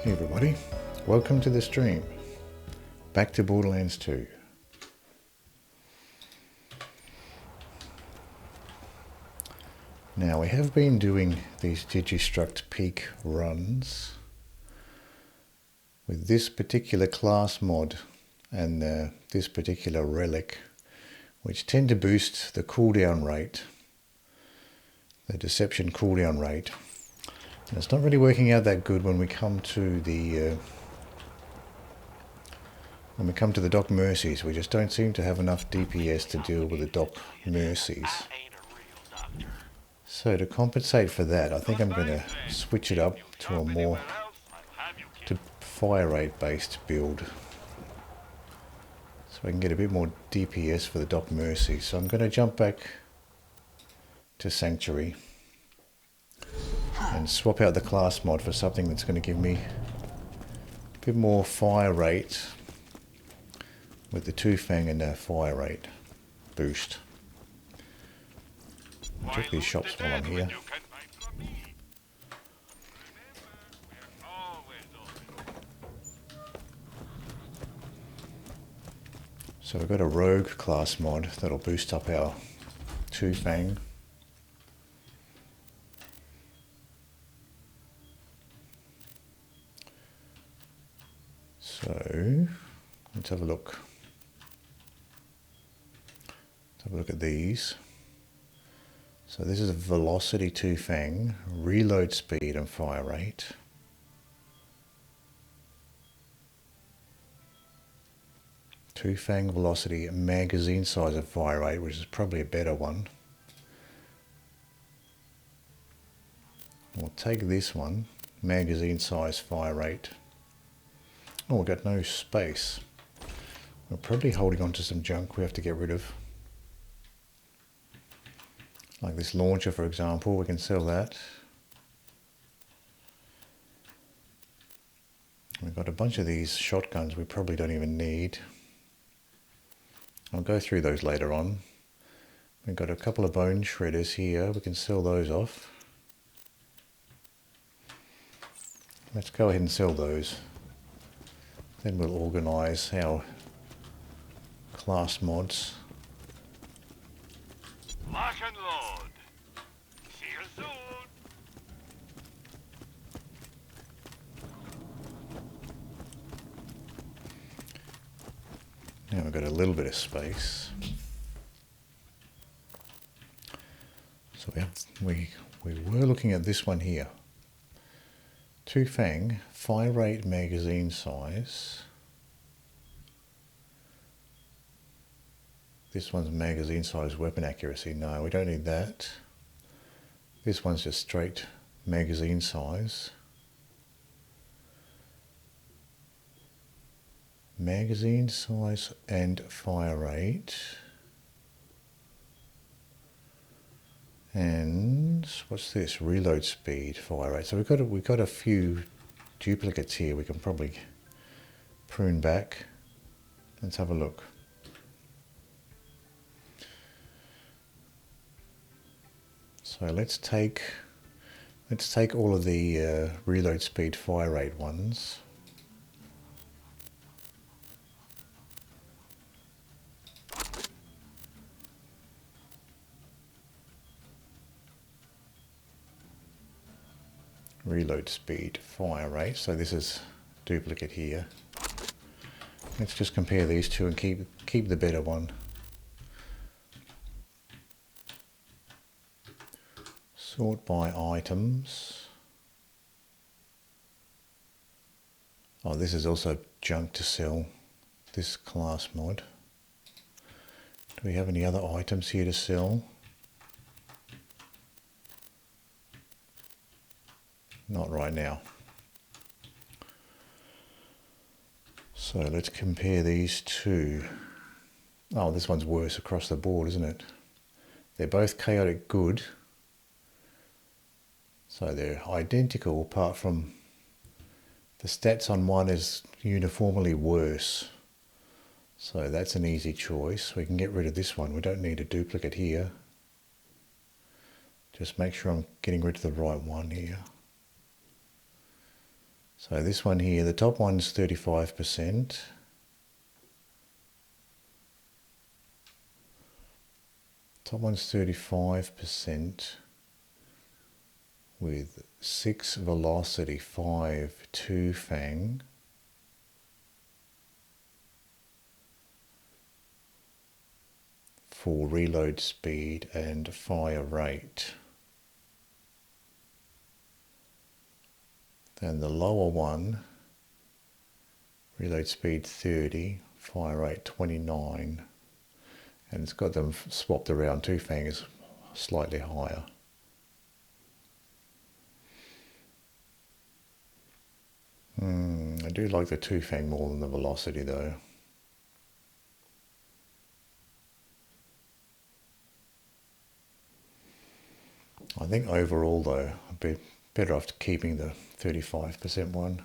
Hey everybody, welcome to the stream. Back to Borderlands 2. Now we have been doing these Digistruct peak runs with this particular class mod and this particular relic, which tend to boost the cooldown rate, the deception cooldown rate. And it's not really working out that good when we come to the Doc Mercies. We just don't seem to have enough DPS to deal with the Doc Mercies. So to compensate for that, I think I'm going to switch it up to a more fire rate based build, so I can get a bit more DPS for the Doc Mercies. So I'm going to jump back to Sanctuary and swap out the class mod for something that's going to give me a bit more fire rate with the two fang and the fire rate boost. I'll check these shops while I'm here. So we've got a rogue class mod that'll boost up our two fang. So let's have a look. Let's have a look at these. So this is a velocity 2 fang, reload speed and fire rate. Two fang velocity, magazine size and fire rate, which is probably a better one. We'll take this one, magazine size, fire rate. Oh, we've got no space. We're probably holding on to some junk we have to get rid of. Like this launcher, for example, we can sell that. We've got a bunch of these shotguns we probably don't even need. I'll go through those later on. We've got a couple of bone shredders here, we can sell those off. Let's go ahead and sell those. Then we'll organise our class mods. Lock and load. See you soon. Now we've got a little bit of space. So we were looking at this one here. Two fang, fire rate, magazine size. This one's magazine size, weapon accuracy. No, we don't need that. This one's just straight magazine size. Magazine size and fire rate. And what's this? Reload speed, fire rate. So we've got a few duplicates here we can probably prune back. Let's have a look. So let's take all of the reload speed, fire rate ones. Reload speed, fire rate. So this is duplicate here. Let's just compare these two and keep the better one. Sort by items. Oh, this is also junk to sell, this class mod. Do we have any other items here to sell? Not right now. So let's compare these two. Oh, this one's worse across the board, isn't it? They're both chaotic good. So they're identical apart from the stats on one is uniformly worse. So that's an easy choice. We can get rid of this one. We don't need a duplicate here. Just make sure I'm getting rid of the right one here. So this one here, the top one's 35%. Top one's 35% with 6 velocity, 5 2 fang. For reload speed and fire rate. Then the lower one, reload speed 30, fire rate 29, and it's got them swapped around. 2 fang is slightly higher. I do like the 2 fang more than the velocity though. I think overall though, I'd be better off keeping the 35% one.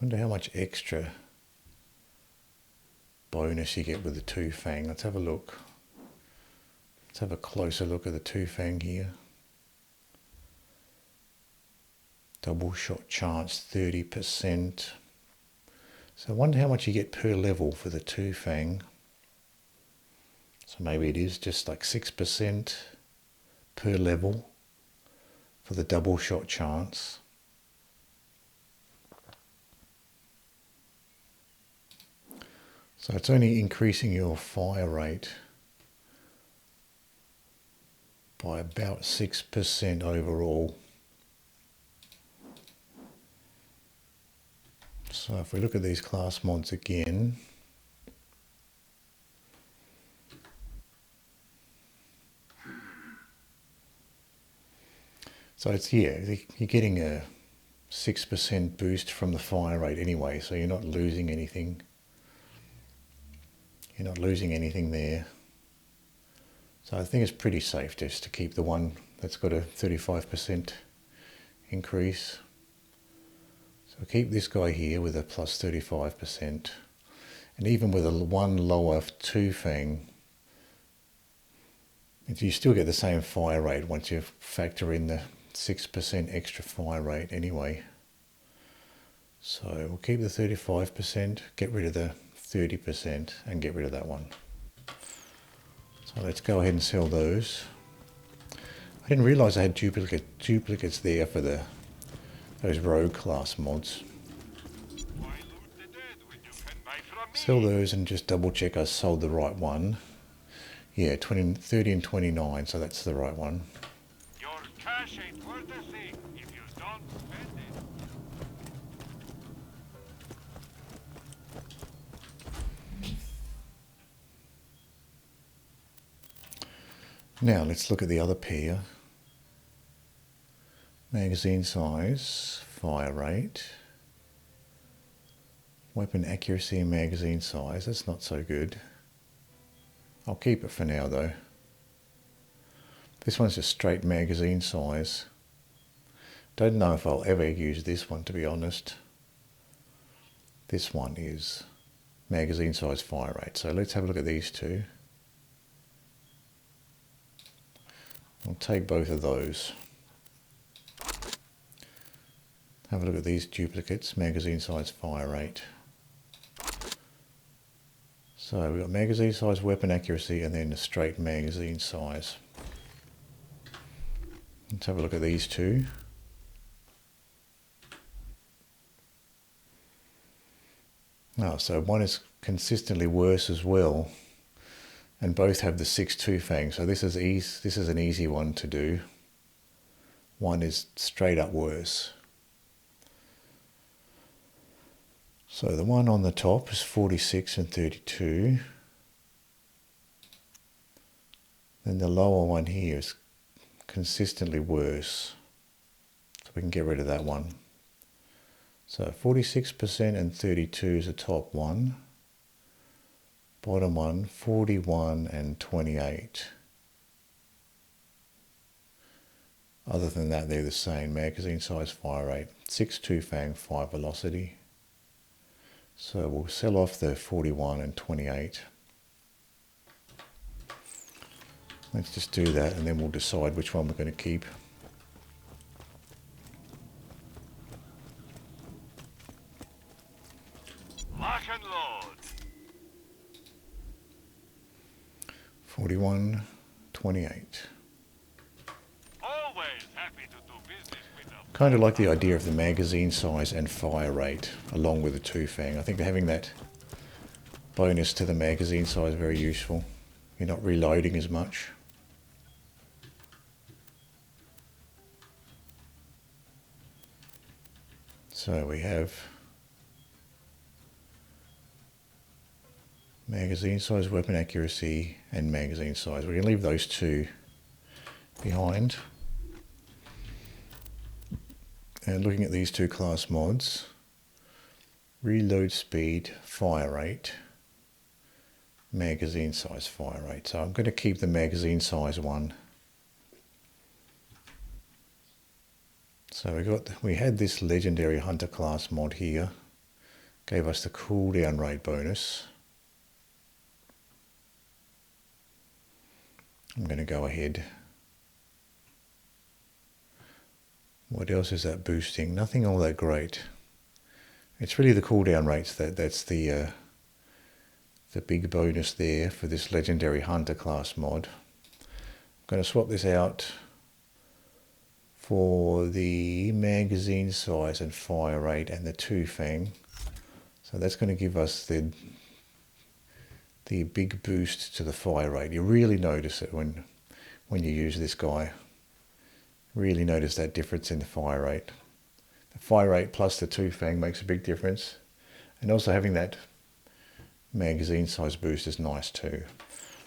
Wonder how much extra bonus you get with the 2 fang. Let's have a look. Let's have a closer look at the 2 fang here. Double shot chance 30%. So I wonder how much you get per level for the 2 fang. So maybe it is just like 6% per level for the double shot chance. So it's only increasing your fire rate by about 6% overall. So if we look at these class mods again, so it's, yeah, you're getting a 6% boost from the fire rate anyway, so you're not losing anything. You're not losing anything there. So I think it's pretty safe just to keep the one that's got a 35% increase. So keep this guy here with a plus 35%. And even with a one lower 2 fang, you still get the same fire rate once you factor in the 6% extra fire rate anyway. So we'll keep the 35%, get rid of the 30% and get rid of that one. So let's go ahead and sell those. I didn't realise I had duplicates there for those rogue class mods. Sell those and just double check I sold the right one. Yeah, 30 and 29, so that's the right one. Your cash ain't worth a thing if you don't spend it. Now let's look at the other pair. Magazine size, fire rate, weapon accuracy and magazine size. That's not so good. I'll keep it for now though. This one's just straight magazine size. Don't know if I'll ever use this one, to be honest. This one is magazine size, fire rate. So let's have a look at these two. I'll take both of those. Have a look at these duplicates, magazine size, fire rate. So we've got magazine size, weapon accuracy, and then the straight magazine size. Let's have a look at these two. Oh, so one is consistently worse as well, and both have the 6-2 fang. So this is an easy one to do. One is straight up worse. So the one on the top is 46 and 32. Then the lower one here is consistently worse. So we can get rid of that one. So 46% and 32 is the top one. Bottom one, 41 and 28. Other than that, they're the same. Magazine size, fire rate, 6-2 fang, 5 velocity. So we'll sell off the 41 and 28. Let's just do that and then we'll decide which one we're going to keep. Lock and load. 41, 28. Always happy to do business with them. Kind of like the idea of the magazine size and fire rate along with the two-fang. I think having that bonus to the magazine size is very useful. You're not reloading as much. So we have magazine size, weapon accuracy, and magazine size. We can leave those two behind. And looking at these two class mods, reload speed, fire rate, magazine size, fire rate. So I'm going to keep the magazine size one. So we had this legendary hunter class mod here, gave us the cooldown rate bonus. I'm going to go ahead. What else is that boosting? Nothing all that great. It's really the cooldown rates that's the big bonus there for this legendary hunter class mod. I'm going to swap this out for the magazine size and fire rate and the two-fang. So that's going to give us the big boost to the fire rate. You really notice it when you use this guy. Really notice that difference in the fire rate. The fire rate plus the two-fang makes a big difference. And also having that magazine size boost is nice too.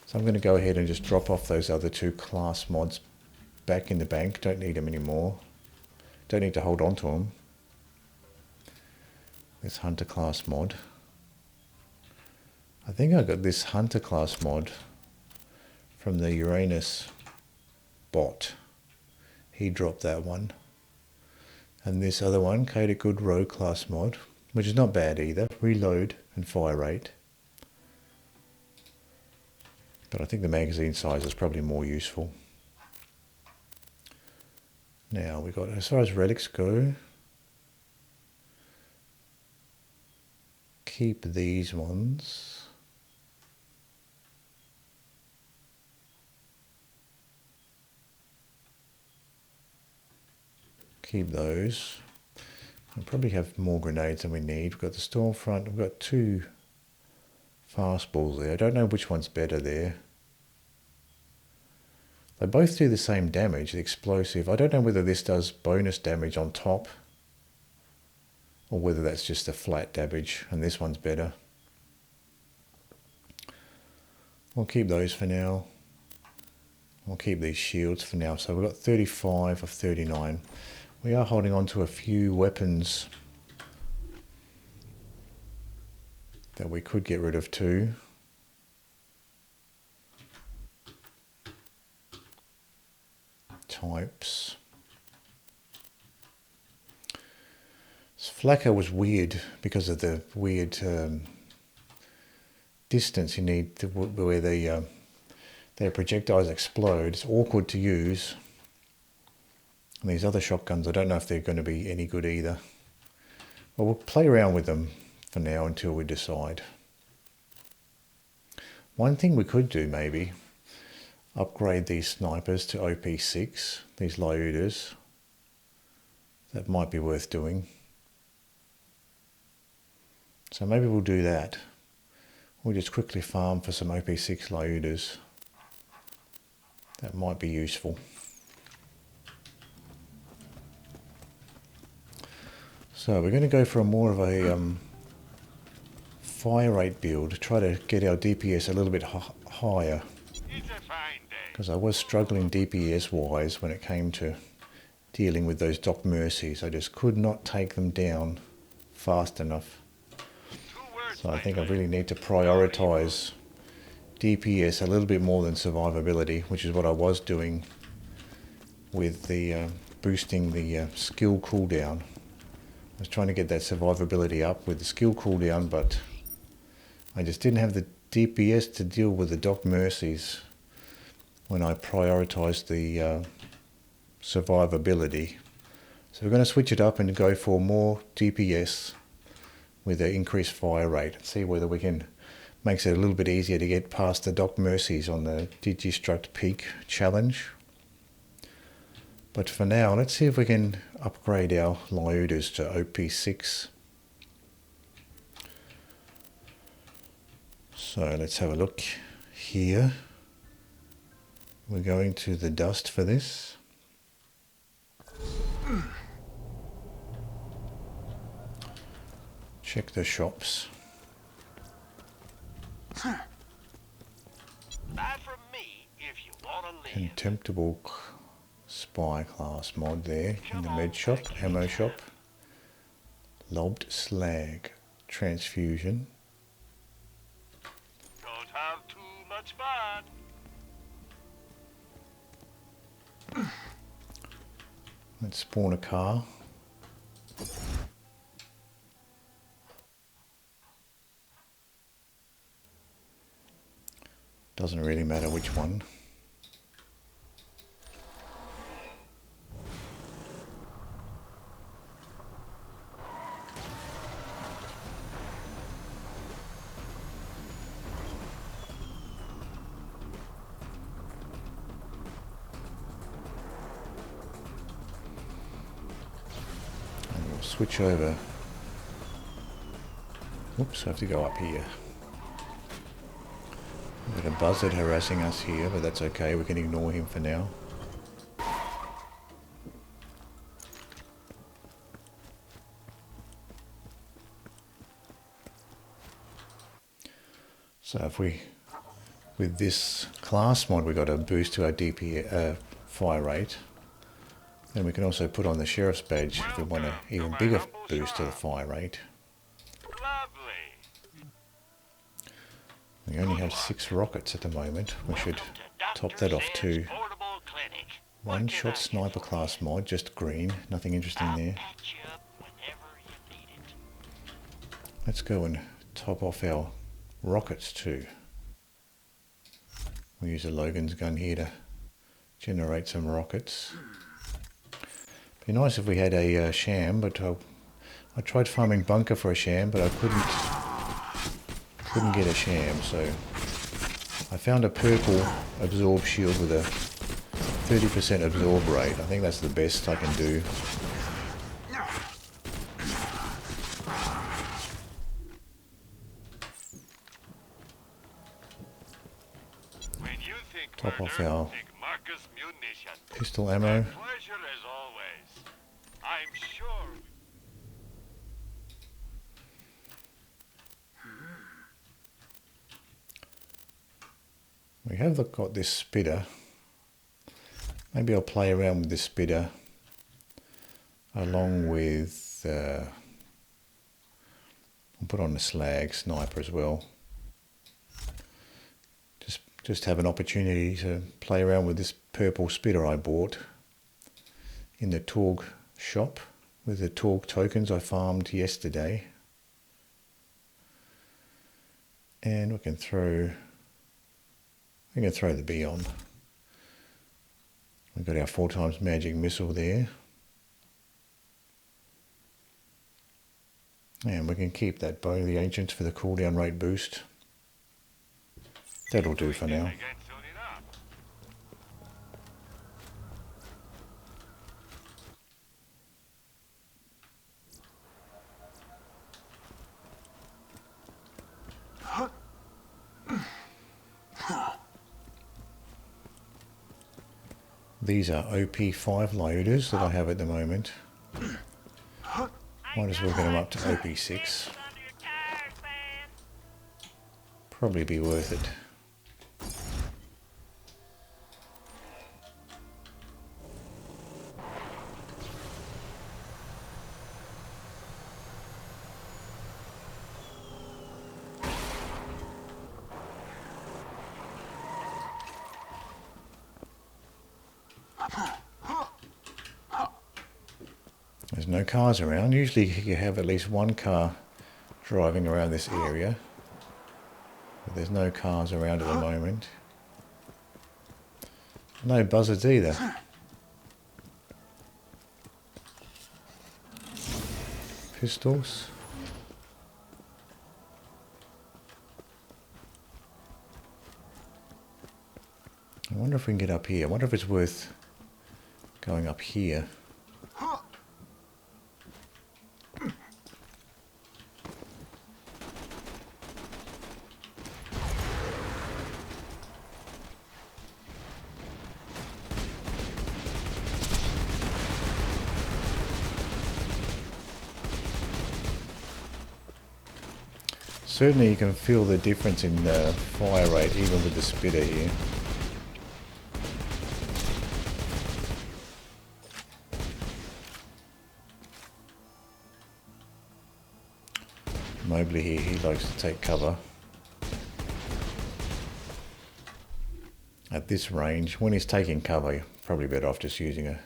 So I'm going to go ahead and just drop off those other two class mods back in the bank. Don't need them anymore. Don't need to hold on to them. This hunter class mod. I think I got this hunter class mod from the Uranus bot. He dropped that one. And this other one, Kata Good Rogue class mod, which is not bad either. Reload and fire rate. But I think the magazine size is probably more useful. Now we got, as far as relics go, keep these ones. Keep those. We'll probably have more grenades than we need. We've got the Stormfront, we've got two fastballs there. I don't know which one's better there. They both do the same damage, the explosive. I don't know whether this does bonus damage on top or whether that's just a flat damage and this one's better. We'll keep those for now. We'll keep these shields for now. So we've got 35 of 39. We are holding on to a few weapons that we could get rid of too. Types. Flakka was weird because of the weird distance you need to where their projectiles explode. It's awkward to use. And these other shotguns, I don't know if they're going to be any good either. Well, we'll play around with them for now until we decide. One thing we could do maybe, upgrade these snipers to OP6, these Lyudas. That might be worth doing. So maybe we'll do that. We'll just quickly farm for some OP6 Lyudas. That might be useful. So we're going to go for more of a fire rate build, try to get our DPS a little bit higher. It's a fine day. Because I was struggling DPS wise when it came to dealing with those Doc Mercies. I just could not take them down fast enough. So I think I really need to prioritize DPS a little bit more than survivability, which is what I was doing with the boosting the skill cooldown. I was trying to get that survivability up with the skill cooldown, but I just didn't have the DPS to deal with the Doc Mercies. when I prioritised the survivability. So we're going to switch it up and go for more DPS with an increased fire rate. See whether we can makes it a little bit easier to get past the Doc Mercies on the Digistruct Peak challenge. But for now, let's see if we can upgrade our Lyudas to OP6. So let's have a look here. We're going to the dust for this. Check the shops. That from me if you want to live. Contemptible spy class mod there in the med shop, ammo shop. Lobbed slag, transfusion. Don't have too much fun. Let's spawn a car. Doesn't really matter which one. And we'll switch over. Oops, I have to go up here. We've got a buzzard harassing us here, but that's okay, we can ignore him for now. So if we, with this class mod, we've got a boost to our DP fire rate. Then we can also put on the sheriff's badge if we want an even bigger boost to the fire rate. We only have 6 rockets at the moment. We should top that off to one-shot sniper class mod, just green, nothing interesting there. Let's go and top off our rockets too. We'll use a Logan's gun here to generate some rockets. Be nice if we had a sham, but I tried farming bunker for a sham, but I couldn't get a sham, so I found a purple absorb shield with a 30% absorb rate. I think that's the best I can do. When you think Top off murder, our think Marcus munition. pistol ammo. Pleasure as always. I'm sure. We have got this spitter. Maybe I'll play around with this spitter along with I'll put on the slag sniper as well. Just have an opportunity to play around with this purple spitter I bought in the Torgue shop with the Torgue tokens I farmed yesterday. And we can throw the bee on. We've got our 4x magic missile there. And we can keep that bow of the ancients for the cooldown rate boost. That'll do for now. These are OP5 Lyudas that I have at the moment. Might as well get them up to OP6. Probably be worth it. There's no cars around. Usually you have at least one car driving around this area. But there's no cars around at the moment. No buzzards either. Pistols. I wonder if we can get up here. I wonder if it's worth going up here. Certainly you can feel the difference in the fire rate even with the spitter here. Mobley here, he likes to take cover. At this range, when he's taking cover, you're probably better off just using a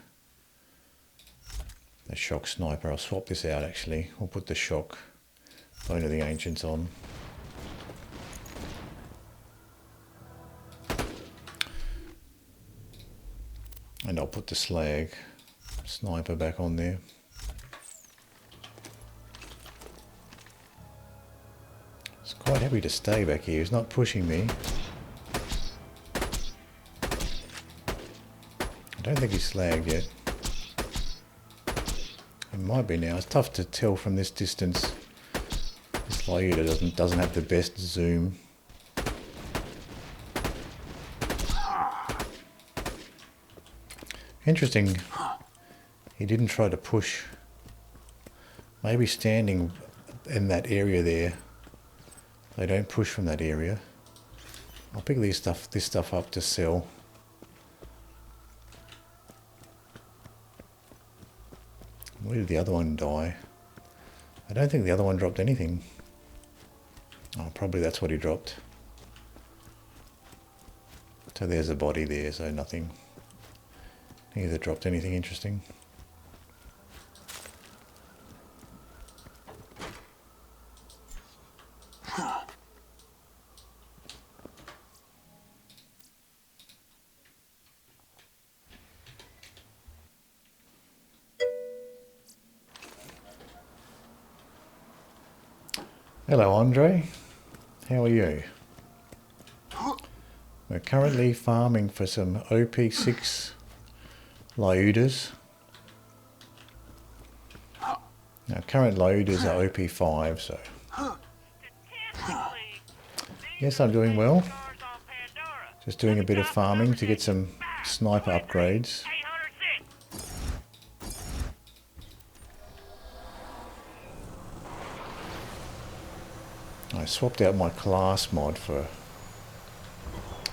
shock sniper. I'll swap this out actually. I'll put the shock Bone of the Ancients on. And I'll put the slag sniper back on there. He's quite happy to stay back here. He's not pushing me. I don't think he's slagged yet. It might be now. It's tough to tell from this distance. This Lyuda doesn't have the best zoom. Interesting. He didn't try to push. Maybe standing in that area there. They don't push from that area. I'll pick this stuff up to sell. Where did the other one die? I don't think the other one dropped anything. Oh, probably that's what he dropped. So there's a body there, so nothing. Neither dropped anything interesting. Hello Andre, how are you? We're currently farming for some OP6 Lyudas. Now current Lyudas are OP5, so yes, I'm doing well. Just doing a bit of farming to get some sniper upgrades. I swapped out my class mod for...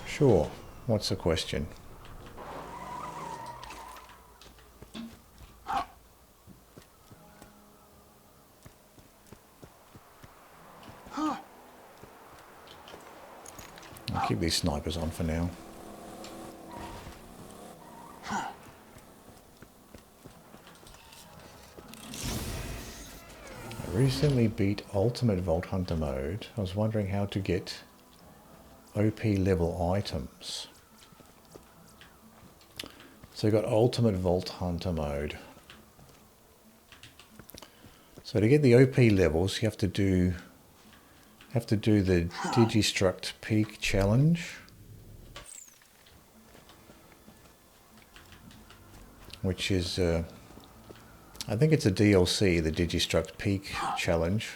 Sure, what's the question? I'll keep these snipers on for now. Recently beat Ultimate Vault Hunter mode. I was wondering how to get OP level items. So I got Ultimate Vault Hunter mode. So to get the OP levels, you have to do the Digistruct Peak challenge, which is I think it's a DLC, the Digistruct Peak challenge.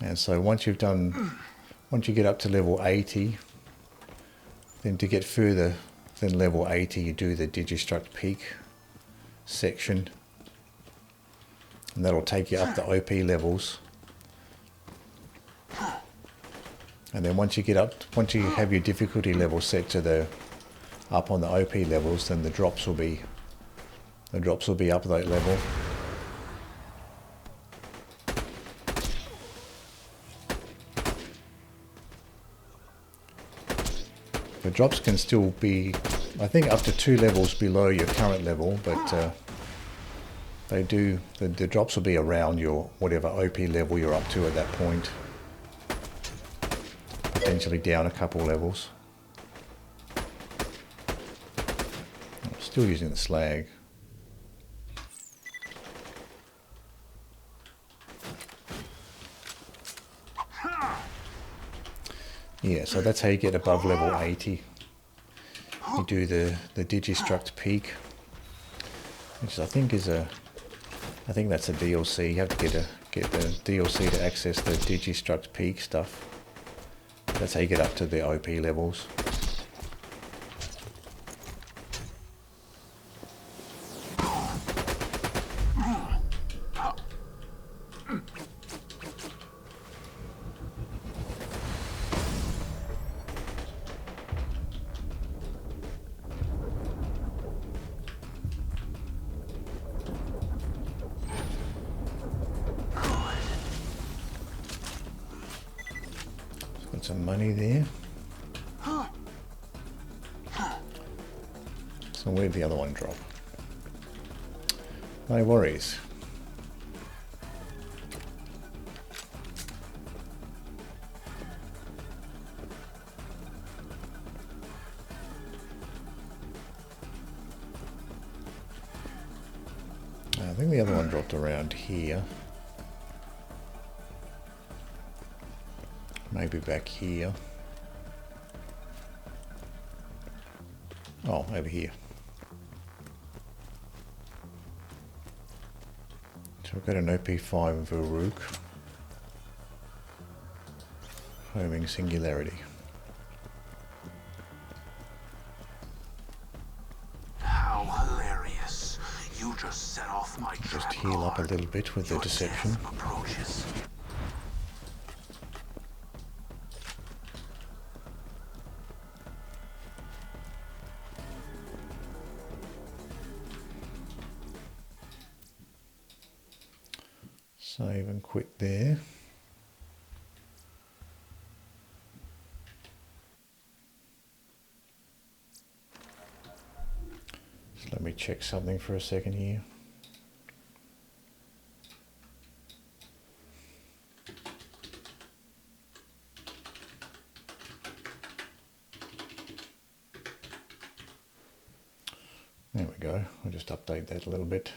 And so once you get up to level 80, then to get further than level 80, you do the Digistruct Peak section. And that'll take you up to OP levels. And then once you have your difficulty level set to up on the OP levels, then the drops will be up that level. The drops can still be, I think, up to 2 levels below your current level, but the drops will be around your whatever OP level you're up to at that point. Potentially down a couple levels. Still using the slag. Yeah, so that's how you get above level 80. You do the Digistruct Peak, which I think is a, I think that's a DLC. You have to get the DLC to access the Digistruct Peak stuff. That's how you get up to the OP levels. Got some money there. So where'd the other one drop? No worries. I think the other one dropped around here. Maybe back here. Oh, over here. So we've got an OP5 Varuk. Homing Singularity. How hilarious. You just set off my Just heal up a little bit with the deception. Approaches. Save and quit there. So let me check something for a second here. There we go. I'll just update that a little bit.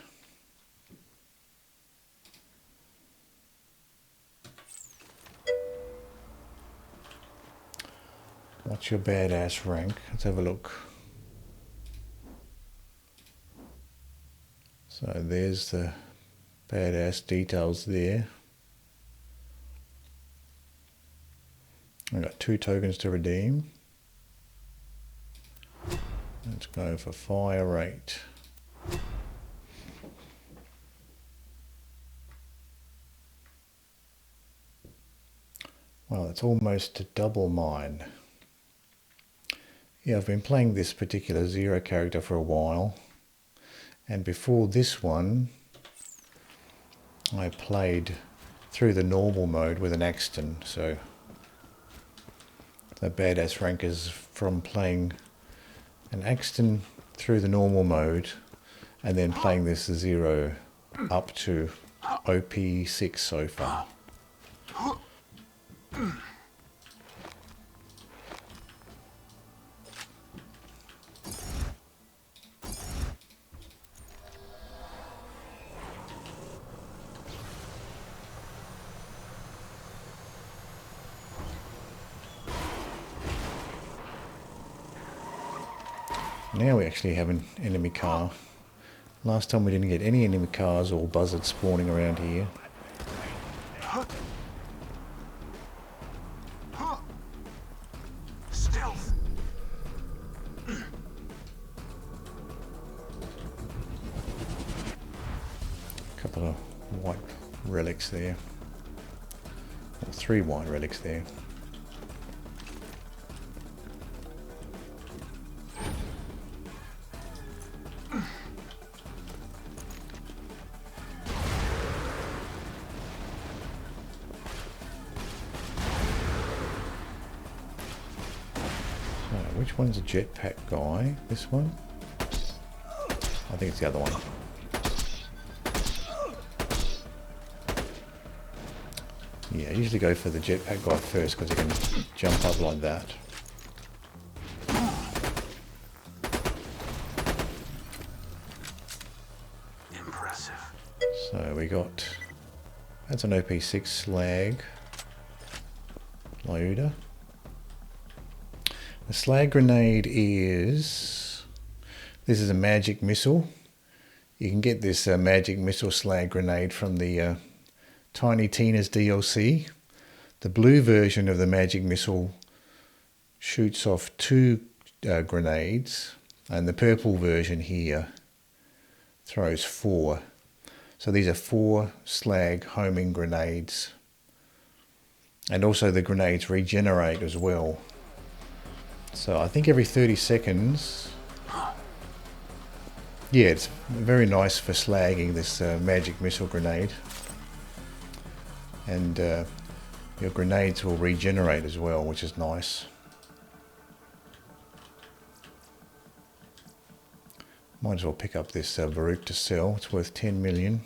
What's your badass rank? Let's have a look. So there's the badass details there. I've got 2 tokens to redeem. Let's go for fire rate. Well, it's almost double mine. Yeah, I've been playing this particular Zer0 character for a while, and before this one I played through the normal mode with an Axton, so the badass rank is from playing an Axton through the normal mode and then playing this Zer0 up to OP6 so far. Now we actually have an enemy car. Last time we didn't get any enemy cars or buzzards spawning around here. Stealth. A couple of white relics there. Or 3 white relics there. Which one's a jetpack guy? This one? I think it's the other one. Yeah, I usually go for the jetpack guy first because he can jump up like that. we got? That's an OP6 slag. Loader. The slag grenade is... This is a magic missile. You can get this magic missile slag grenade from the Tiny Tina's DLC. The blue version of the magic missile shoots off 2 grenades, and the purple version here throws 4. So these are 4 slag homing grenades. And also the grenades regenerate as well. So I think every 30 seconds... Yeah, it's very nice for slagging this magic missile grenade. And your grenades will regenerate as well, which is nice. Might as well pick up this Baruch to sell. It's worth 10 million.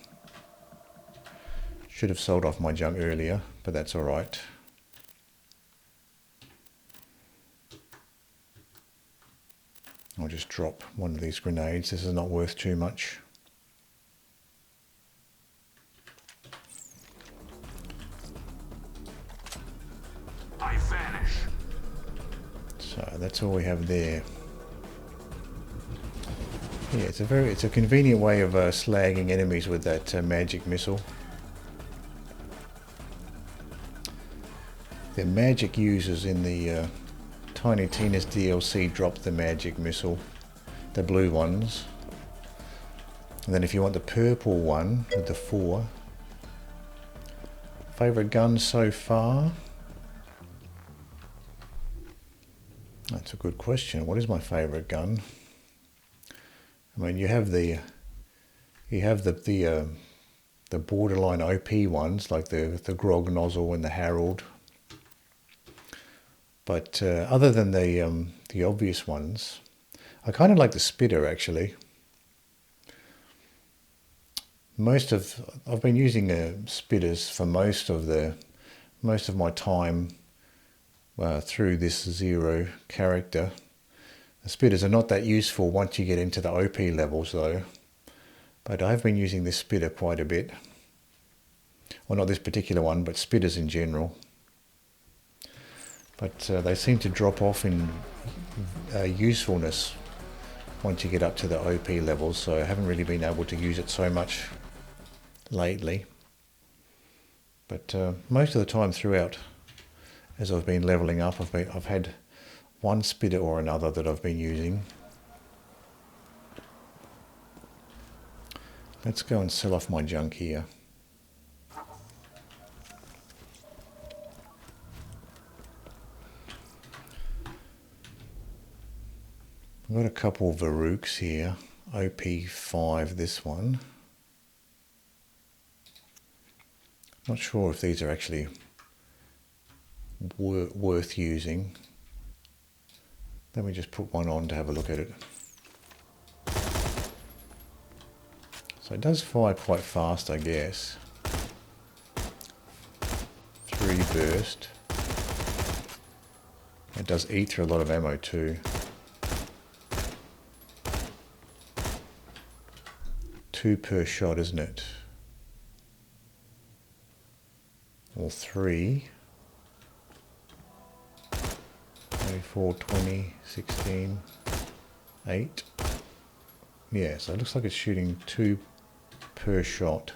Should have sold off my junk earlier, but that's alright. I'll just drop one of these grenades. This is not worth too much. I vanish. So that's all we have there. Yeah, it's a convenient way of slagging enemies with that magic missile. The magic users in the Tiny Tina's DLC dropped the magic missile, the blue ones. And then if you want the purple one with the 4. Favourite gun so far? That's a good question. What is my favourite gun? I mean, you have the borderline OP ones like the Grog nozzle and the Harold. But other than the obvious ones, I kind of like the Spitter actually. I've been using Spitters for most of my time through this Zer0 character. The Spitters are not that useful once you get into the OP levels though, but I've been using this Spitter quite a bit. Well, not this particular one, but Spitters in general. But they seem to drop off in usefulness once you get up to the OP levels, so I haven't really been able to use it so much lately. But most of the time throughout, as I've been leveling up, I've had one Spitter or another that I've been using. Let's go and sell off my junk here. I've got a couple of Baruchs here. OP5, this one. Not sure if these are actually worth using. Let me just put one on to have a look at it. So it does fire quite fast, I guess. 3 burst. It does eat through a lot of ammo too. 2 per shot, isn't it? Or 3. 24, 20, 16, 8. Yeah, so it looks like it's shooting 2 per shot.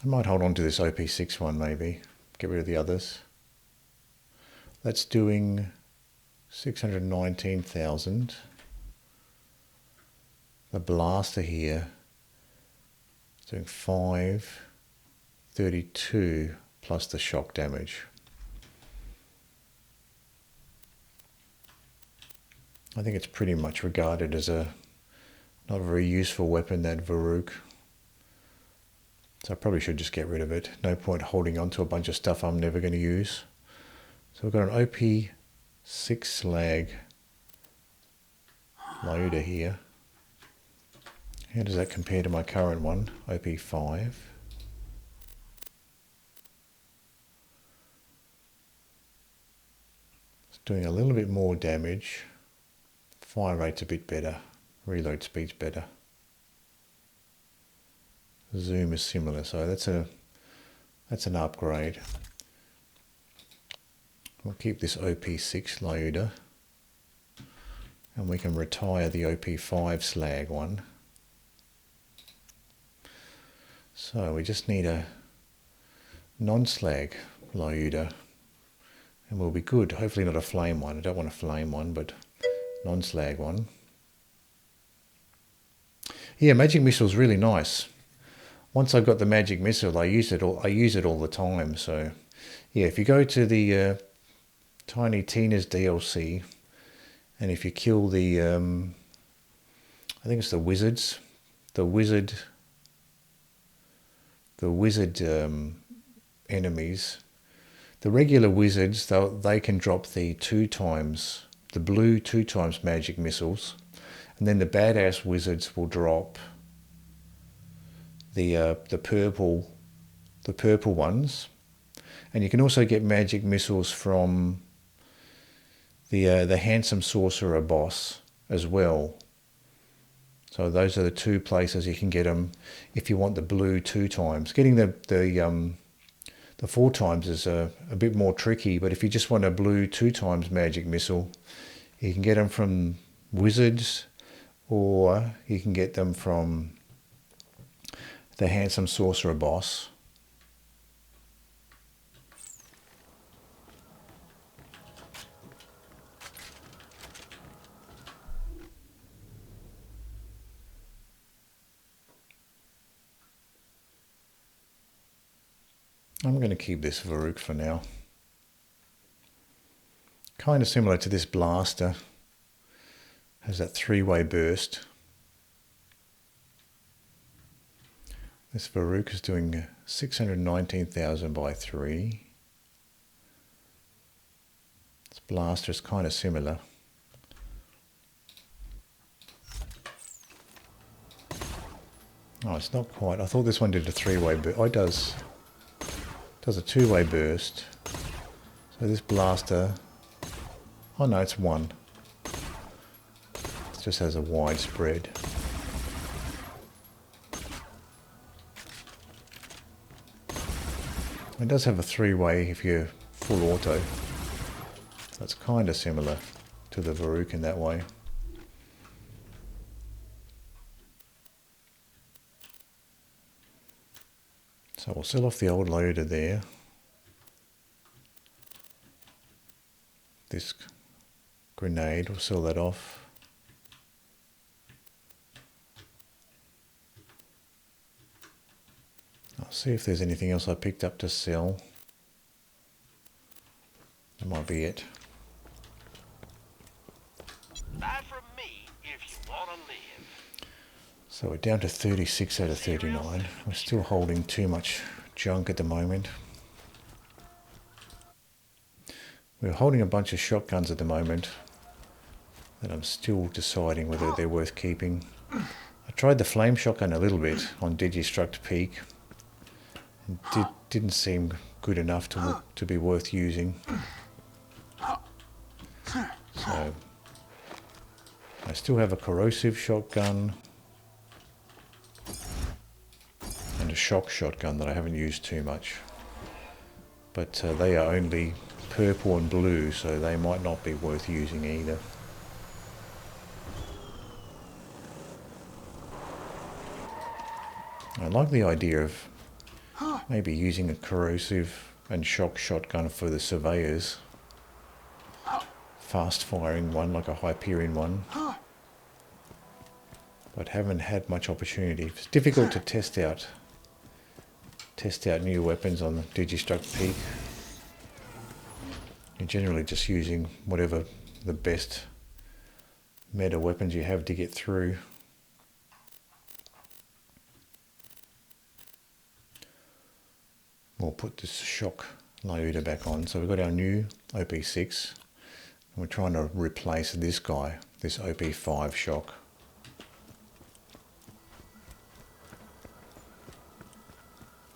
I might hold on to this OP6 one maybe. Get rid of the others. That's doing 619,000. The blaster here is doing 532 plus the shock damage. I think it's pretty much regarded as a not a very useful weapon, that Baruch. So I probably should just get rid of it. No point holding on to a bunch of stuff I'm never going to use. So we've got an OP6 slag loader here. How does that compare to my current one, OP5? It's doing a little bit more damage. Fire rate's a bit better. Reload speed's better. Zoom is similar, so that's an upgrade. We'll keep this OP6 loader, and we can retire the OP5 slag one. So we just need a non-slag loader and we'll be good. Hopefully not a flame one. I don't want a flame one, but non-slag one. Yeah, magic missile's really nice. Once I got the magic missile, I use it all the time. So yeah, if you go to the Tiny Tina's DLC, and if you kill the I think it's the wizards, the wizard enemies, the regular wizards, they can drop the blue 2x magic missiles, and then the badass wizards will drop the purple ones. And you can also get magic missiles from the handsome sorcerer boss as well. So those are the two places you can get them if you want the blue 2x. Getting the 4x is a bit more tricky, but if you just want a blue 2x magic missile, you can get them from wizards, or you can get them from the handsome sorcerer boss. I'm going to keep this Varuk for now. Kind of similar to this blaster. Has that 3-way burst. This Varuk is doing 619,000 by 3. This blaster is kind of similar. Oh, it's not quite. I thought this one did a 3-way burst. Oh, it does a 2-way burst. So this blaster, oh no, it's 1. It just has a wide spread. It does have a 3-way if you're full auto. So it's kind of similar to the Varuk in that way. So we'll sell off the old loader there. This grenade, we'll sell that off. I'll see if there's anything else I picked up to sell. That might be it. Buy from me if you want to live. So we're down to 36 out of 39. We're still holding too much junk at the moment. We're holding a bunch of shotguns at the moment that I'm still deciding whether they're worth keeping. I tried the flame shotgun a little bit on Digistruct Peak. And didn't seem good enough to be worth using. So I still have a corrosive shotgun and a shock shotgun that I haven't used too much, but they are only purple and blue, so they might not be worth using either. I like the idea of maybe using a corrosive and shock shotgun for the surveyors, fast firing one like a Hyperion one, but haven't had much opportunity. It's difficult to test out new weapons on Digistruct Peak. You're generally just using whatever the best meta weapons you have to get through. We'll put this shock loader back on. So we've got our new OP6, and we're trying to replace this guy, this OP5 shock.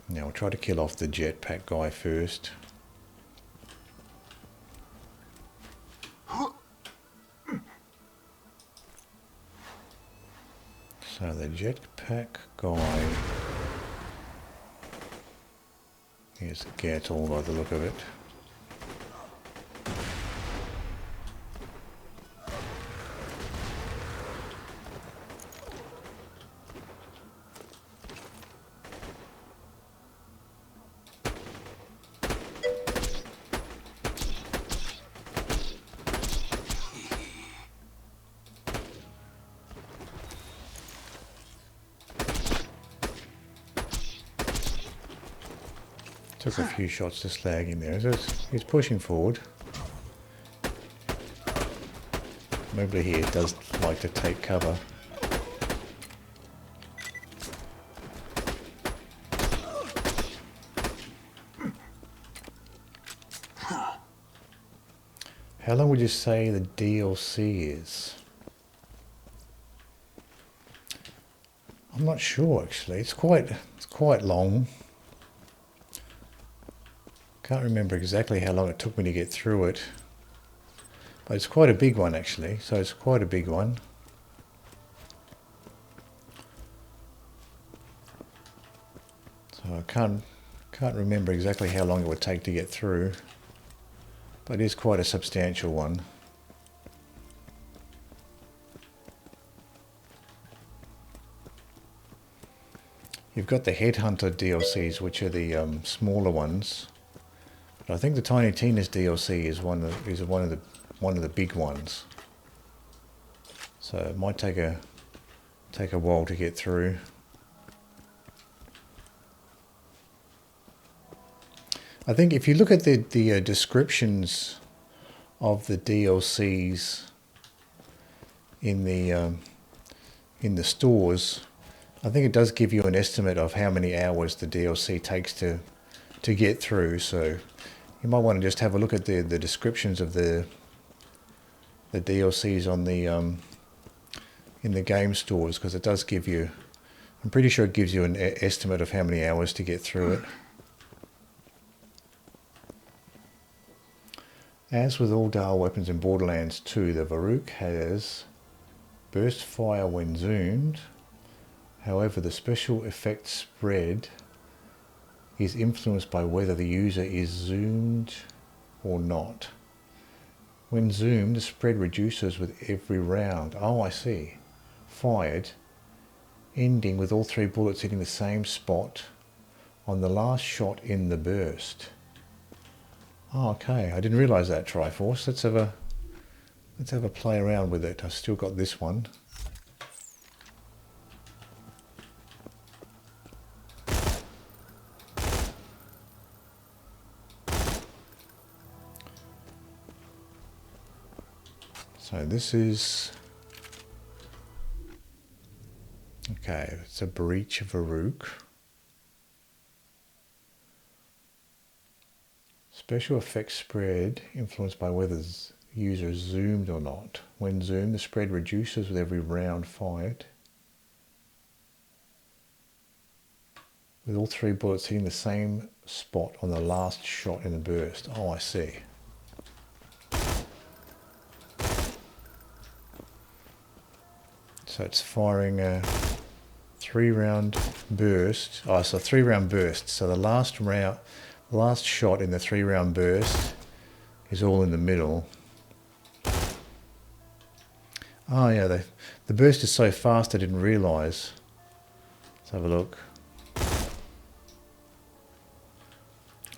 Now we'll try to kill off the jetpack guy first. So the jetpack guy Here's a get all by the look of it. Took a few shots to slag him there. So he's pushing forward. Maybe he does like to take cover. How long would you say the DLC is? I'm not sure actually. It's quite long. Can't remember exactly how long it took me to get through it. But it's quite a big one actually, so it's quite a big one. So I can't remember exactly how long it would take to get through. But it is quite a substantial one. You've got the Headhunter DLCs, which are the smaller ones. But I think the Tiny Tina's DLC is one of the big ones. So it might take a while to get through. I think if you look at the descriptions of the DLCs in the stores, I think it does give you an estimate of how many hours the DLC takes to get through. So you might want to just have a look at the descriptions of the DLCs on the in the game stores, because it does give you, I'm pretty sure it gives you an estimate of how many hours to get through it. As with all Dahl weapons in Borderlands 2, the Varuk has burst fire when zoomed. However, the special effect spread is influenced by whether the user is zoomed or not. When zoomed, the spread reduces with every round. Oh, I see. Fired, ending with all 3 bullets hitting the same spot on the last shot in the burst. Oh, okay. I didn't realise that, Triforce. Let's have a play around with it. I've still got this one. So this is, okay, it's a breach of Varuk. Special effects spread influenced by whether the user is zoomed or not. When zoomed, the spread reduces with every round fired, with all 3 bullets hitting the same spot on the last shot in the burst. Oh, I see. So it's firing a 3-round burst. Oh, so 3-round burst. So the last shot in the 3-round burst is all in the middle. Oh yeah, the burst is so fast I didn't realise. Let's have a look. I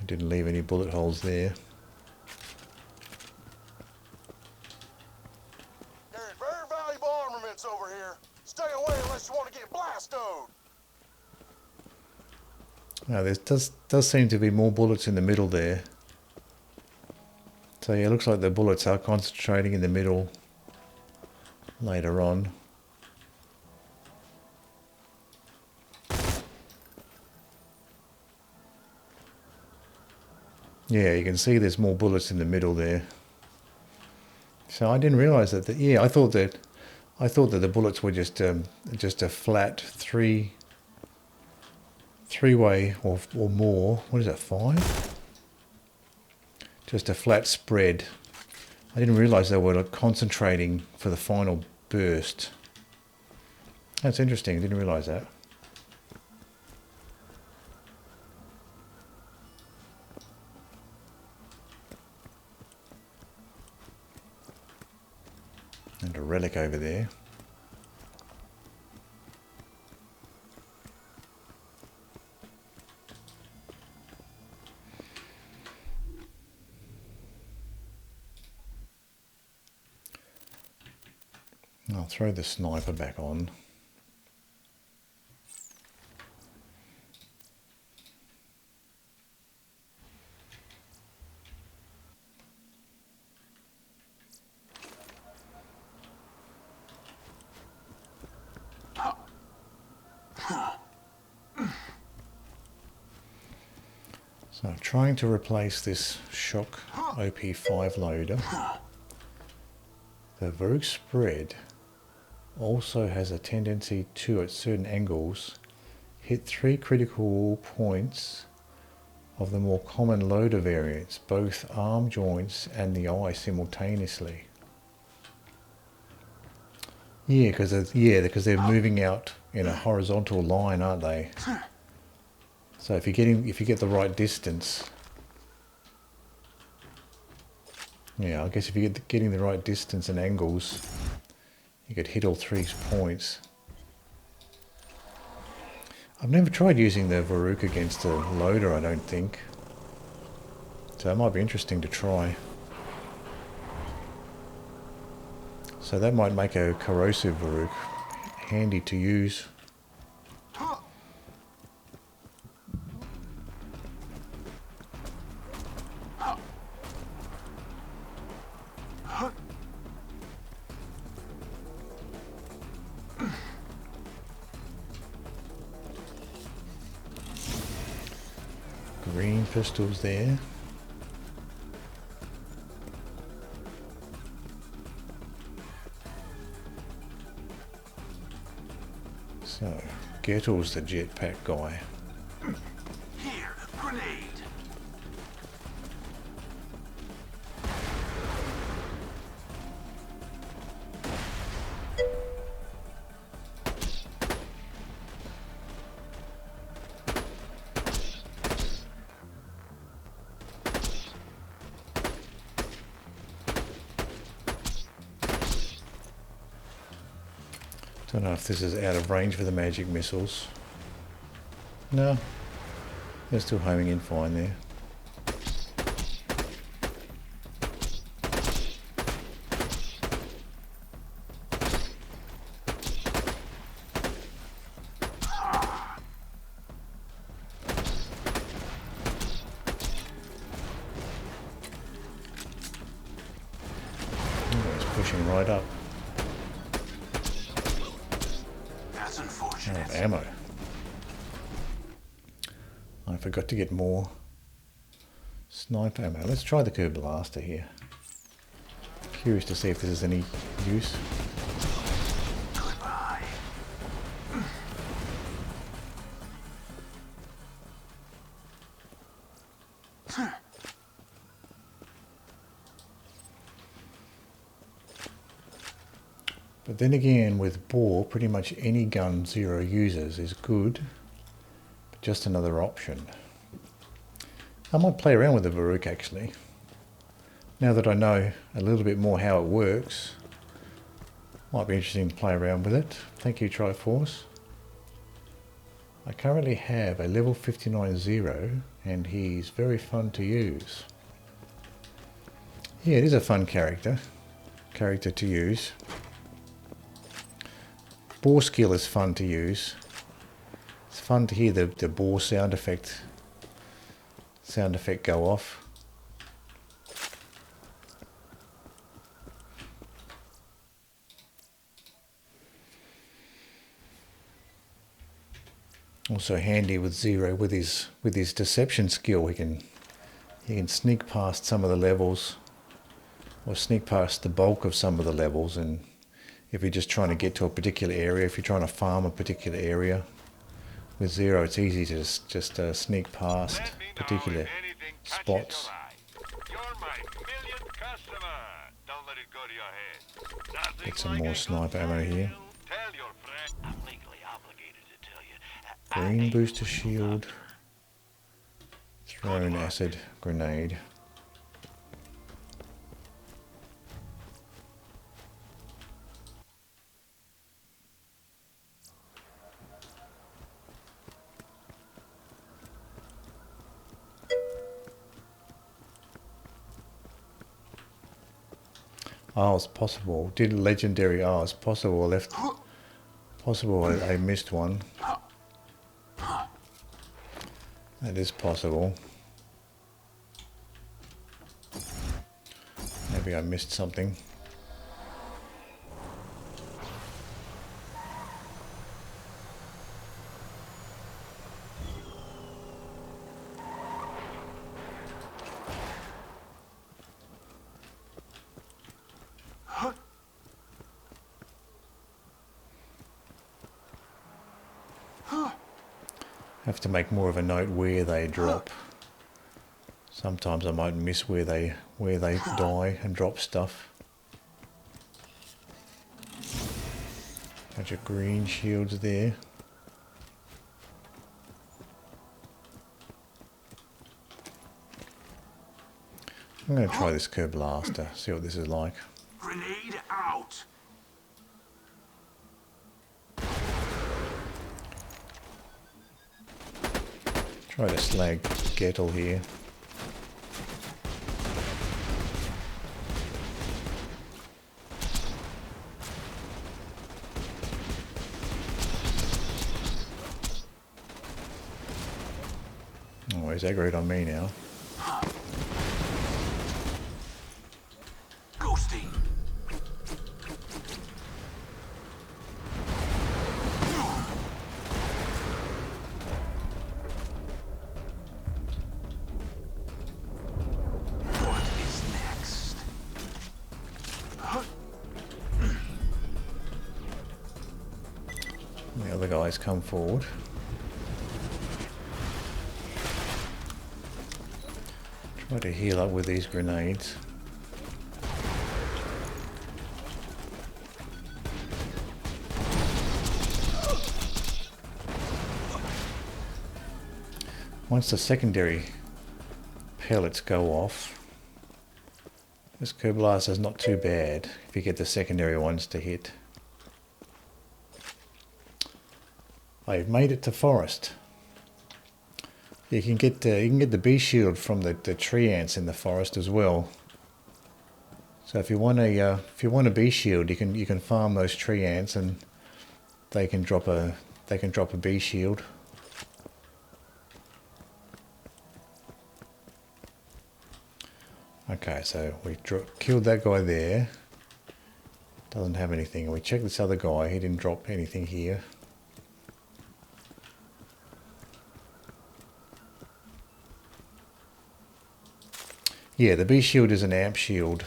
didn't leave any bullet holes there. There's very valuable armaments over here. Stay away unless you want to get blasted. Now there does seem to be more bullets in the middle there. So yeah, it looks like the bullets are concentrating in the middle later on. Yeah, you can see there's more bullets in the middle there. So I didn't realise that. Yeah, I thought that the bullets were just a flat three-way or more. What is that, 5? Just a flat spread. I didn't realise they were concentrating for the final burst. That's interesting. I didn't realise that. And a relic over there. I'll throw the sniper back on. So I'm trying to replace this shock OP5 loader. The Varuk spread also has a tendency to, at certain angles, hit 3 critical points of the more common loader variants, both arm joints and the eye simultaneously. Yeah, because they're moving out in a horizontal line, aren't they? So if you get the right distance, yeah, I guess if you get getting the right distance and angles, you could hit all 3 points. I've never tried using the Varuk against a loader, I don't think. So it might be interesting to try. So that might make a corrosive Varuk handy to use. Green pistols there. So, Gettel's the jetpack guy. Here, grenade. Don't know if this is out of range for the magic missiles. No, they're still homing in fine there. Oh, it's pushing right up. That's Out unfortunate. of ammo. I forgot to get more sniper ammo. Let's try the Kerr blaster here. Curious to see if this is any use. Goodbye. But then again, with bore, pretty much any gun Zer0 uses is good, but just another option. I might play around with the Varuk actually. Now that I know a little bit more how it works, might be interesting to play around with it. Thank you, Triforce. I currently have a level 59 Zer0 and he's very fun to use. Yeah, it is a fun character to use. Bore skill is fun to use. It's fun to hear the bore sound effect go off. Also handy with Zer0 with his deception skill. He can sneak past some of the levels, or sneak past the bulk of some of the levels, and if you're just trying to get to a particular area, if you're trying to farm a particular area, with Zer0 it's easy to just sneak past Let me know particular if anything catches spots. your eye. You're my millionth customer. Don't let it go to your head. Nothing Get some like more a good sniper ammo here. deal. Tell your friend. I'm legally obligated to tell you. Green booster shield. Thrown acid grenade. Oh, it's possible. Did legendary? Oh, it's possible. I left. Possible. I missed one. That is possible. Maybe I missed something. Have to make more of a note where they drop. Sometimes I might miss where they die and drop stuff. Bunch of green shields there. I'm going to try this curb blaster, see what this is like. Grenade out. Try to slag Gettle here. Oh, he's aggroed on me now. Ghosting. What is next? The other guys come forward. Try to heal up with these grenades. Once the secondary pellets go off, this curb blaster is not too bad if you get the secondary ones to hit. I've made it to forest. You can get the bee shield from the tree ants in the forest as well. So if you want a bee shield, you can farm those tree ants and they can drop a bee shield. Okay, so we killed that guy there. Doesn't have anything. We checked this other guy. He didn't drop anything here. Yeah, the bee shield is an amp shield.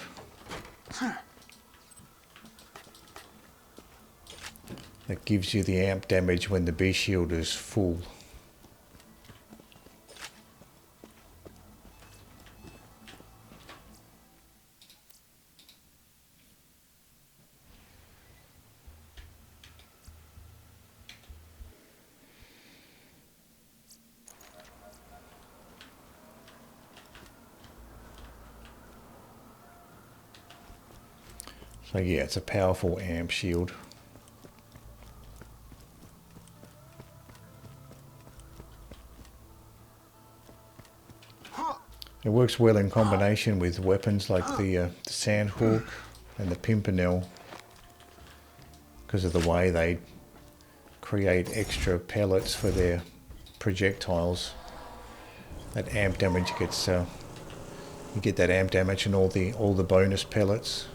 That gives you the amp damage when the bee shield is full. So yeah, it's a powerful amp shield. It works well in combination with weapons like the Sandhawk and the Pimpernel because of the way they create extra pellets for their projectiles. That amp damage gets you get that amp damage and all the bonus pellets.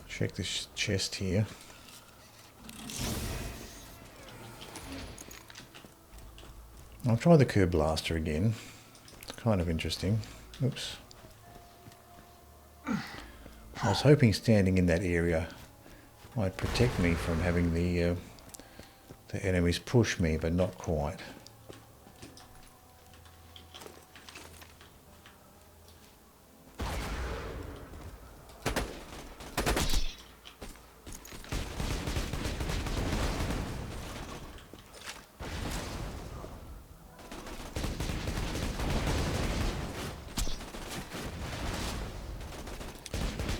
Check this chest here. I'll try the curb blaster again. It's kind of interesting. Oops. I was hoping standing in that area might protect me from having the enemies push me, but not quite.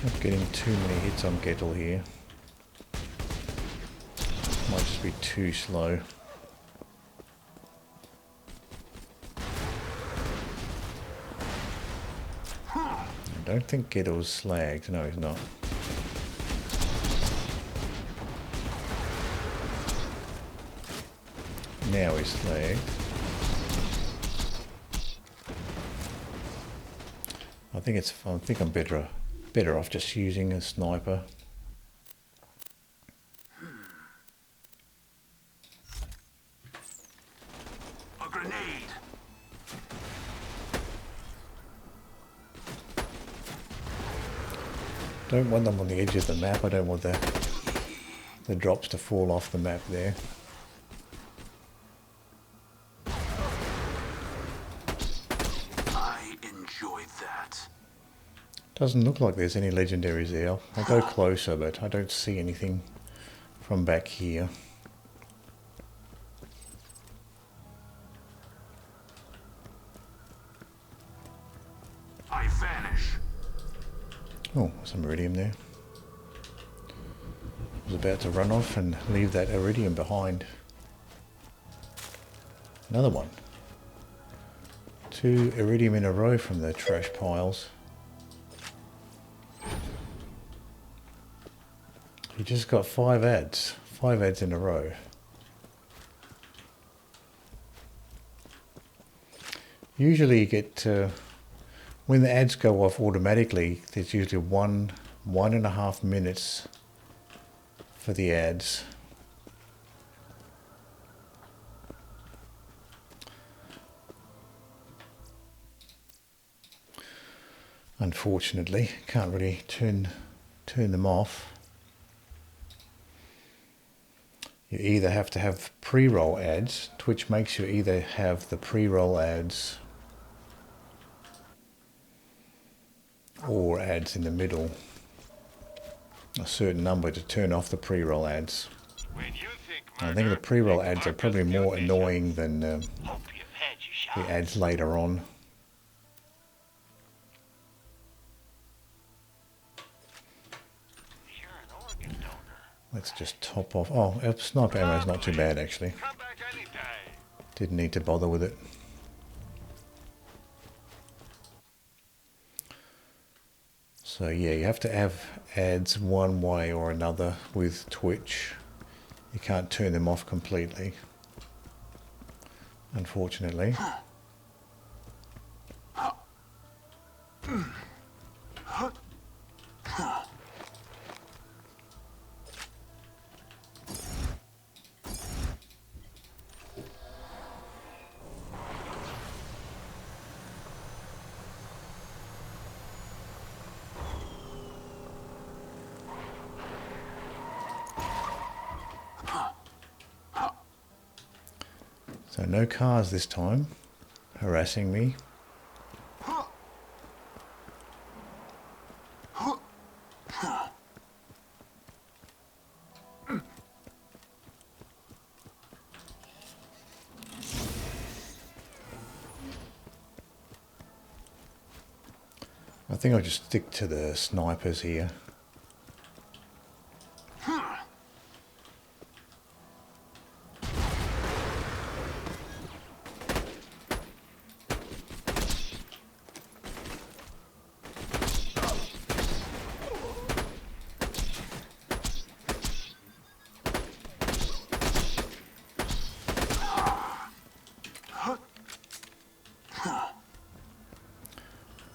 Not getting too many hits on Gettle here. Might just be too slow. I don't think Gettle's slagged. No, he's not. Now he's slagged. I think I'm better off just using a sniper. A grenade. Don't want them on the edge of the map. I don't want the drops to fall off the map there. I enjoyed that. Doesn't look like there's any legendaries there. I'll go closer, but I don't see anything from back here. I vanish. Oh, some iridium there. I was about to run off and leave that iridium behind. Another one. 2 iridium in a row from the trash piles. You just got 5 ads. 5 ads in a row. Usually you get, when the ads go off automatically, there's usually 1.5 minutes for the ads. Unfortunately, can't really turn them off. You either have to have pre-roll ads. Twitch makes you either have the pre-roll ads or ads in the middle. A certain number to turn off the pre-roll ads. When you think I think the pre-roll ads are probably more annoying than the hope you've had your shot. ads later on. You're an organ donor. Let's just top off. Oh, sniper ammo is not too bad actually. Come back anytime. Didn't need to bother with it. So yeah, you have to have ads one way or another with Twitch. You can't turn them off completely, unfortunately. So no cars this time harassing me. I think I'll just stick to the snipers here.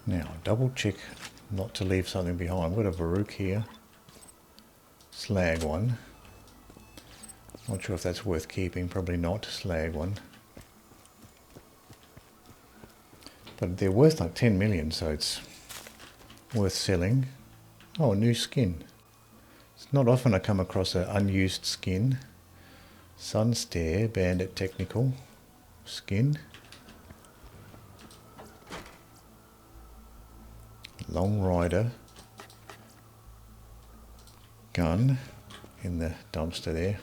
Now, double check not to leave something behind. I've got a Varuk here. Slag one. Not sure if that's worth keeping. Probably not. Slag one. But they're worth like 10 million, so it's worth selling. Oh, a new skin. It's not often I come across an unused skin. Sunstare Bandit Technical skin. Long Rider gun in the dumpster there.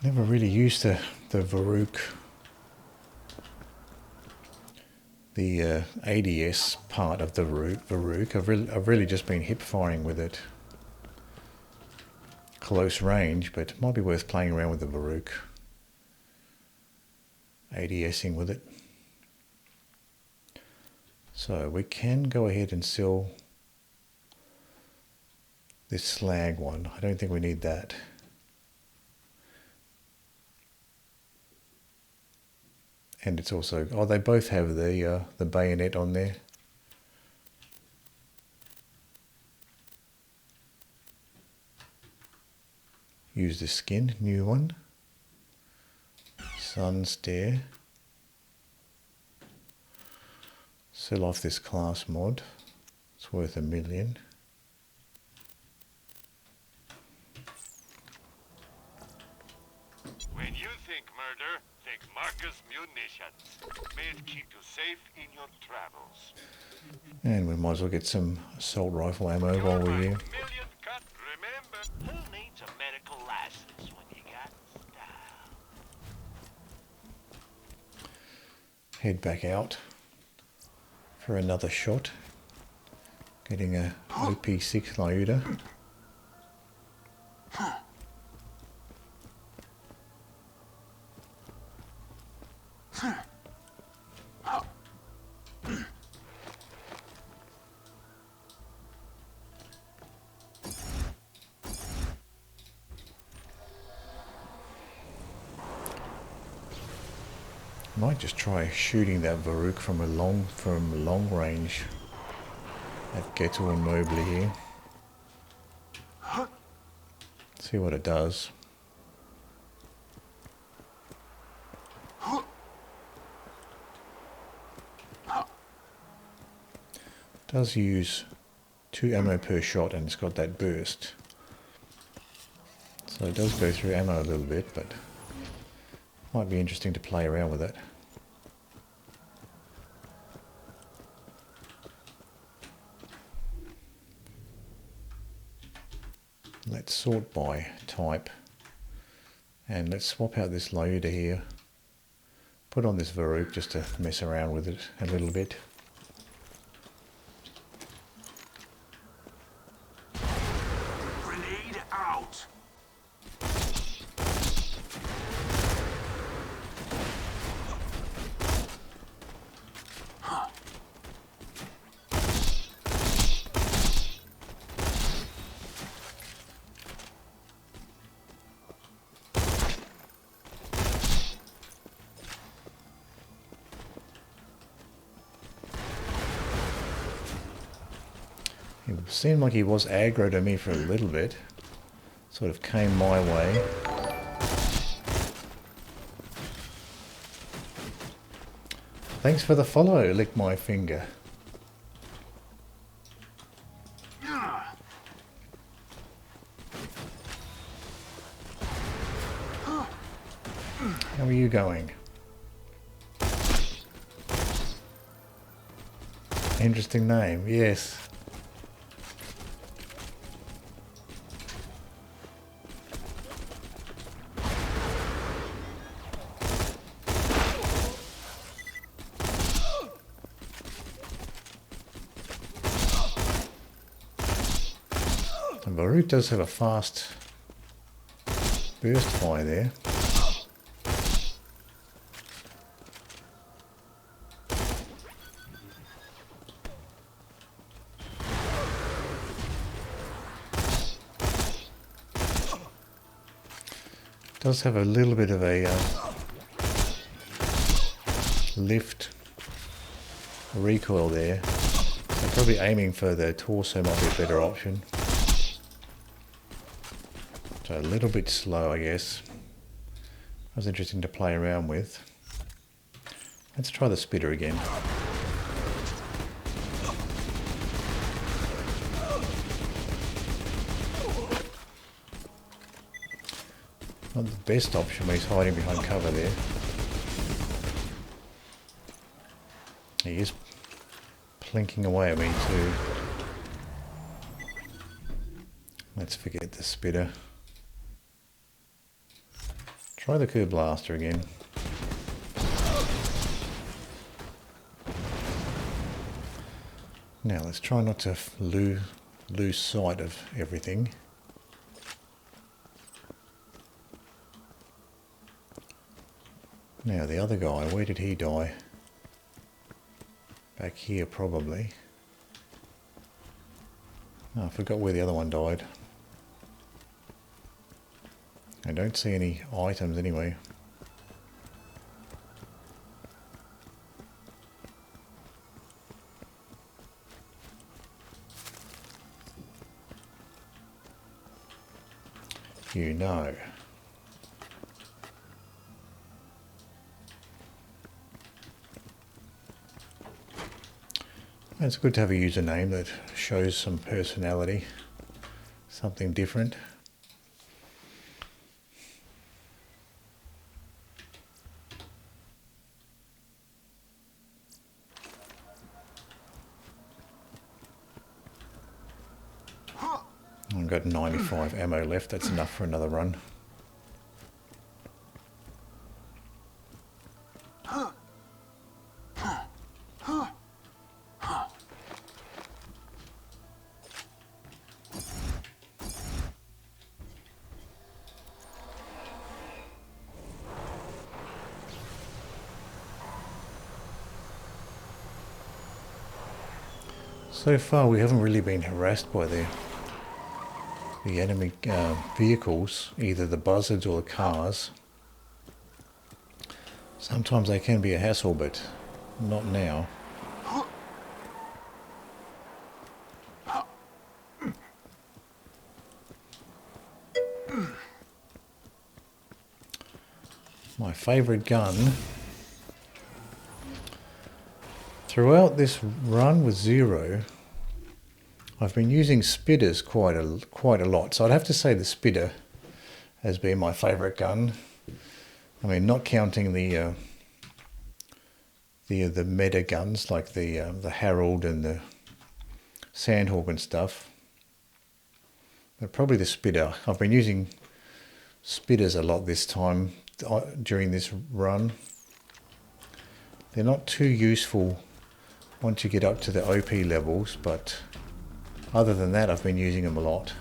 Never really used the Varrook, the ADS part of the Varrook. I've really just been hip firing with it, close range, but it might be worth playing around with the Varrook, ADSing with it. So we can go ahead and sell this slag one. I don't think we need that. And it's also, oh, they both have the bayonet on there. Use the skin, new one. Sun Stare. Sell off this class mod. It's worth $1 million. When you think murder, think Marcus Munitions. May it keep you safe in your travels. And we might as well get some assault rifle ammo while we're here. Million cut. Remember, Who needs a medical license when you got style? Head back out for another shot. Getting a OP6 Lyuda. Might just try shooting that Varrook from long range. That Getter and Mobley here. See what it does. Does use 2 ammo per shot, and it's got that burst. So it does go through ammo a little bit, but might be interesting to play around with it. Let's sort by type, and let's swap out this Lyuda here. Put on this Varrook just to mess around with it a little bit. Grenade out. It seemed like he was aggro to me for a little bit. Sort of came my way. Thanks for the follow, lick my finger. How are you going? Interesting name, yes. The Varrook does have a fast burst fire there. Does have a little bit of a lift recoil there. So probably aiming for the torso might be a better option. So a little bit slow, I guess. That was interesting to play around with. Let's try the spitter again. Not the best option when he's hiding behind cover there. He is plinking away at me too. Let's forget the spitter. try the Curb Blaster again. Now let's try not to lose sight of everything. Now the other guy, where did he die? Back here probably. Oh, I forgot where the other one died. I don't see any items anyway. You know. It's good to have a username that shows some personality, something different. I've got 95 ammo left, that's enough for another run. So far we haven't really been harassed by the enemy vehicles, either the buzzards or the cars. Sometimes they can be a hassle, but not now. My favourite gun throughout this run with Zer0, I've been using spitters quite a lot, so I'd have to say the spitter has been my favourite gun. I mean, not counting the meta guns like the Harold and the Sandhawk and stuff, but probably the spitter. I've been using spitters a lot this time during this run. They're not too useful once you get up to the OP levels, but other than that, I've been using them a lot.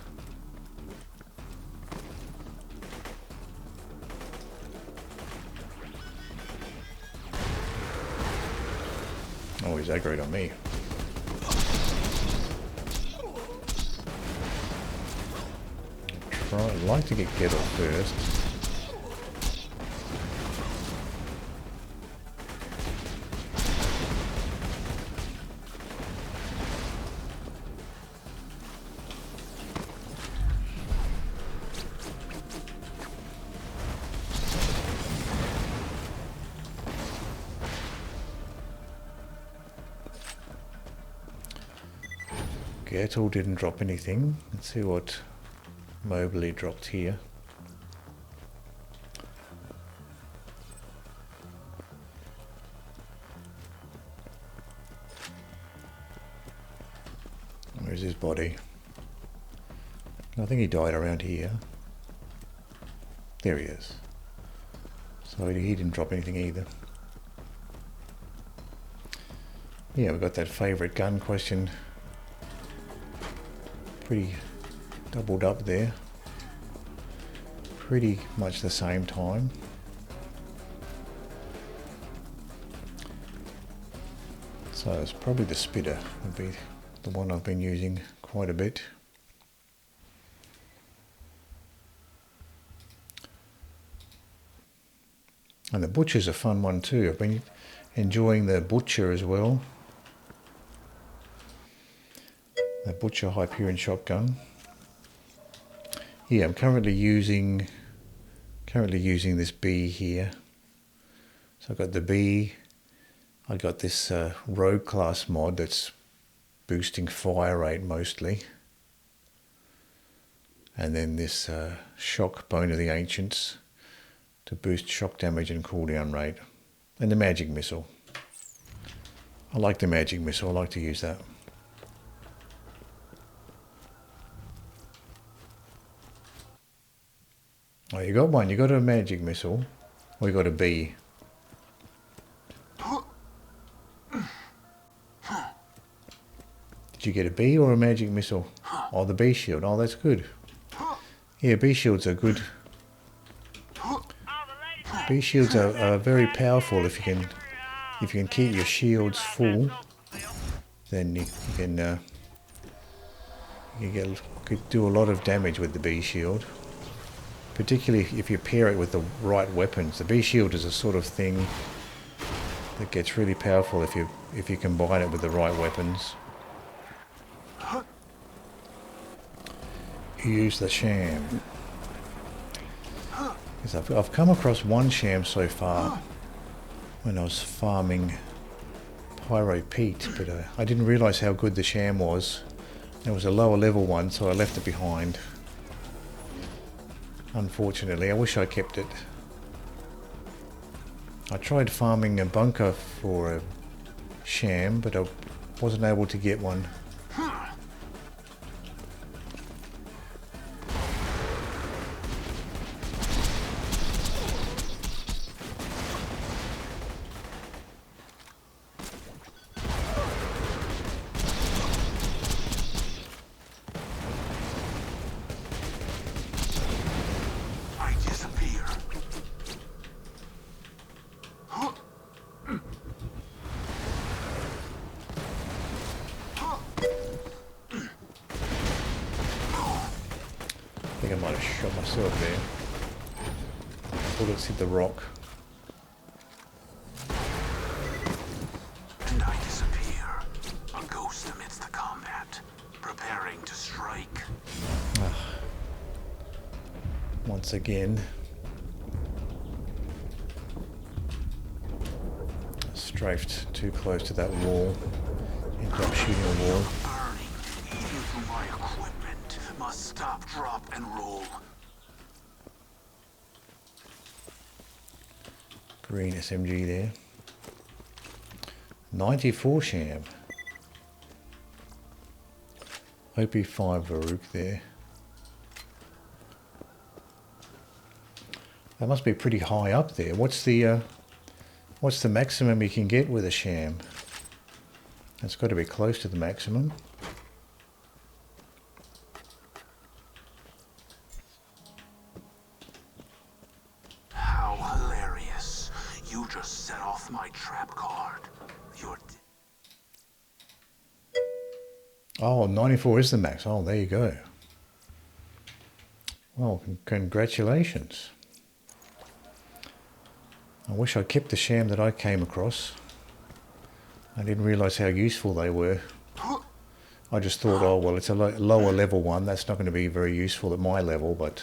Oh, he's aggroed on me. I'd like to get Gettle first. Gettle didn't drop anything. Let's see what Mobley dropped here. Where's his body? I think he died around here. There he is. So he didn't drop anything either. Yeah, we've got that favourite gun question pretty doubled up there. Pretty much the same time. So it's probably the spitter would be the one I've been using quite a bit. And the butcher's a fun one too. I've been enjoying the butcher as well. The butcher Hyperion shotgun. Yeah, I'm currently using this B here. So I've got the B. I got this rogue class mod that's boosting fire rate mostly, and then this shock Bone of the Ancients to boost shock damage and cooldown rate, and the magic missile. I like the magic missile. I like to use that. Oh, you got one. You got a magic missile. Or you got a bee. Did you get a bee or a magic missile? Oh, the bee shield. Oh, that's good. Yeah, bee shields are good. Bee shields are very powerful if you can keep your shields full. Then you can could do a lot of damage with the bee shield. Particularly if you pair it with the right weapons. The bee shield is a sort of thing that gets really powerful if you combine it with the right weapons. You use the sham. Because I've come across one sham so far when I was farming Pyro Pete, but I didn't realise how good the sham was. It was a lower level one, so I left it behind. Unfortunately, I wish I kept it. I tried farming a bunker for a sham, but I wasn't able to get one. I think I might have shot myself there. Bullets hit the rock. And I disappear, a ghost amidst the combat, preparing to strike. Once again. Strafed too close to that wall. Ended up shooting a wall. Burning, eating through my equipment. Must stop, drop, and roll. Green SMG there. 94 sham. OP5 Varuk there. That must be pretty high up there. What's the maximum you can get with a sham? That's got to be close to the maximum. How hilarious. You just set off my trap card. You're... Oh, 94 is the max. Oh, there you go. Well, congratulations. I wish I kept the sham that I came across. I didn't realise how useful they were. I just thought, oh, well, it's a lower level one. That's not going to be very useful at my level, but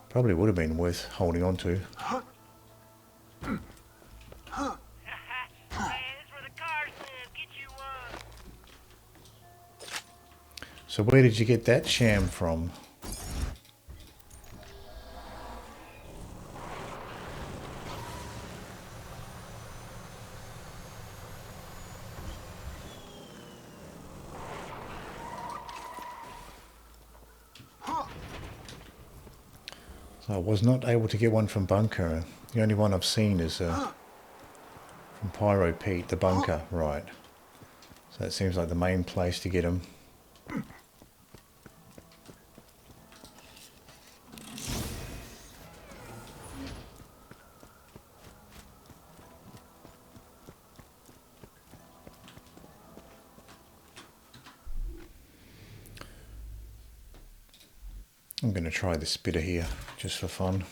probably would have been worth holding on to. So where did you get that sham from? So I was not able to get one from Bunker. The only one I've seen is from Pyro Pete, the Bunker, right. So that seems like the main place to get them. I'm going to try the spitter here, just for fun.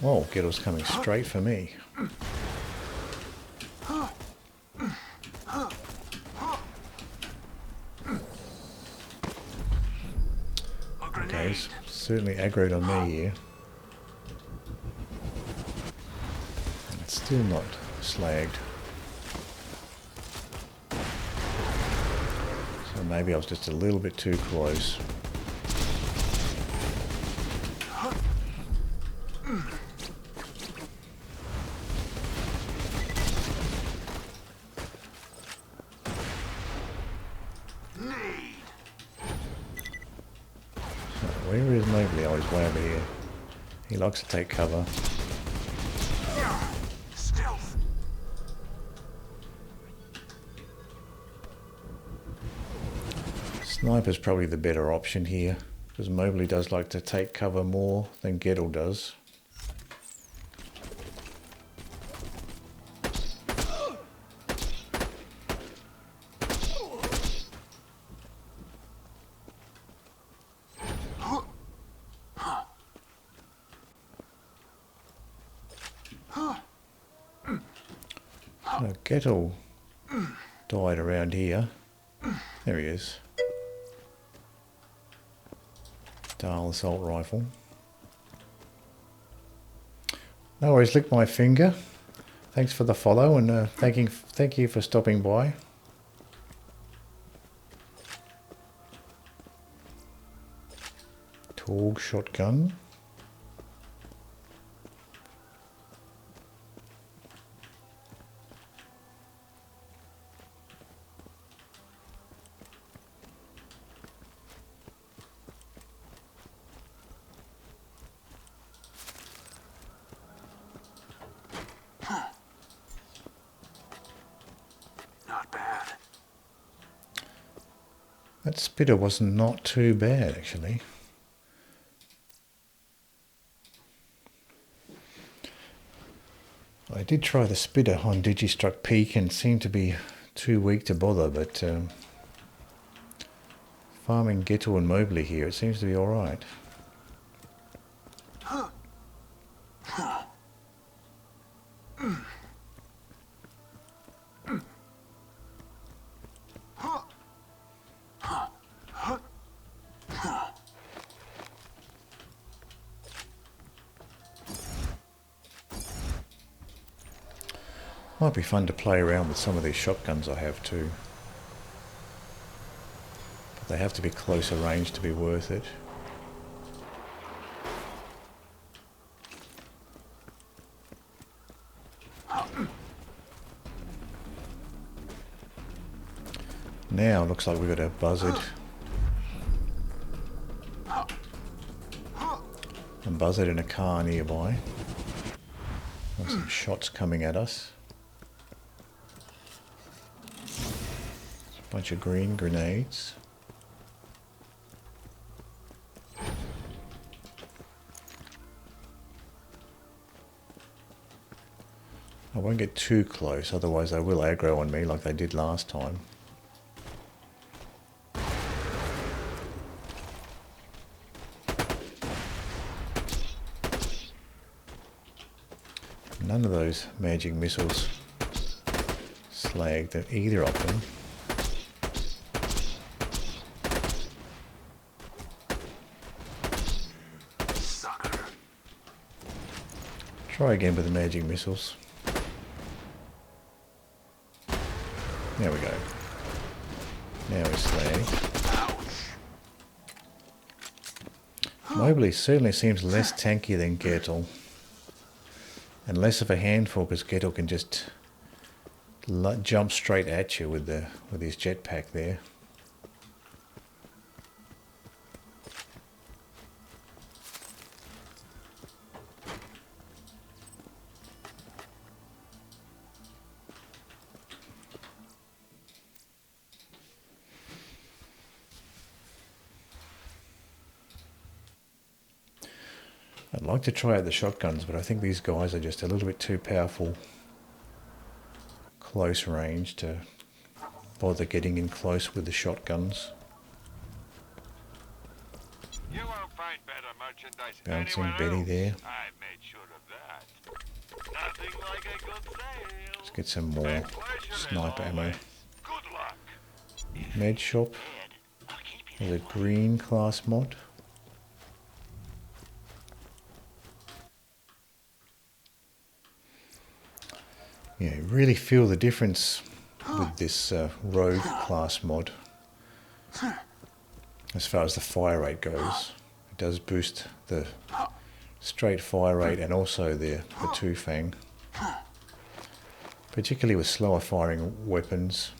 Whoa, Gettle's coming straight for me. Okay, he's certainly aggroed on me here. It's still not slagged. So maybe I was just a little bit too close. Where is Mobley? Oh, he's way over here. He likes to take cover. Stealth. Sniper's probably the better option here, because Mobley does like to take cover more than Gettle does. So Gettle died around here. There he is. Dahl assault rifle. No worries, lick my finger. Thanks for the follow and thank you for stopping by. Torgue shotgun. Not bad. That spitter was not too bad actually. I did try the spitter on Digistruct Peak and seemed to be too weak to bother, but farming Gettle and Mobley here, it seems to be alright. Might be fun to play around with some of these shotguns I have too. But they have to be closer range to be worth it. Now looks like we've got a buzzard. A buzzard in a car nearby. And some shots coming at us. Bunch of green grenades. I won't get too close, otherwise they will aggro on me like they did last time. None of those magic missiles slagged either of them. Try again with the magic missiles. There we go. Now we're slagged. Mobley certainly seems less tanky than Gettle. And less of a handful because Gettle can just jump straight at you with his jetpack there. I'd like to try out the shotguns, but I think these guys are just a little bit too powerful close range to bother getting in close with the shotguns. You won't find better merchandise Bouncing anywhere Betty else. there. I made sure of that. Nothing like a good sale. Let's get some more My pleasure as sniper ammo. always. Good luck. Med shop. There's a green class mod. Yeah, you really feel the difference with this rogue class mod as far as the fire rate goes. It does boost the straight fire rate and also the two fang, particularly with slower firing weapons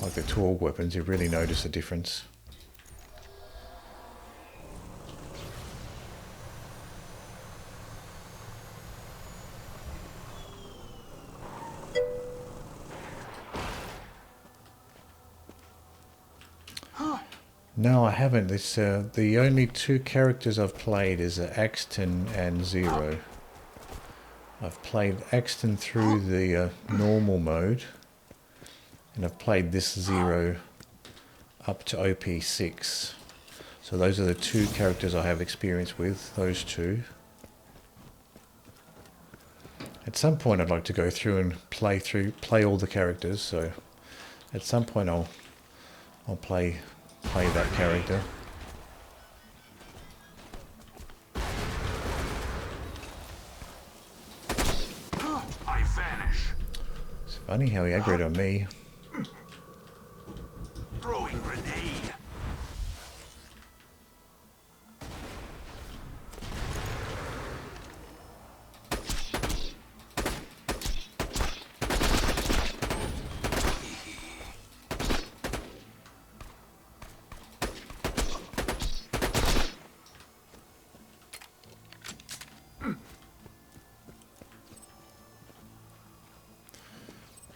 like the Torgue weapons. You really notice a difference. No, I haven't. It's the only two characters I've played is Axton and Zer0. I've played Axton through the normal mode, and I've played this Zer0 up to OP6. So those are the two characters I have experience with, those two. At some point I'd like to go through and play all the characters, so at some point I'll play that character. I vanish. It's funny how he aggroed on me. Throwing grenade.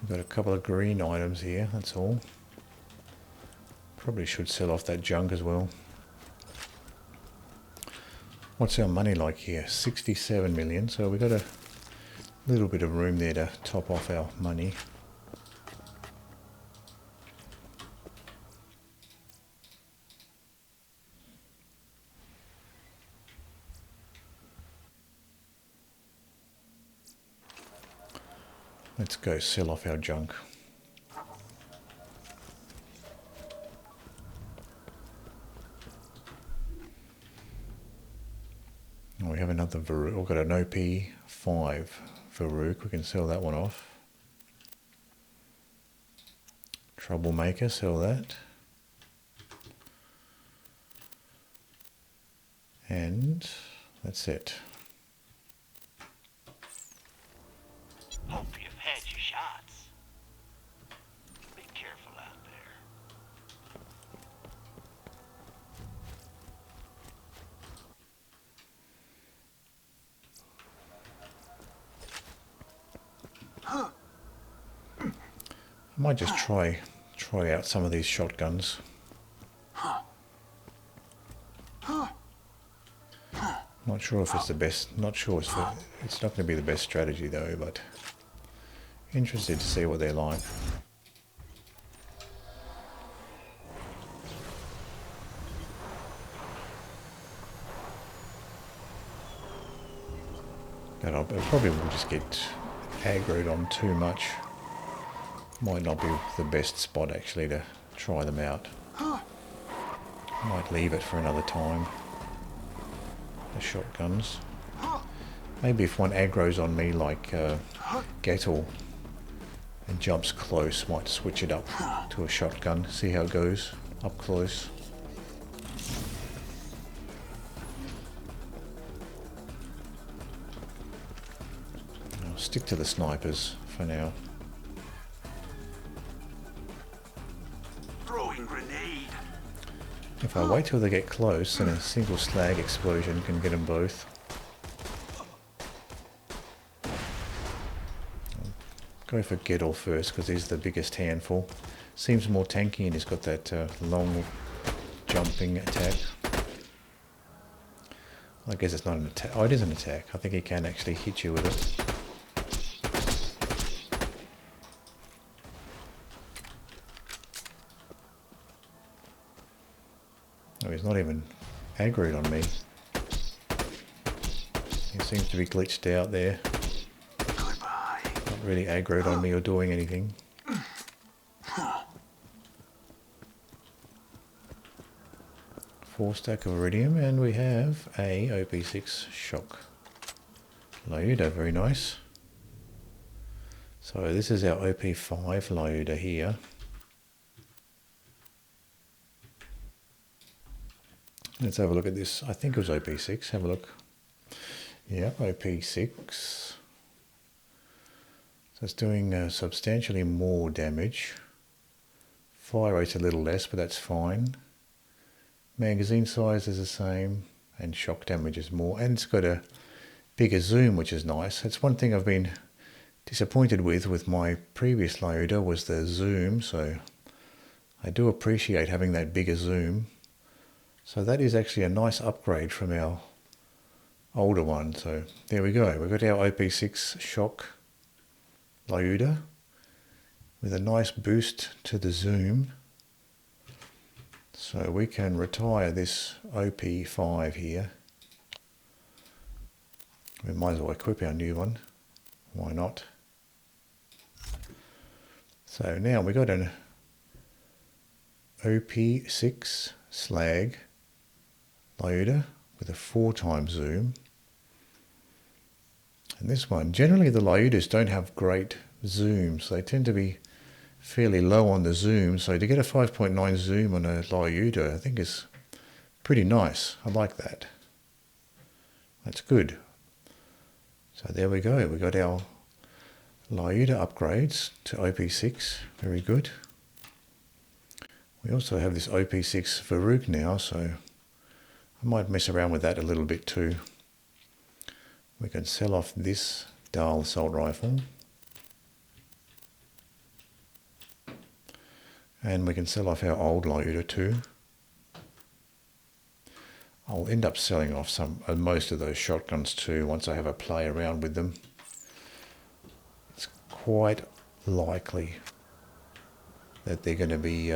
We've got a couple of green items here, that's all. Probably should sell off that junk as well. What's our money like here? 67 million, so we've got a little bit of room there to top off our money. Let's go sell off our junk. Oh, we have another Varrook. We've got an OP5 Varrook. We can sell that one off. Troublemaker, sell that. And that's it. Hope you've had your shots. Be careful out there. I might just try out some of these shotguns. Not sure if it's the best. Not sure it's not going to be the best strategy though, but interested to see what they're like. But I probably will just get aggroed on too much. Might not be the best spot actually to try them out. Might leave it for another time. The shotguns. Maybe if one aggroes on me like Gettle and jumps close, might switch it up to a shotgun. See how it goes up close. I'll stick to the snipers for now. Throwing grenade. If I wait till they get close, then a single slag explosion can get them both. Go for Gettle first because he's the biggest handful. Seems more tanky and he's got that long jumping attack. I guess it's not an attack. Oh, it is an attack. I think he can actually hit you with it. Oh, he's not even aggroed on me. He seems to be glitched out there. Goodbye. Not really aggroed on me or doing anything. Four stack of iridium, and we have a OP6 shock loader. Very nice. So this is our OP5 loader here. Let's have a look at this. I think it was OP6. Have a look. Yeah, OP6. So it's doing substantially more damage. Fire rate's a little less, but that's fine. Magazine size is the same, and shock damage is more. And it's got a bigger zoom, which is nice. That's one thing I've been disappointed with my previous loader was the zoom. So I do appreciate having that bigger zoom. So that is actually a nice upgrade from our older one. So there we go. We've got our OP6 shock Lyuda with a nice boost to the zoom. So we can retire this OP5 here. We might as well equip our new one. Why not? So now we've got an OP6 slag Lyuda with a 4x zoom. And this one, generally the Lyudas don't have great zooms. They tend to be fairly low on the zoom. So to get a 5.9 zoom on a Lyuda, I think is pretty nice. I like that. That's good. So there we go. We got our Lyuda upgrades to OP6. Very good. We also have this OP6 Farouk now, so I might mess around with that a little bit too. We can sell off this Dahl assault rifle. And we can sell off our old Lyuda too. I'll end up selling off most of those shotguns too once I have a play around with them. It's quite likely that they're going to be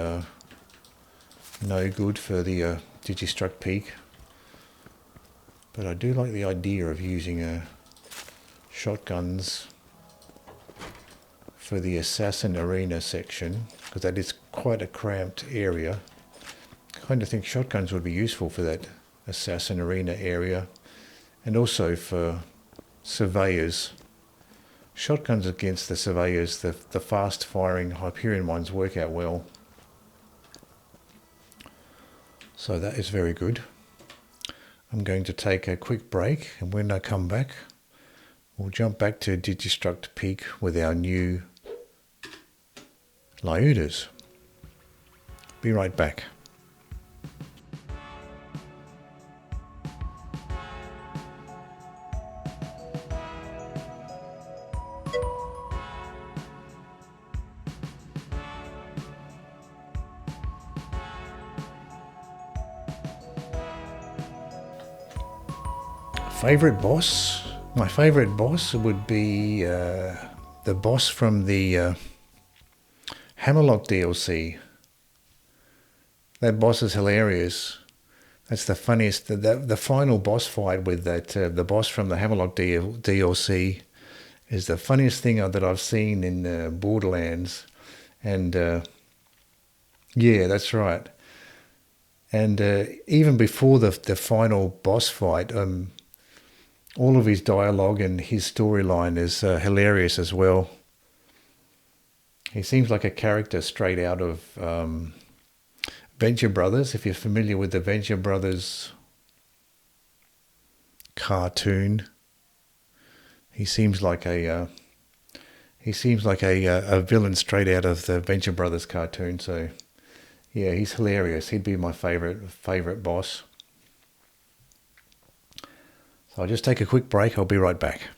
no good for the Digistruct Peak. But I do like the idea of using shotguns for the Assassin Arena section, because that is quite a cramped area. I kind of think shotguns would be useful for that Assassin Arena area, and also for surveyors. Shotguns against the surveyors, the fast firing Hyperion ones work out well. So that is very good. I'm going to take a quick break, and when I come back, we'll jump back to Digistruct Peak with our new Lyudas. Be right back. Favorite boss? My favorite boss would be the boss from the Hammerlock DLC. That boss is hilarious. That's the funniest. The final boss fight with that the boss from the Hammerlock DLC is the funniest thing that I've seen in Borderlands. And yeah, that's right. And even before the final boss fight, all of his dialogue and his storyline is hilarious as well. He seems like a character straight out of Venture Brothers. If you're familiar with the Venture Brothers cartoon, he seems like a villain straight out of the Venture Brothers cartoon. So yeah, he's hilarious. He'd be my favorite boss. So I'll just take a quick break. I'll be right back.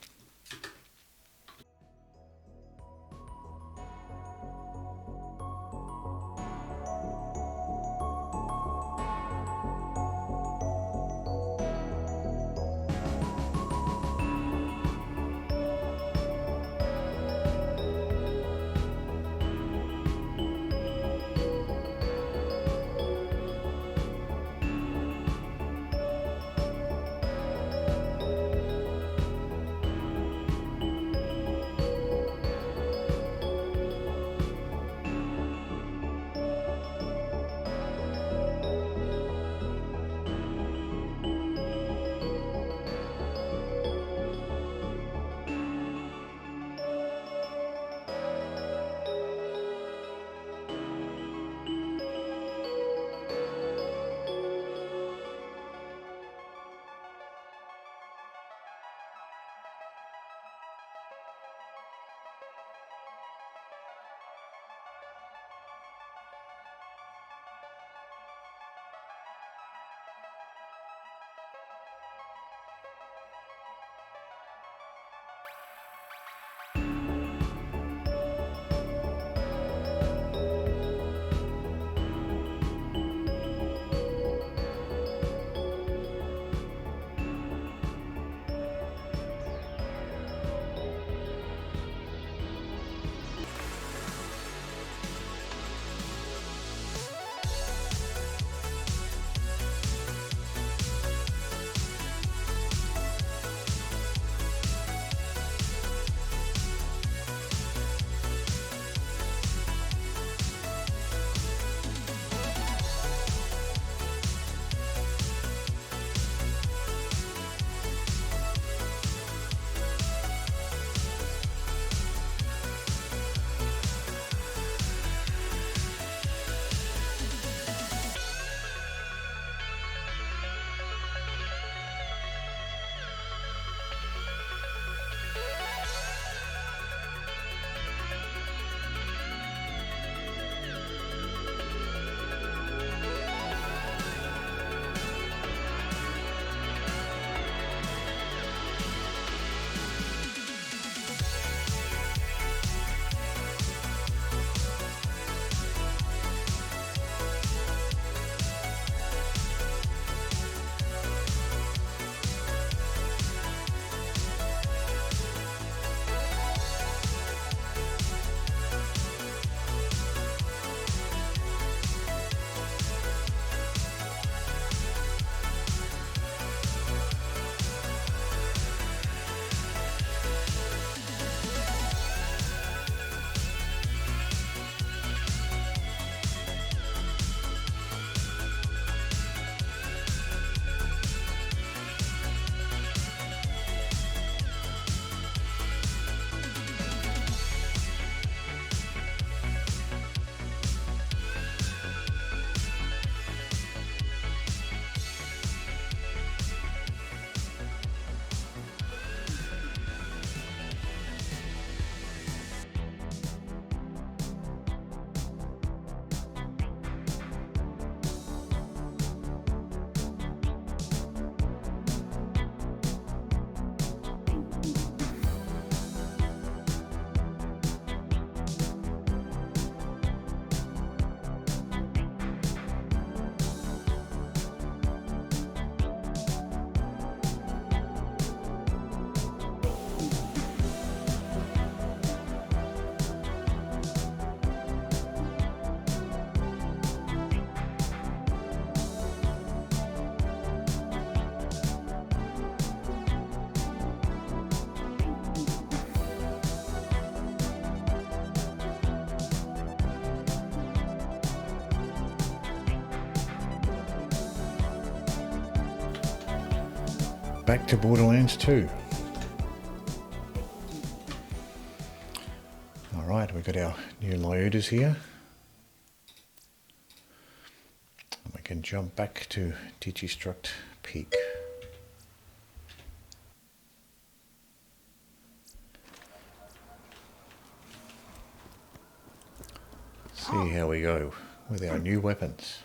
back to Borderlands 2. Alright, we've got our new Lyotas here. And we can jump back to Digistruct Peak. See how we go with our new weapons.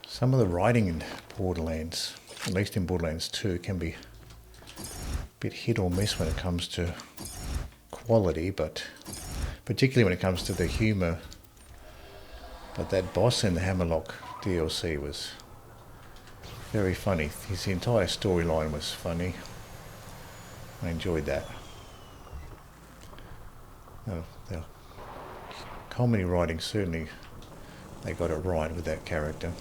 Some of the writing in Borderlands, at least in Borderlands 2, can be a bit hit or miss when it comes to quality, but particularly when it comes to the humour. But that boss in the Hammerlock DLC was very funny. His entire storyline was funny. I enjoyed that. The comedy writing, certainly they got it right with that character.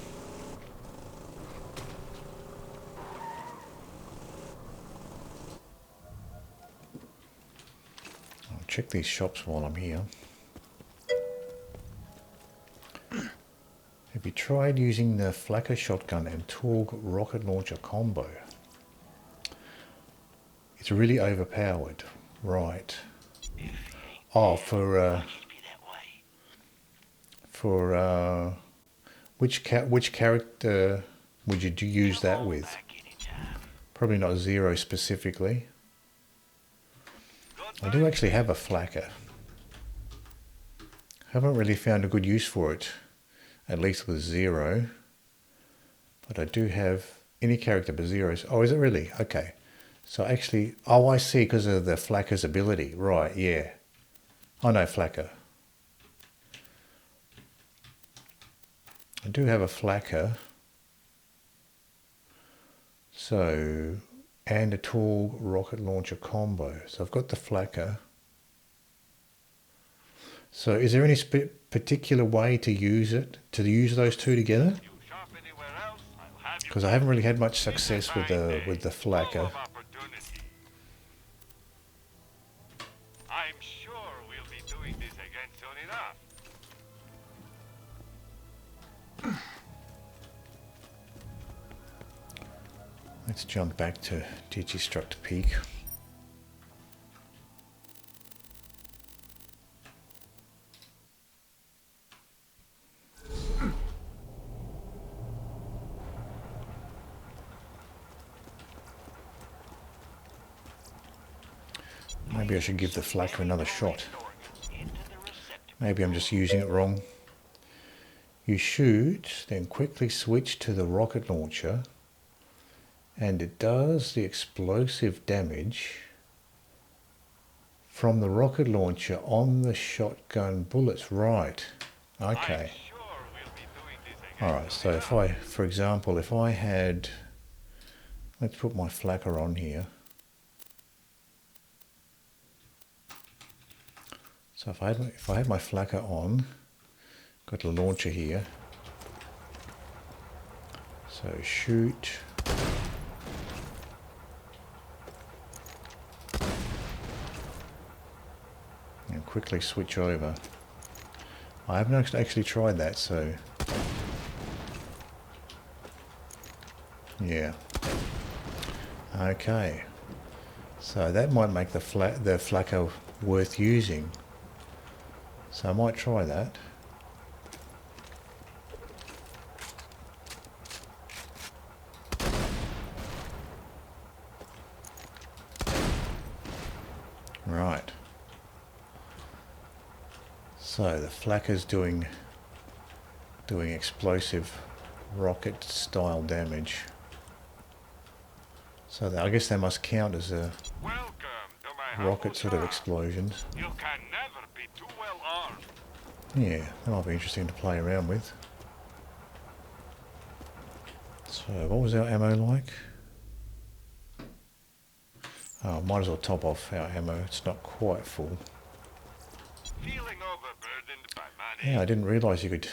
I'll check these shops while I'm here. Have you tried using the Flakka shotgun and Torgue rocket launcher combo? It's really overpowered. Right. Oh, for which character would you use that with? Probably not Zer0 specifically. I do actually have a Flakka. Haven't really found a good use for it, at least with Zer0. But I do have any character but Zer0's. Oh, is it really? Okay. So actually, oh, I see, because of the Flakka's ability. Right, yeah. I know Flakka. I do have a Flakka. So, and a Torgue rocket launcher combo. So I've got the Flakka. So is there any particular way to use it, to use those two together? Because I haven't really had much success with the Flakka. I'm sure we'll be doing this again soon enough. Let's jump back to Digistruct Peak. Maybe I should give the Flakka another shot. Maybe I'm just using it wrong. You shoot, then quickly switch to the rocket launcher, and it does the explosive damage from the rocket launcher on the shotgun bullets. Right. Okay. Alright, so if I, for example, if I had, let's put my Flakka on here. So if I had my Flakka on, got the launcher here. So shoot. And quickly switch over. I haven't actually tried that, so yeah. Okay. So that might make the Flakka worth using. So I might try that. Right. So the Flakka's doing explosive rocket style damage. So I guess they must count as a rocket sort of explosions. You can never be too well armed. Yeah, that might be interesting to play around with. So what was our ammo like? Oh, might as well top off our ammo. It's not quite full. Feeling overburdened by money. Yeah, I didn't realise you could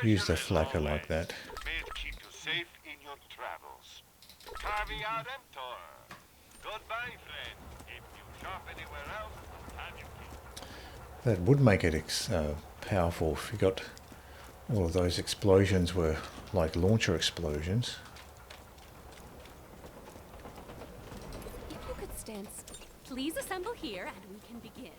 use the Flakka like that. May it keep you safe in your travels. Caveat emptor. Goodbye, friend. If you shop anywhere else, I'll have you keep. That would make it powerful if you got all of those explosions were like launcher explosions. If you could stand, please assemble here and we can begin.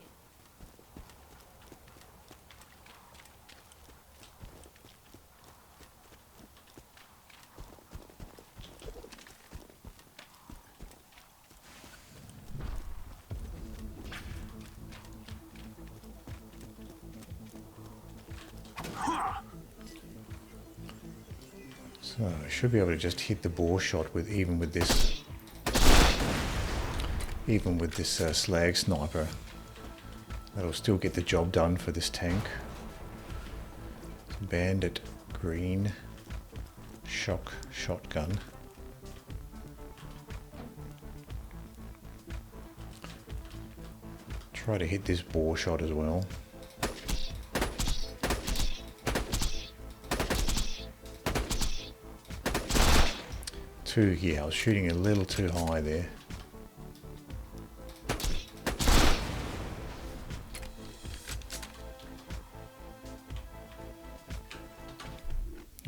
So I should be able to just hit the bore shot with even with this slag sniper. That'll still get the job done for this tank. Bandit green shock shotgun. Try to hit this bore shot as well. Yeah, I was shooting a little too high there.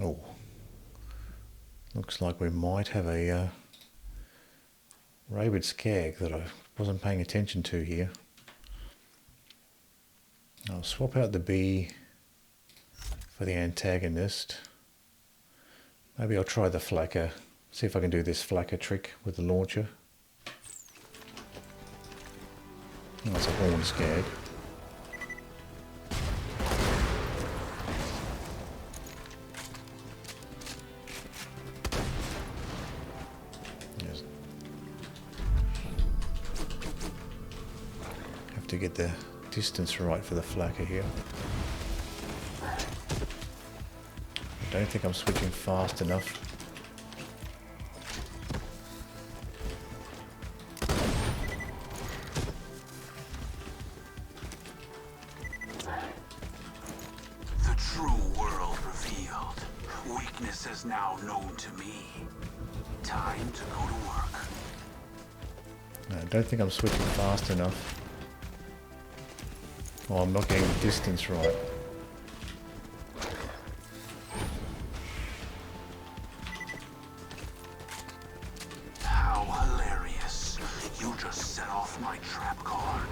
Oh, looks like we might have a rabid skag that I wasn't paying attention to here. I'll swap out the B for the antagonist. Maybe I'll try the flakka. See if I can do this flakka trick with the launcher. Oh, that's a horn skag. Yes. Have to get the distance right for the flakka here. I don't think I'm switching fast enough. Now known to me. Time to go to work. I don't think I'm switching fast enough. Oh, I'm not getting the distance right. How hilarious. You just set off my trap card.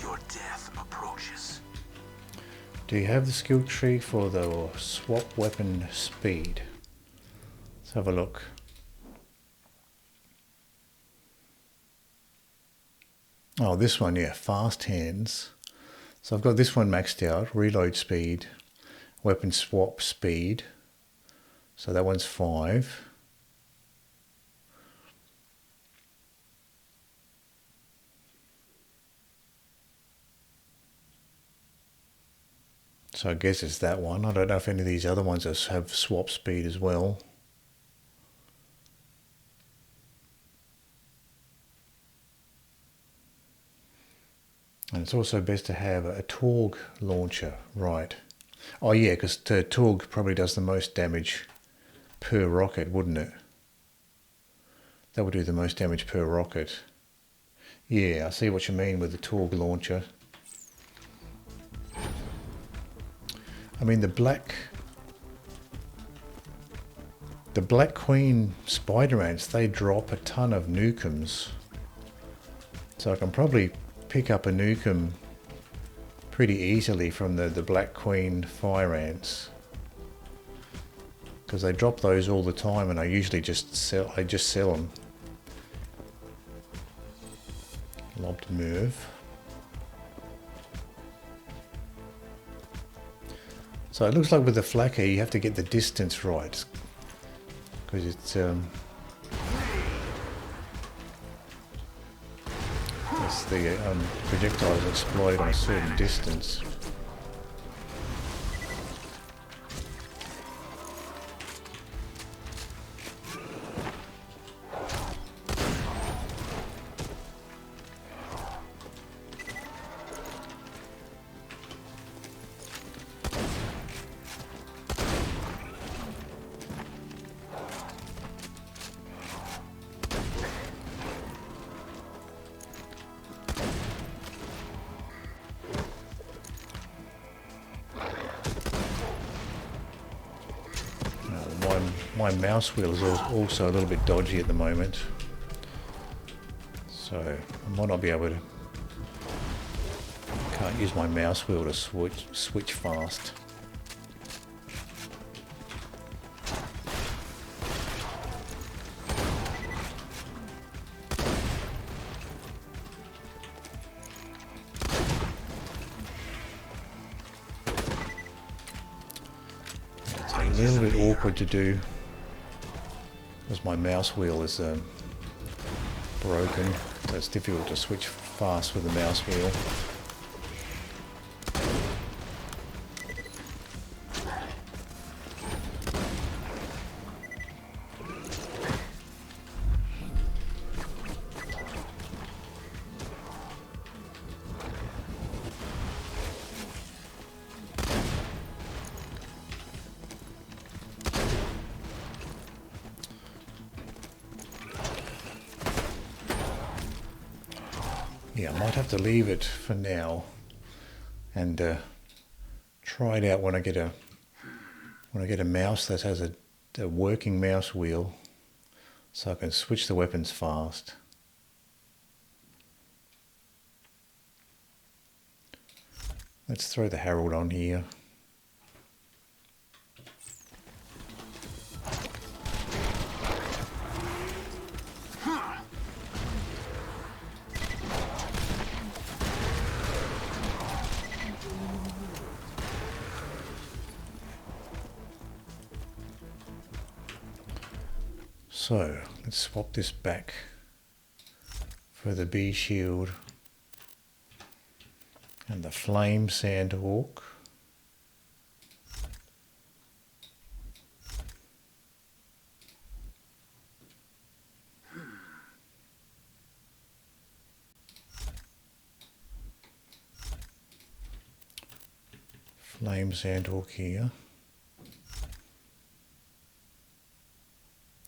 Your death approaches. Do you have the skill tree for the swap weapon speed? Have a look. Oh, this one, yeah, fast hands. So I've got this one maxed out, reload speed, weapon swap speed. So that one's 5. So I guess it's that one. I don't know if any of these other ones have swap speed as well. And it's also best to have a Torgue launcher, right? Oh yeah, because Torgue probably does the most damage per rocket, wouldn't it? That would do the most damage per rocket. Yeah, I see what you mean with the Torgue launcher. I mean the Black Queen spider ants, they drop a ton of nukems. So I can probably pick up a nukem pretty easily from the Black Queen fire ants, because they drop those all the time, and I usually just sell them. Lobbed move. So it looks like with the flakka you have to get the distance right, because it's the projectiles explode on a certain distance. my mouse wheel is also a little bit dodgy at the moment. So I might not be able to... Can't use my mouse wheel to switch fast. It's a little bit awkward to do because my mouse wheel is broken, so it's difficult to switch fast with the mouse wheel. Yeah, I might have to leave it for now and try it out when I get a mouse that has a working mouse wheel, so I can switch the weapons fast. Let's throw the Herald on here. So let's swap this back for the bee shield and the flame sandhawk. Flame sandhawk here.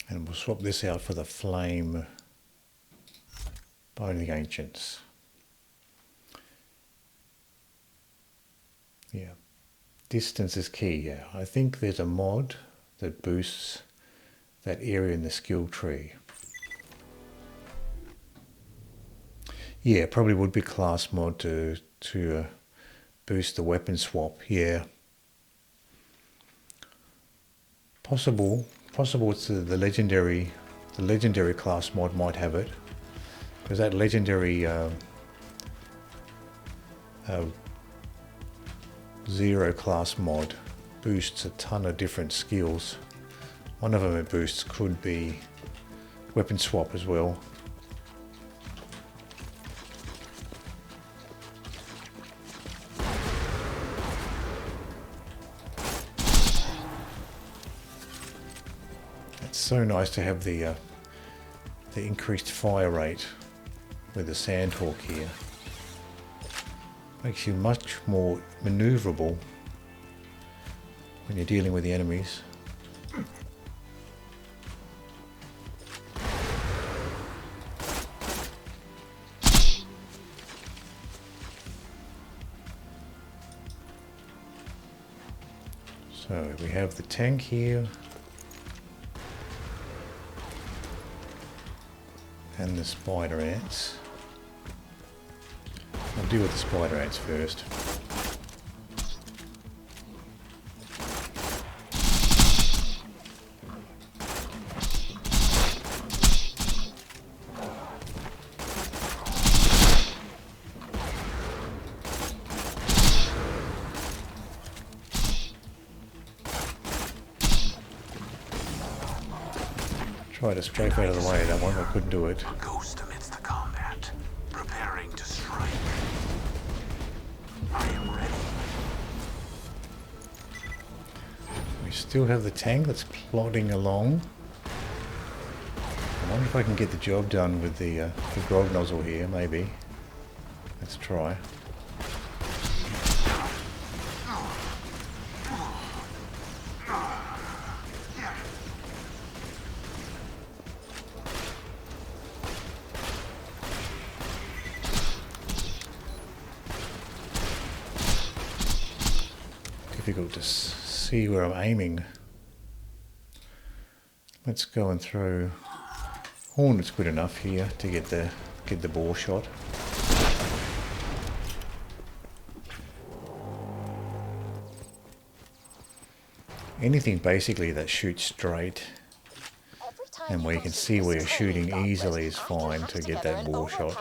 And we'll swap this out for the flame Bone of the Ancients. Yeah, distance is key. Yeah, I think there's a mod that boosts that area in the skill tree. Yeah, probably would be class mod to boost the weapon swap. Yeah, possible it's the legendary class mod might have it, because that legendary Zer0 class mod boosts a ton of different skills. One of them it boosts could be weapon swap as well. So nice to have the increased fire rate with the Sandhawk here. Makes you much more maneuverable when you're dealing with the enemies. So we have the tank here. And the spider ants. I'll deal with the spider ants first. Try to strafe out of the way, that one, I couldn't do it. A ghost amidst the combat, preparing to strike. I am ready. We still have the tank that's plodding along. I wonder if I can get the job done with the grog nozzle here, maybe. Let's try. Difficult to see where I'm aiming. Let's go and throw Hornet's good enough here to get the bore shot. Anything basically that shoots straight and where you can see where you're shooting easily is fine to get that bore shot.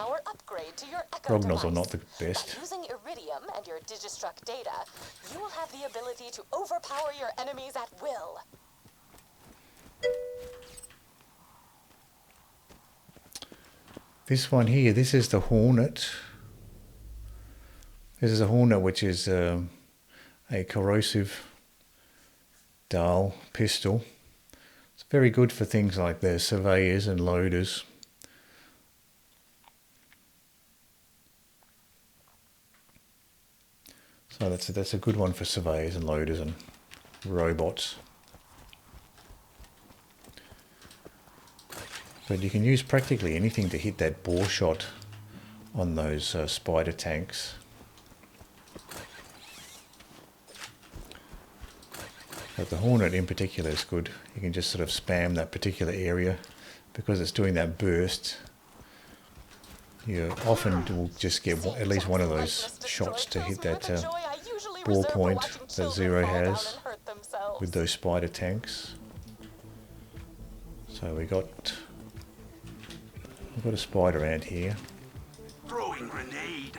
Prognoz are not the best. Using Iridium and your Digistruct data, you will have the ability to overpower your enemies at will. This one here, this is the Hornet. This is a Hornet which is a corrosive dull pistol. It's very good for things like the surveyors and loaders. So that's a good one for surveyors and loaders and robots. But you can use practically anything to hit that bore shot on those spider tanks. But the Hornet in particular is good. You can just sort of spam that particular area because it's doing that burst. You often will just get at least one of those shots to hit that bore point that Zer0 has with those spider tanks. So we've got a spider ant here. Throwing grenade.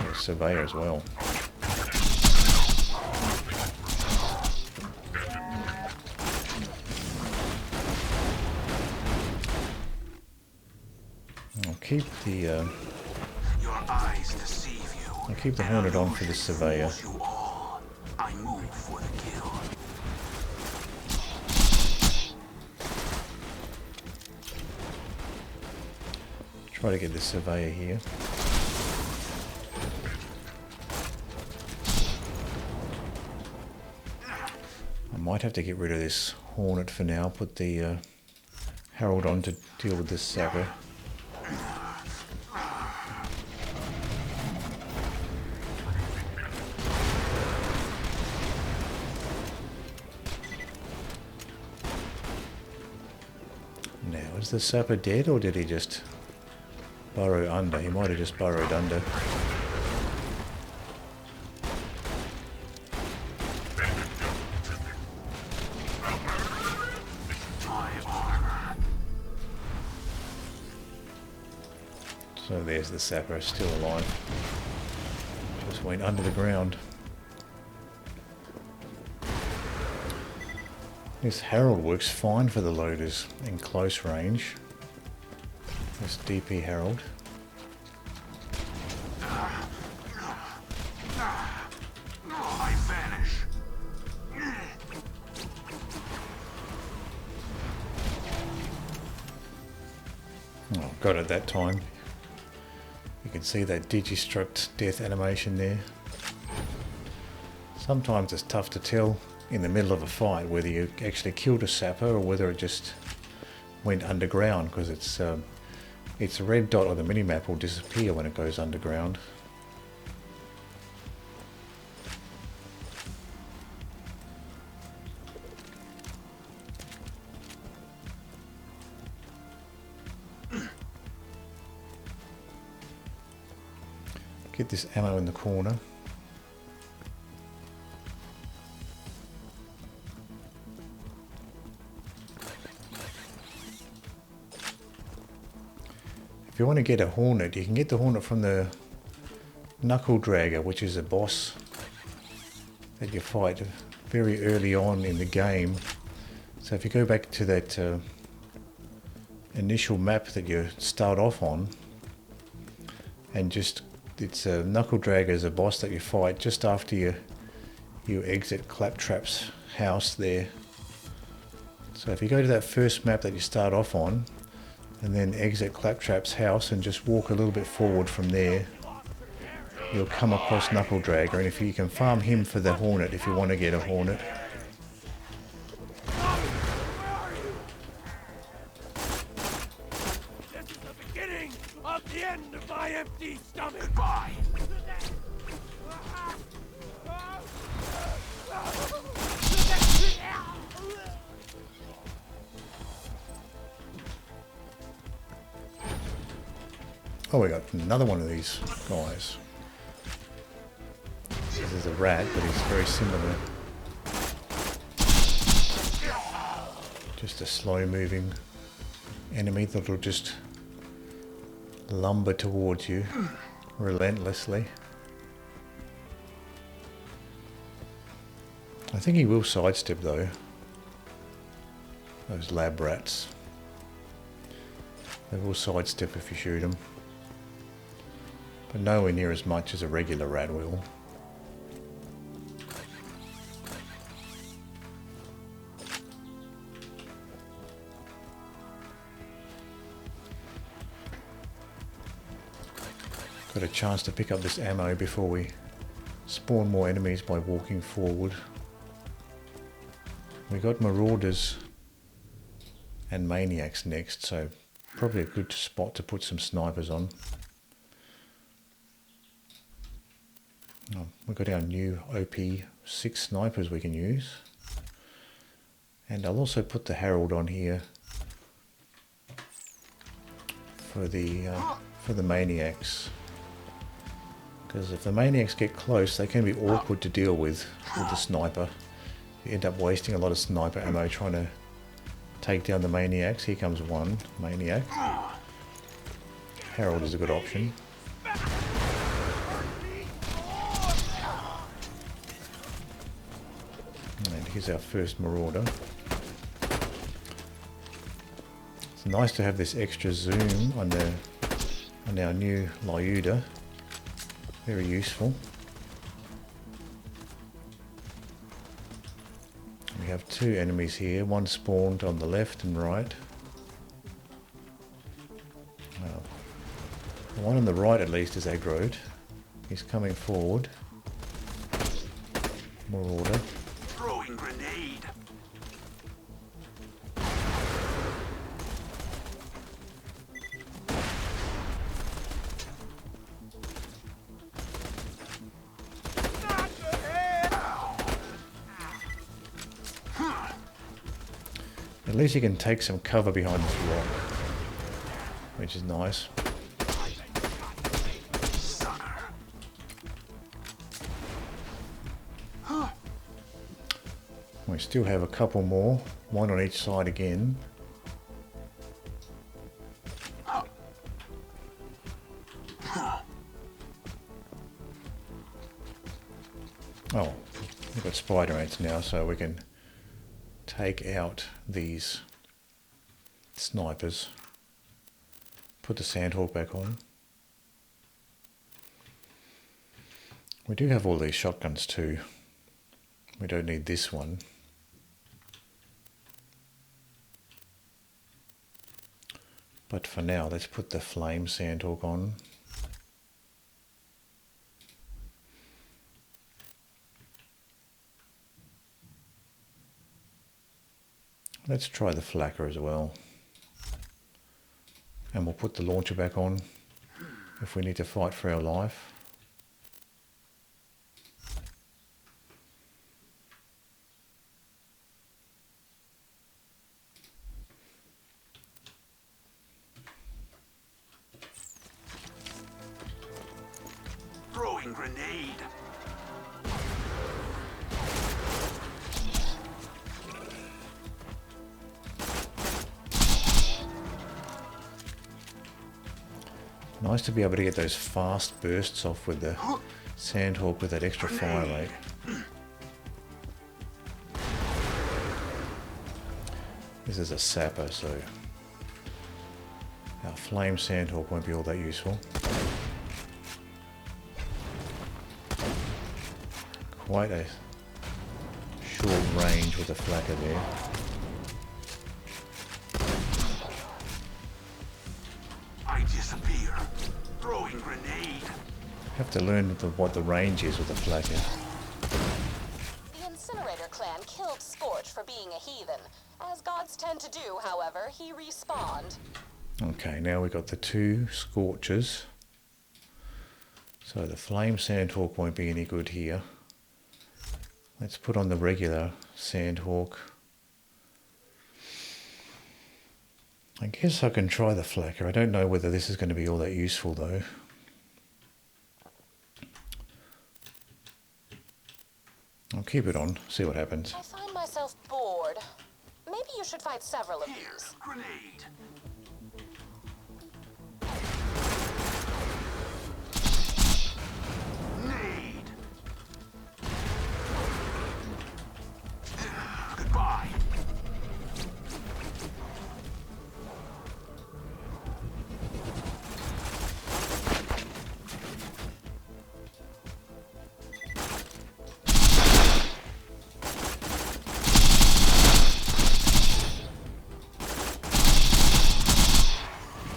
There's a surveyor as well. I'll keep the Your eyes deceive you. I'll keep the Hornet on for the surveyor. You all. I move for the kill. Try to get the surveyor here. I might have to get rid of this Hornet for now. Put the Herald on to deal with this sapper. Now, is the sapper dead or did he just burrow under? He might have just burrowed under. So there's the sapper, still alive. Just went under the ground. This Herald works fine for the loaders in close range. This DP Herald. I vanish. Oh, got it that time. You can see that Digistruct death animation there. Sometimes it's tough to tell in the middle of a fight whether you actually killed a sapper or whether it just went underground, because its red dot on the minimap will disappear when it goes underground. Get this ammo in the corner. If you want to get a Hornet, you can get the Hornet from the Knuckle Dragger, which is a boss that you fight very early on in the game. So if you go back to that initial map that you start off on, and just it's a Knuckle Dragger is a boss that you fight just after you exit Claptrap's house there. So if you go to that first map that you start off on, and then exit Claptrap's house and just walk a little bit forward from there, you'll come across Knuckle Dragger, and if you can farm him for the Hornet if you want to get a Hornet. This is the beginning of The end of my empty stomach! Goodbye. Oh, we got another one of these guys. This is a rat, but he's very similar. Just a slow-moving enemy that'll just lumber towards you relentlessly. I think he will sidestep though. Those lab rats. They will sidestep if you shoot them. But nowhere near as much as a regular rat will. Got a chance to pick up this ammo before we spawn more enemies by walking forward. We got marauders and maniacs next, so probably a good spot to put some snipers on. Oh, we've got our new OP6 snipers we can use. And I'll also put the Herald on here for the maniacs. Because if the maniacs get close, they can be awkward to deal with the sniper. You end up wasting a lot of sniper ammo trying to take down the maniacs. Here comes one maniac. Herald is a good option. And here's our first marauder. It's nice to have this extra zoom on our new Lyuda. Very useful. We have two enemies here, one spawned on the left and right. The one on the right at least is aggroed. He's coming forward. Marauder. Throwing grenade. At least you can take some cover behind this rock, which is nice. We still have a couple more, one on each side again. Oh, we've got spider ants now, so we can take out these snipers. Put the Sandhawk back on. We do have all these shotguns too. We don't need this one. But for now, let's put the flame Sandhawk on. Let's try the flakka as well. And we'll put the launcher back on if we need to fight for our life. Throwing grenade. Nice to be able to get those fast bursts off with the Sandhawk with that extra fire rate. This is a sapper, so our flame Sandhawk won't be all that useful. Quite a short range with the flakka there. I disappear. Throwing grenade. Have to learn what the range is with the flakka. The Incinerator clan killed Scorch for being a heathen. As gods tend to do, however, he respawned. Okay, now we've got the 2 scorches. So the flame sandhawk won't be any good here. Let's put on the regular sandhawk. I guess I can try the flacker. I don't know whether this is going to be all that useful though. I'll keep it on, see what happens. I find myself bored. Maybe you should find several of Here, these. grenade. Nade. Goodbye.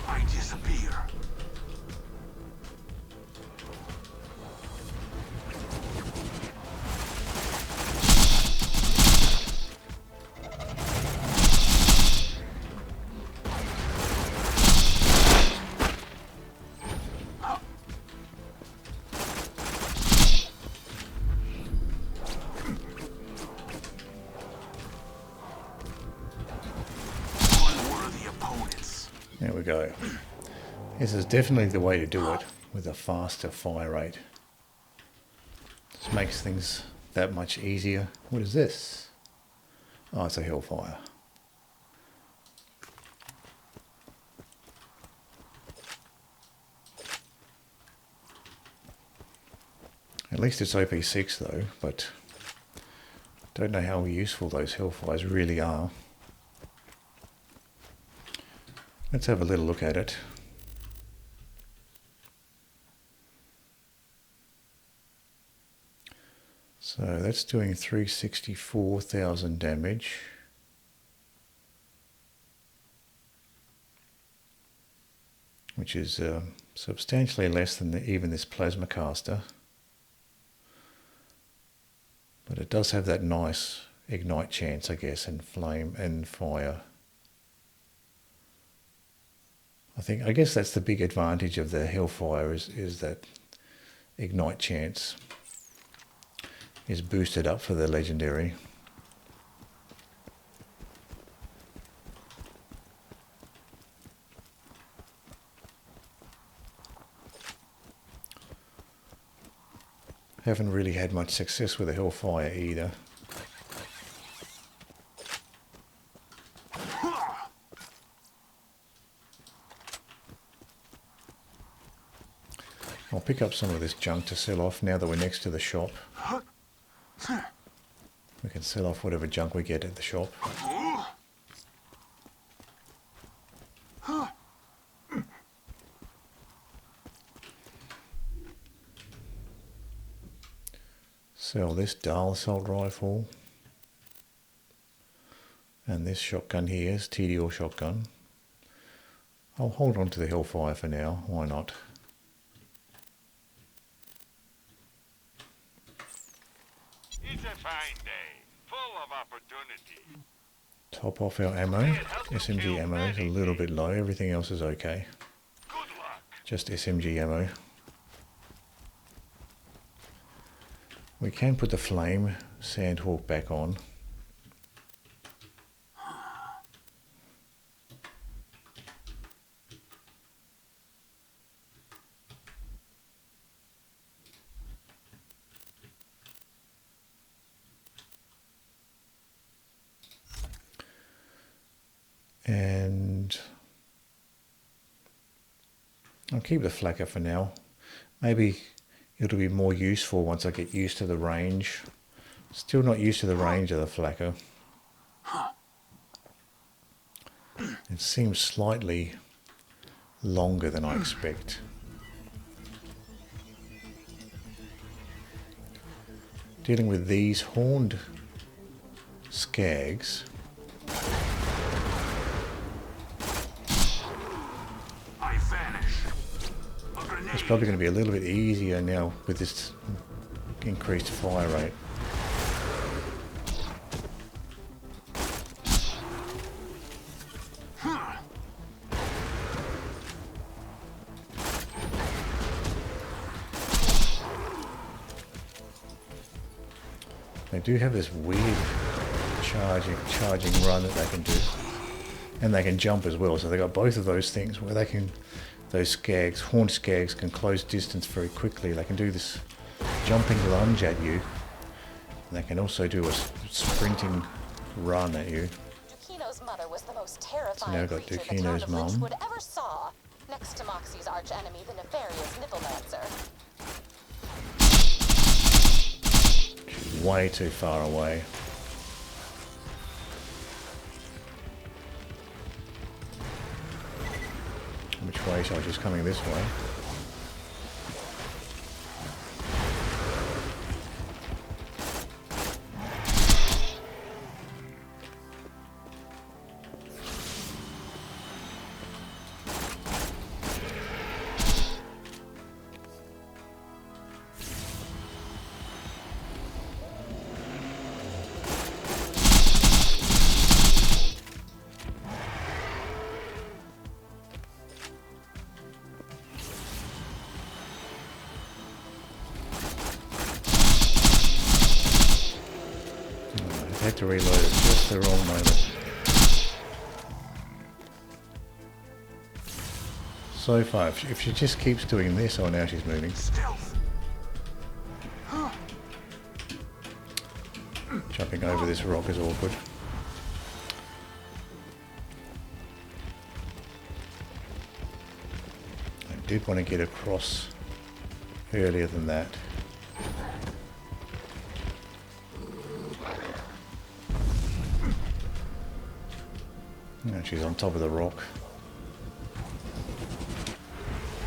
I disappear. Unworthy opponents. There we go. This is definitely the way to do it, with a faster fire rate. This makes things that much easier. What is this? Oh, it's a hellfire. At least it's OP6 though, but don't know how useful those hellfires really are. Let's have a little look at it. So that's doing 364,000 damage. Which is substantially less than even this plasma caster. But it does have that nice ignite chance, I guess, and flame and fire. I guess that's the big advantage of the Hellfire is that ignite chance is boosted up for the legendary. Haven't really had much success with the Hellfire either. I'll pick up some of this junk to sell off now that we're next to the shop. We can sell off whatever junk we get at the shop. Sell this dual assault rifle. And this shotgun here is TDR shotgun. I'll hold on to the Hellfire for now, why not? It's a fine day, full of opportunity. Top off our ammo. SMG ammo is a little bit low, everything else is okay. Good luck. Just SMG ammo. We can put the flame sandhawk back on. And I'll keep the flacker for now. Maybe it'll be more useful once I get used to the range. Still not used to the range of the flacker. It seems slightly longer than I expect. Dealing with these horned skags. I vanish. A grenade. It's probably going to be a little bit easier now with this increased fire rate. They do have this weird charging run that they can do. And they can jump as well, so they got both of those things where they can, those skags, horned skags can close distance very quickly. They can do this jumping lunge at you. And they can also do a sprinting run at you. Dukino's mother was the most terrifying So now I've got creature the town Dukino's of mum. Lynchwood ever saw, next to Moxie's archenemy, the nefarious Nipplemancer. She's way too far away. Which way? So she's coming this way. I had to reload it just the wrong moment. So far, if she just keeps doing this, oh now she's moving. Stealth. Jumping over this rock is awkward. I did want to get across earlier than that. No, she's on top of the rock.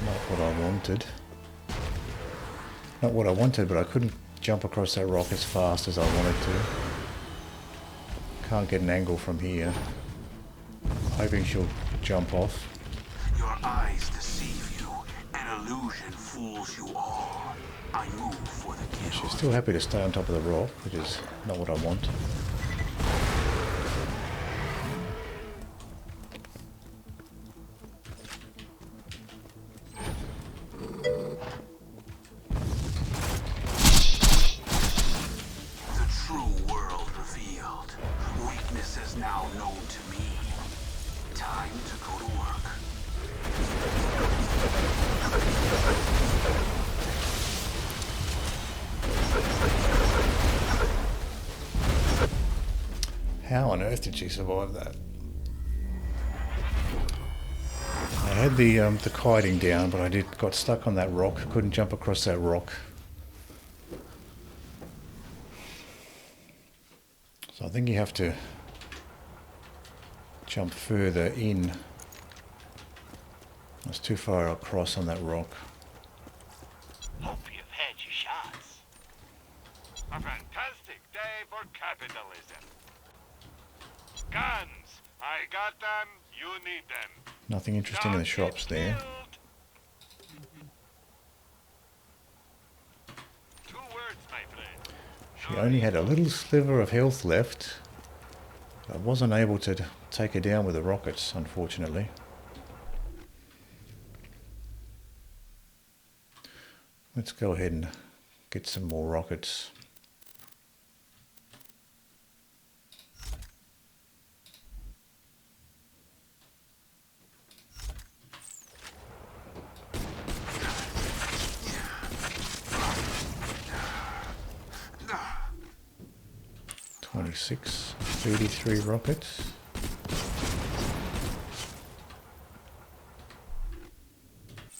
Not what I wanted. Not what I wanted, but I couldn't jump across that rock as fast as I wanted to. Can't get an angle from here. Hoping she'll jump off. Your eyes deceive you. An illusion fools you all. I move for the kill. She's still happy to stay on top of the rock, which is not what I want. The true world revealed. Weakness is now known to me. Time to go to work. How on earth did she survive that? I had the kiting down, but I got stuck on that rock. Couldn't jump across that rock. So I think you have to jump further in. I was too far across on that rock. Hope you've had your shots. A fantastic day for capitalism. Guns! I got them, you need them. Nothing interesting in the shops there. Two words, my friend. She only had a little sliver of health left. I wasn't able to take her down with the rockets, unfortunately. Let's go ahead and get some more rockets. Six, 33 rockets.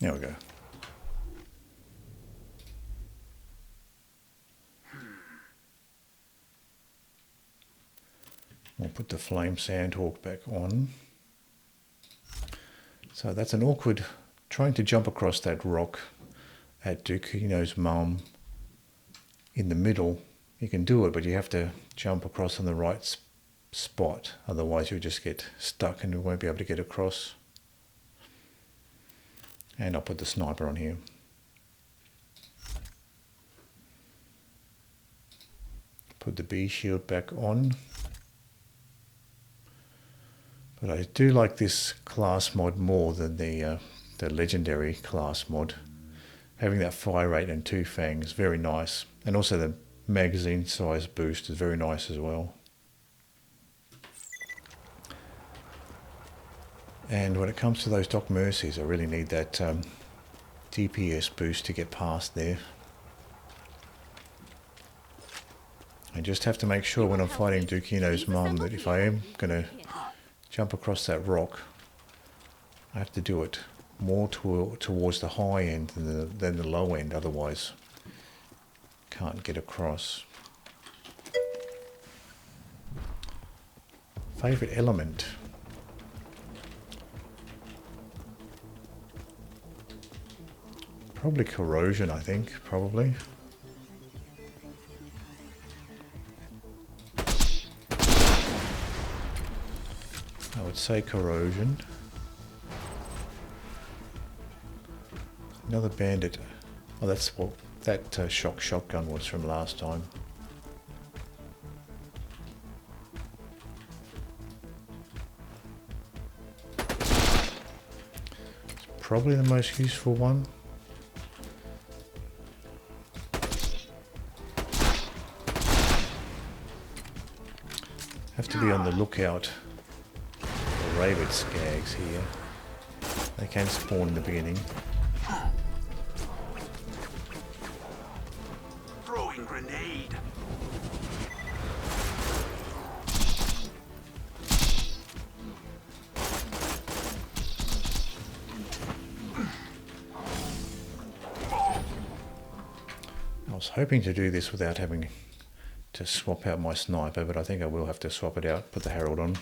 There we go. We'll put the flame sandhawk back on. So that's an awkward, trying to jump across that rock at Dukino's mum in the middle. You can do it, but you have to jump across on the right spot. Otherwise you'll just get stuck and you won't be able to get across. And I'll put the sniper on here. Put the bee shield back on. But I do like this class mod more than the legendary class mod. Having that fire rate and two fangs, very nice. And also the magazine size boost is very nice as well. And when it comes to those Doc Mercies, I really need that DPS boost to get past there. I just have to make sure when I'm fighting Dukino's mum that if I am going to jump across that rock, I have to do it more towards the high end than the low end, otherwise can't get across. Favorite element? Probably corrosion, I think, probably. I would say corrosion. Another bandit. Oh, that's what that shock shotgun was from last time. It's probably the most useful one. Have to be on the lookout for rabid skags here. They can spawn in the beginning. Throwing grenade. I was hoping to do this without having to swap out my sniper, but I think I will have to swap it out, put the Herald on.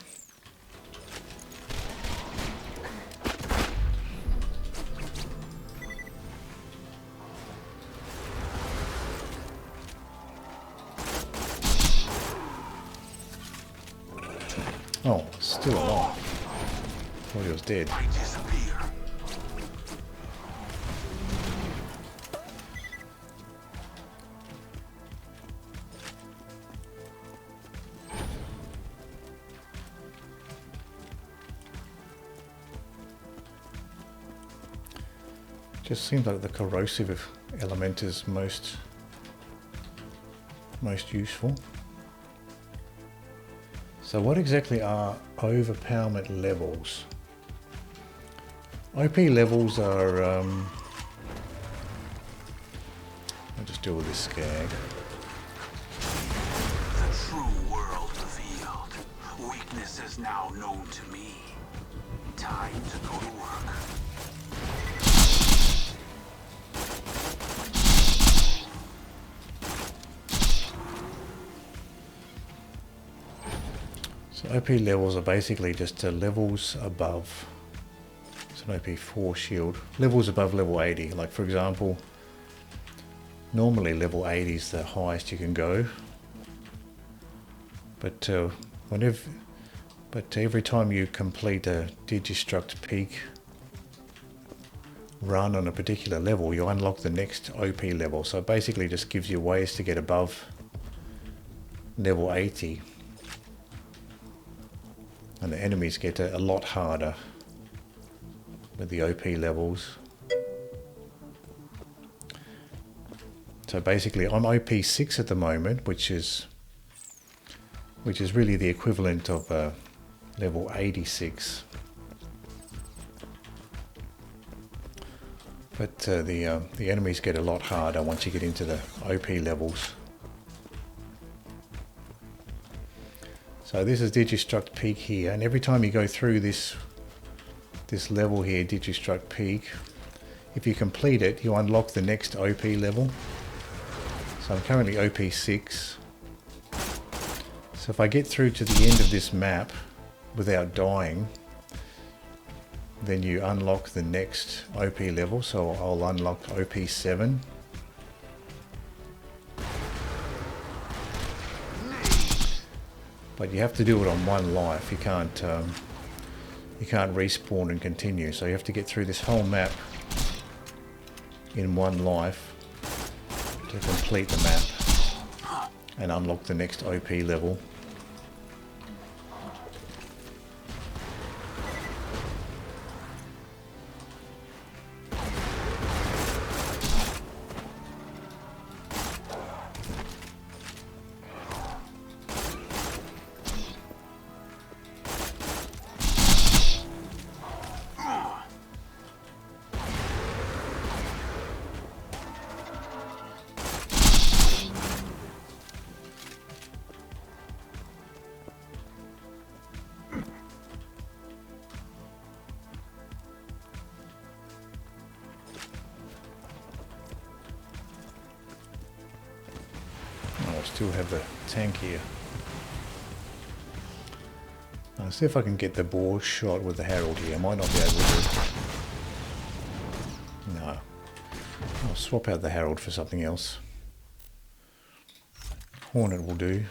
Oh, still alive. Thought he was dead. I disappear. Just seems like the corrosive element is most useful. So what exactly are overpowerment levels? OP levels are, I'll just deal with this skag. The true world revealed. Weakness is now known to me. Time to go to work. So OP levels are basically just levels above. It's an OP4 shield. Levels above level 80. Like for example, normally level 80 is the highest you can go. But every time you complete a Digistruct peak run on a particular level, you unlock the next OP level. So it basically just gives you ways to get above level 80. And the enemies get a lot harder with the OP levels. So basically I'm OP6 at the moment, which is really the equivalent of level 86. But the enemies get a lot harder once you get into the OP levels. So this is Digistruct Peak here, and every time you go through this level here, Digistruct Peak, if you complete it, you unlock the next OP level. So I'm currently OP6. So if I get through to the end of this map without dying, then you unlock the next OP level. So I'll unlock OP7. But you have to do it on one life. You can't respawn and continue. So you have to get through this whole map in one life to complete the map and unlock the next OP level. still have the tank here. I'll see if I can get the boar shot with the Herald here. I might not be able to. No. I'll swap out the Herald for something else. Hornet will do.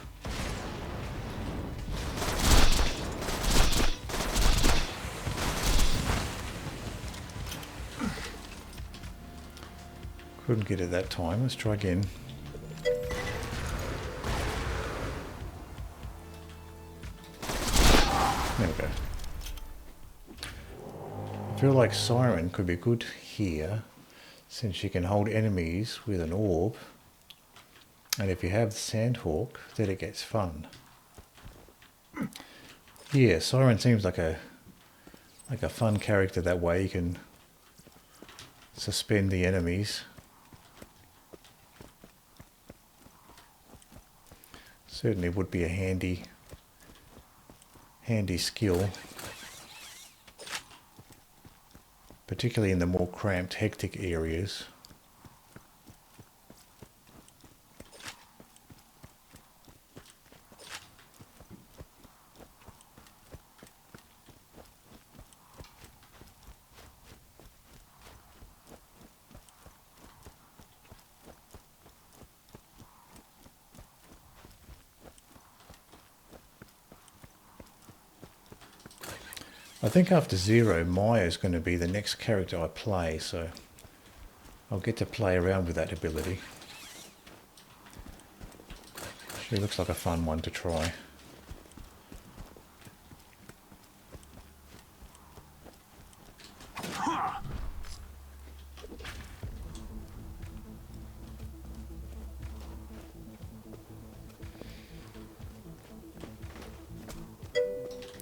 Couldn't get it that time. Let's try again. There we go. I feel like Siren could be good here, since she can hold enemies with an orb. And if you have Sandhawk, then it gets fun. Yeah, Siren seems like a fun character that way. You can suspend the enemies. Certainly would be a handy skill, particularly in the more cramped, hectic areas. I think after Zer0, Maya is going to be the next character I play, so I'll get to play around with that ability. She looks like a fun one to try.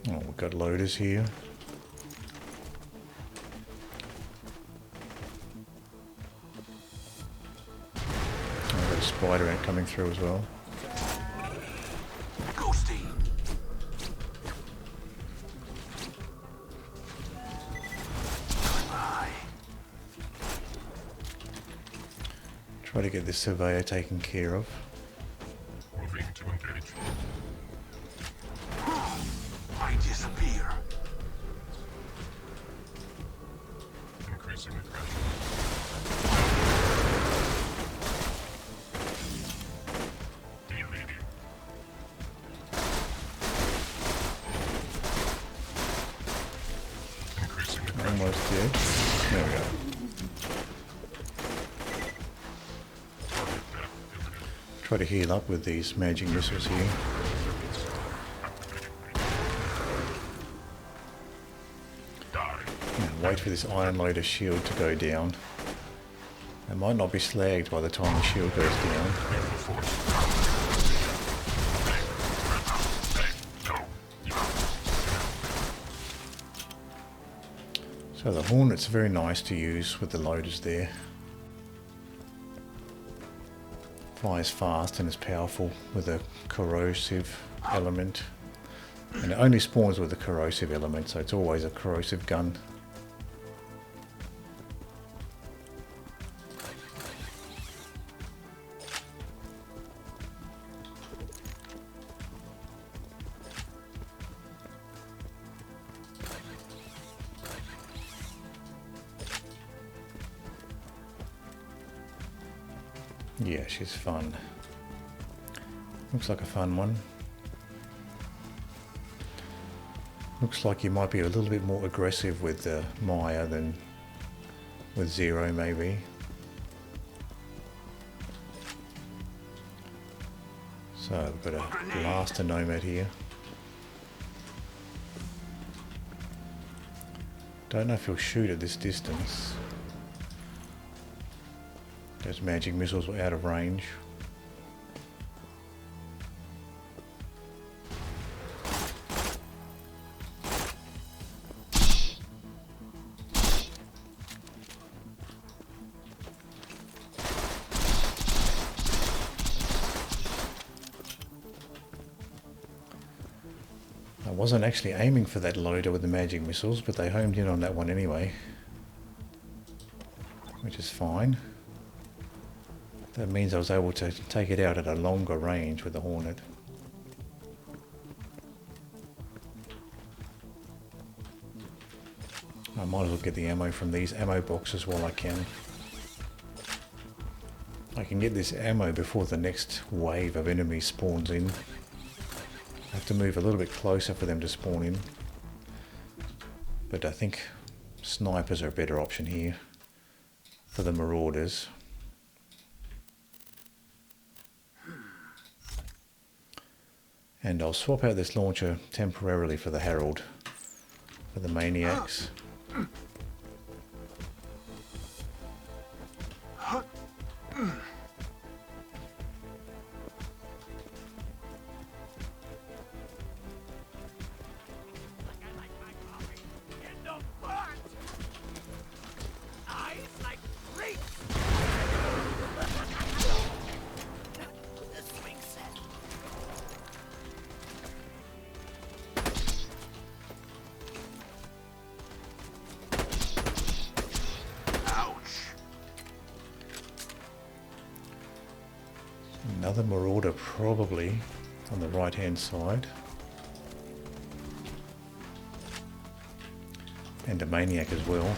Oh, we've got loaders here. I've got a spider ant coming through as well. Ghosty. Goodbye. Try to get this surveyor taken care of. Moving to engage. I disappear. Increasing aggression. Deleting. Increasing aggression. Almost dead. There we go. Try to heal up with these magic missiles here. And wait for this iron loader shield to go down. It might not be slagged by the time the shield goes down. So the Hornet's very nice to use with the loaders there. Fires fast and is powerful with a corrosive element. And it only spawns with a corrosive element, so it's always a corrosive gun. Yeah, she's fun. Looks like a fun one. Looks like you might be a little bit more aggressive with Maya than with Zer0 maybe. So we've got a blaster nomad here. Don't know if he'll shoot at this distance. Those magic missiles were out of range. I wasn't actually aiming for that loader with the magic missiles, but they homed in on that one anyway, which is fine. That means I was able to take it out at a longer range with the Hornet. I might as well get the ammo from these ammo boxes while I can. I can get this ammo before the next wave of enemies spawns in. I have to move a little bit closer for them to spawn in. But I think snipers are a better option here for the marauders. And I'll swap out this launcher temporarily for the Herald, for the maniacs. Another marauder probably on the right hand side. And a maniac as well.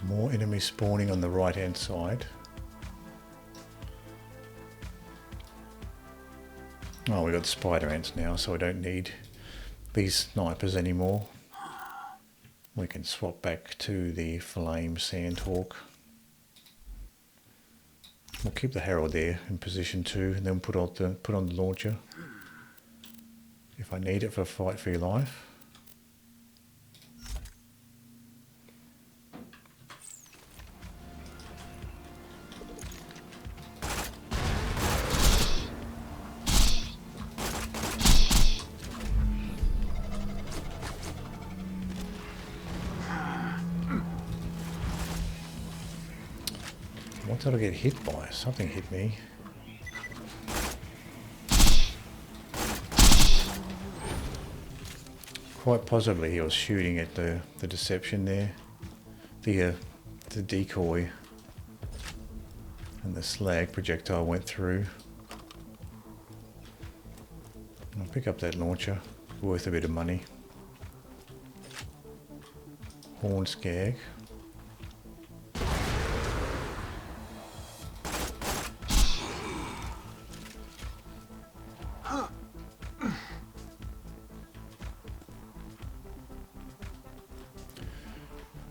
More enemies spawning on the right hand side. Oh, we got spider ants now, so I don't need these snipers anymore. We can swap back to the flame sandhawk. We'll keep the Herald there in position 2 and then put on the launcher if I need it for a fight for your life. What did I get hit by? Something hit me. Quite possibly he was shooting at the deception there. The decoy and the slag projectile went through. I'll pick up that launcher. Worth a bit of money. Horn skag.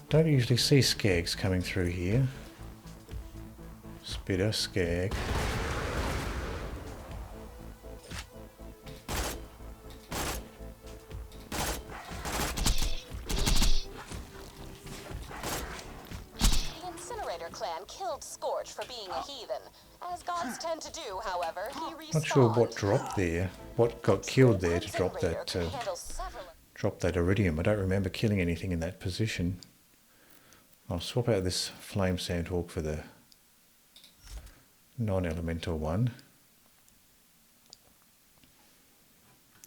Don't usually see skags coming through here. Spitter, skag. The Incinerator clan killed Scorch for being a heathen. As gods tend to do, however, he respawned. Not sure what dropped there. What got killed there to drop that iridium. I don't remember killing anything in that position. I'll swap out this flame sandhawk for the non-elemental one.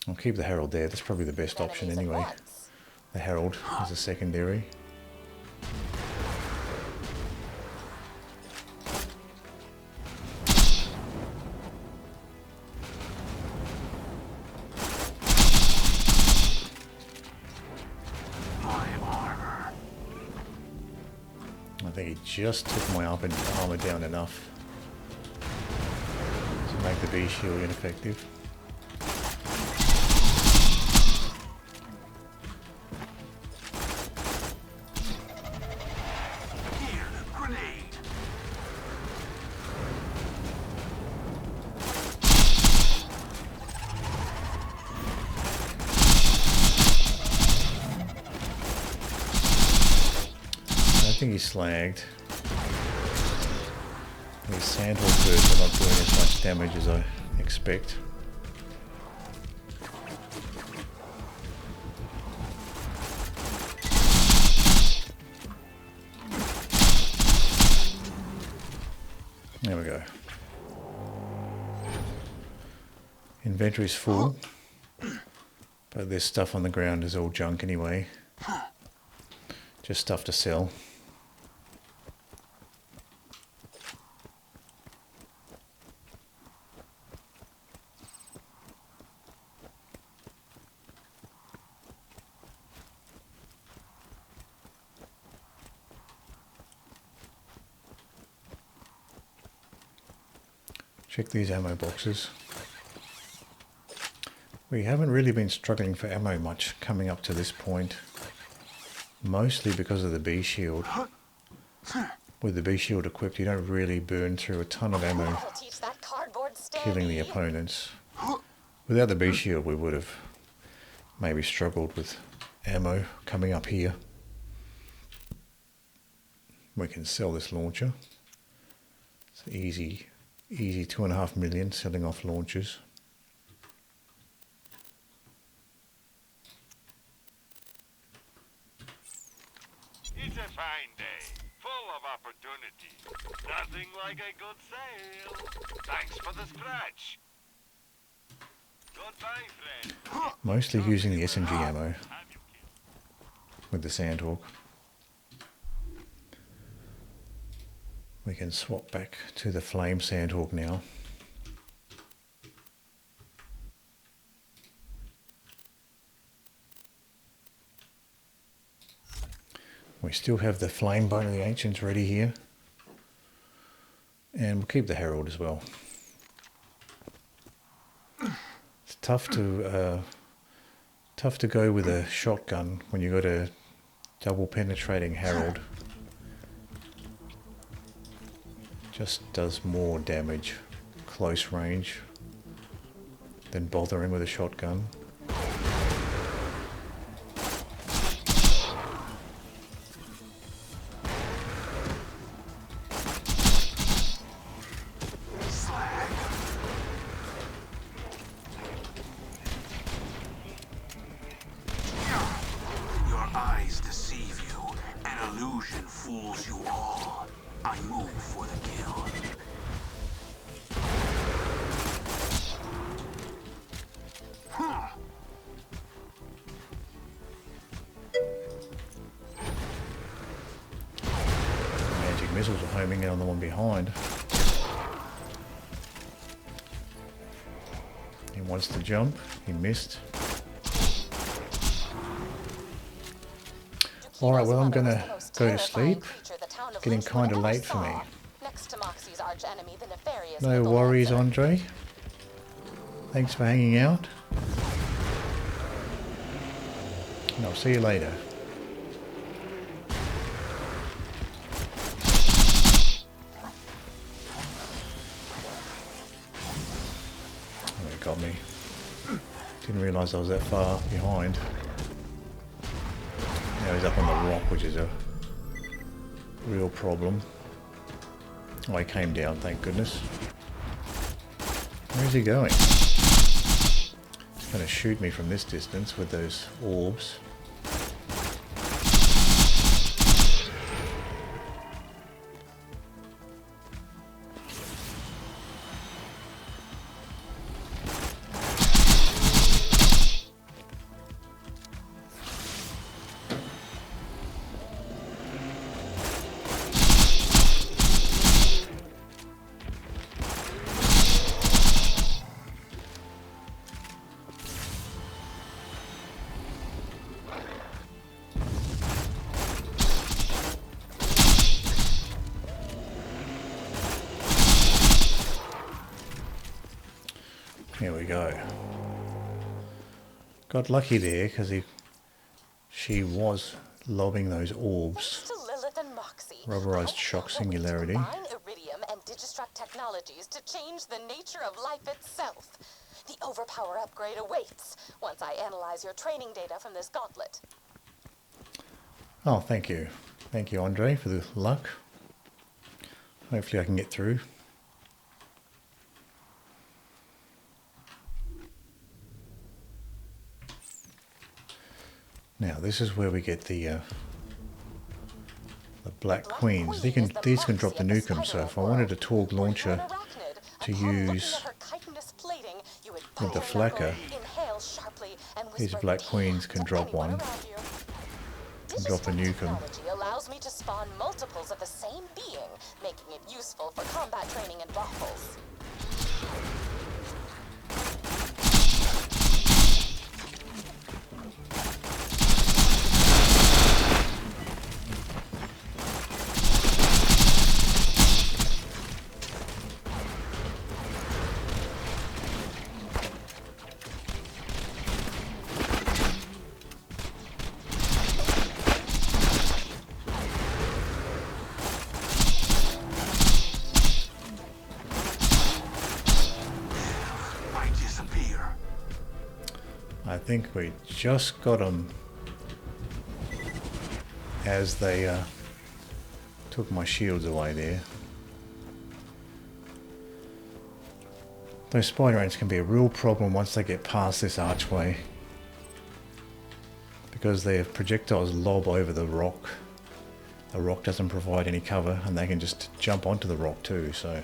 I'll keep the Herald there. That's probably the best option anyway. The Herald as a secondary. I think he just took my armor down enough to make the bee shield ineffective. Here, grenade. I think he's slagged. These sandhawk birds are not doing as much damage as I expect. Inventory's full, but this stuff on the ground is all junk anyway. Just stuff to sell. Check these ammo boxes. We haven't really been struggling for ammo much coming up to this point. Mostly because of the B shield. With the B shield equipped, you don't really burn through a ton of ammo That'll teach that cardboard killing the opponents. Without the B shield, we would have maybe struggled with ammo coming up here. We can sell this launcher. It's easy 2.5 million selling off launchers. It's a fine day, full of opportunity. Nothing like a good sale. Thanks for the scratch. Goodbye, friend. Mostly using the SMG ammo with the Sandhawk. We can swap back to the Flame Sandhawk now. We still have the Flame Bone of the Ancients ready here. And we'll keep the Herald as well. It's tough to go with a shotgun when you've got a double penetrating Herald. Just does more damage close range than bothering with a shotgun. Your eyes deceive you. An illusion fools you all. I move for the kill. Magic missiles are homing in on the one behind. He wants to jump. He missed. Alright, well I'm gonna go to sleep. It's getting kind of late for me. No worries, Andre. Thanks for hanging out. And I'll see you later. Oh, it got me. Didn't realise I was that far behind. Now he's up on the rock, which is a real problem. Oh, he came down, thank goodness. Where's he going? He's going to shoot me from this distance with those orbs. Here we go. Got lucky there because she was lobbing those orbs. Rubberized shock singularity. Combine iridium and digistruct technologies to change the nature of life itself. The overpower upgrade awaits once I analyze your training data from this gauntlet. Oh, thank you. Thank you, Andre, for the luck. Hopefully I can get through. Now this is where we get the Black Queens. These can drop the nukem, so if I wanted a Torgue launcher to use with the flacker, Inhale sharply and these whisper Black Queens can to drop anyone one, around you. drop a Digistruct nukem. technology allows me to spawn multiples of the same being, making it useful for combat training and battles. I think we just got them as they took my shields away there. Those spider ants can be a real problem once they get past this archway, because their projectiles lob over the rock. The rock doesn't provide any cover and they can just jump onto the rock too, so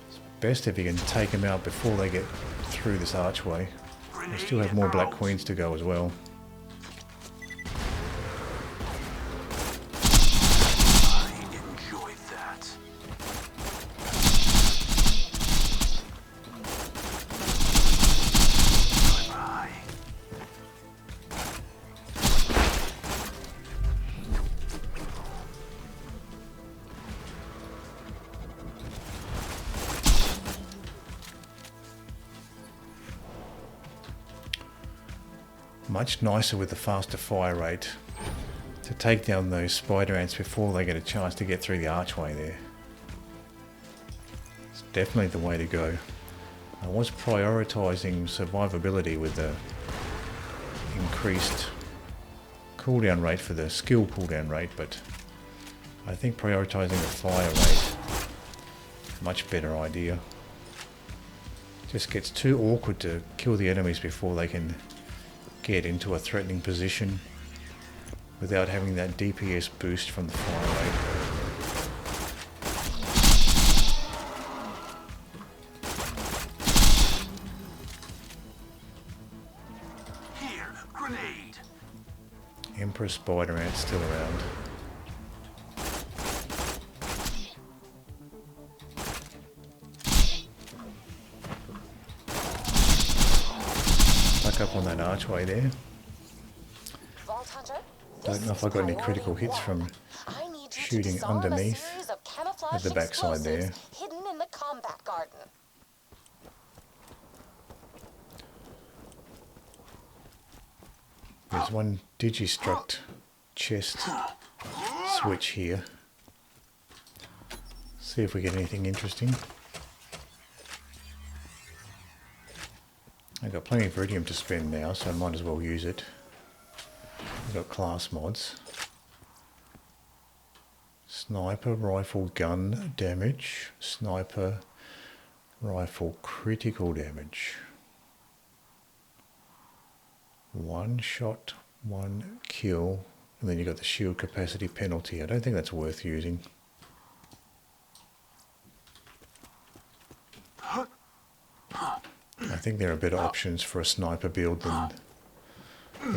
it's best if you can take them out before they get through this archway. We still have more Black Queens to go as well. I enjoyed that. Bye-bye. Much nicer with the faster fire rate to take down those spider ants before they get a chance to get through the archway there. It's definitely the way to go. I was prioritising survivability with the increased cooldown rate for the skill cooldown rate, but I think prioritising the fire rate, much better idea. Just gets too awkward to kill the enemies before they can get into a threatening position without having that DPS boost from the fire rate. Here, grenade. Emperor Spider Ant still around. Back up on that archway there. Vault Hunter, Don't know if I got any critical hits from I need you to shooting disarm a underneath series of camouflage at the backside there. explosives hidden in the combat garden. There's one Digistruct chest switch here. See if we get anything interesting. I've got plenty of Iridium to spend now, so I might as well use it. I've got class mods. Sniper rifle gun damage. Sniper rifle critical damage. One shot, one kill. And then you've got the shield capacity penalty. I don't think that's worth using. I think there are better options for a sniper build than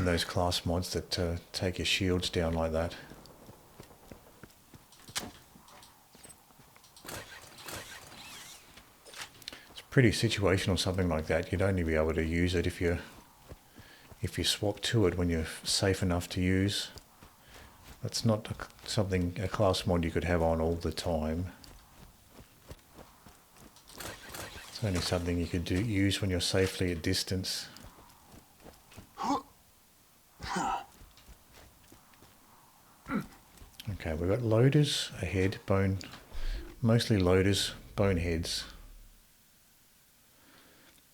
those class mods that take your shields down like that. It's pretty situational, something like that. You'd only be able to use it if you swap to it when you're safe enough to use. That's not a class mod you could have on all the time. It's only something you could use when you're safely at distance. Okay, we've got loaders ahead, mostly loaders, boneheads,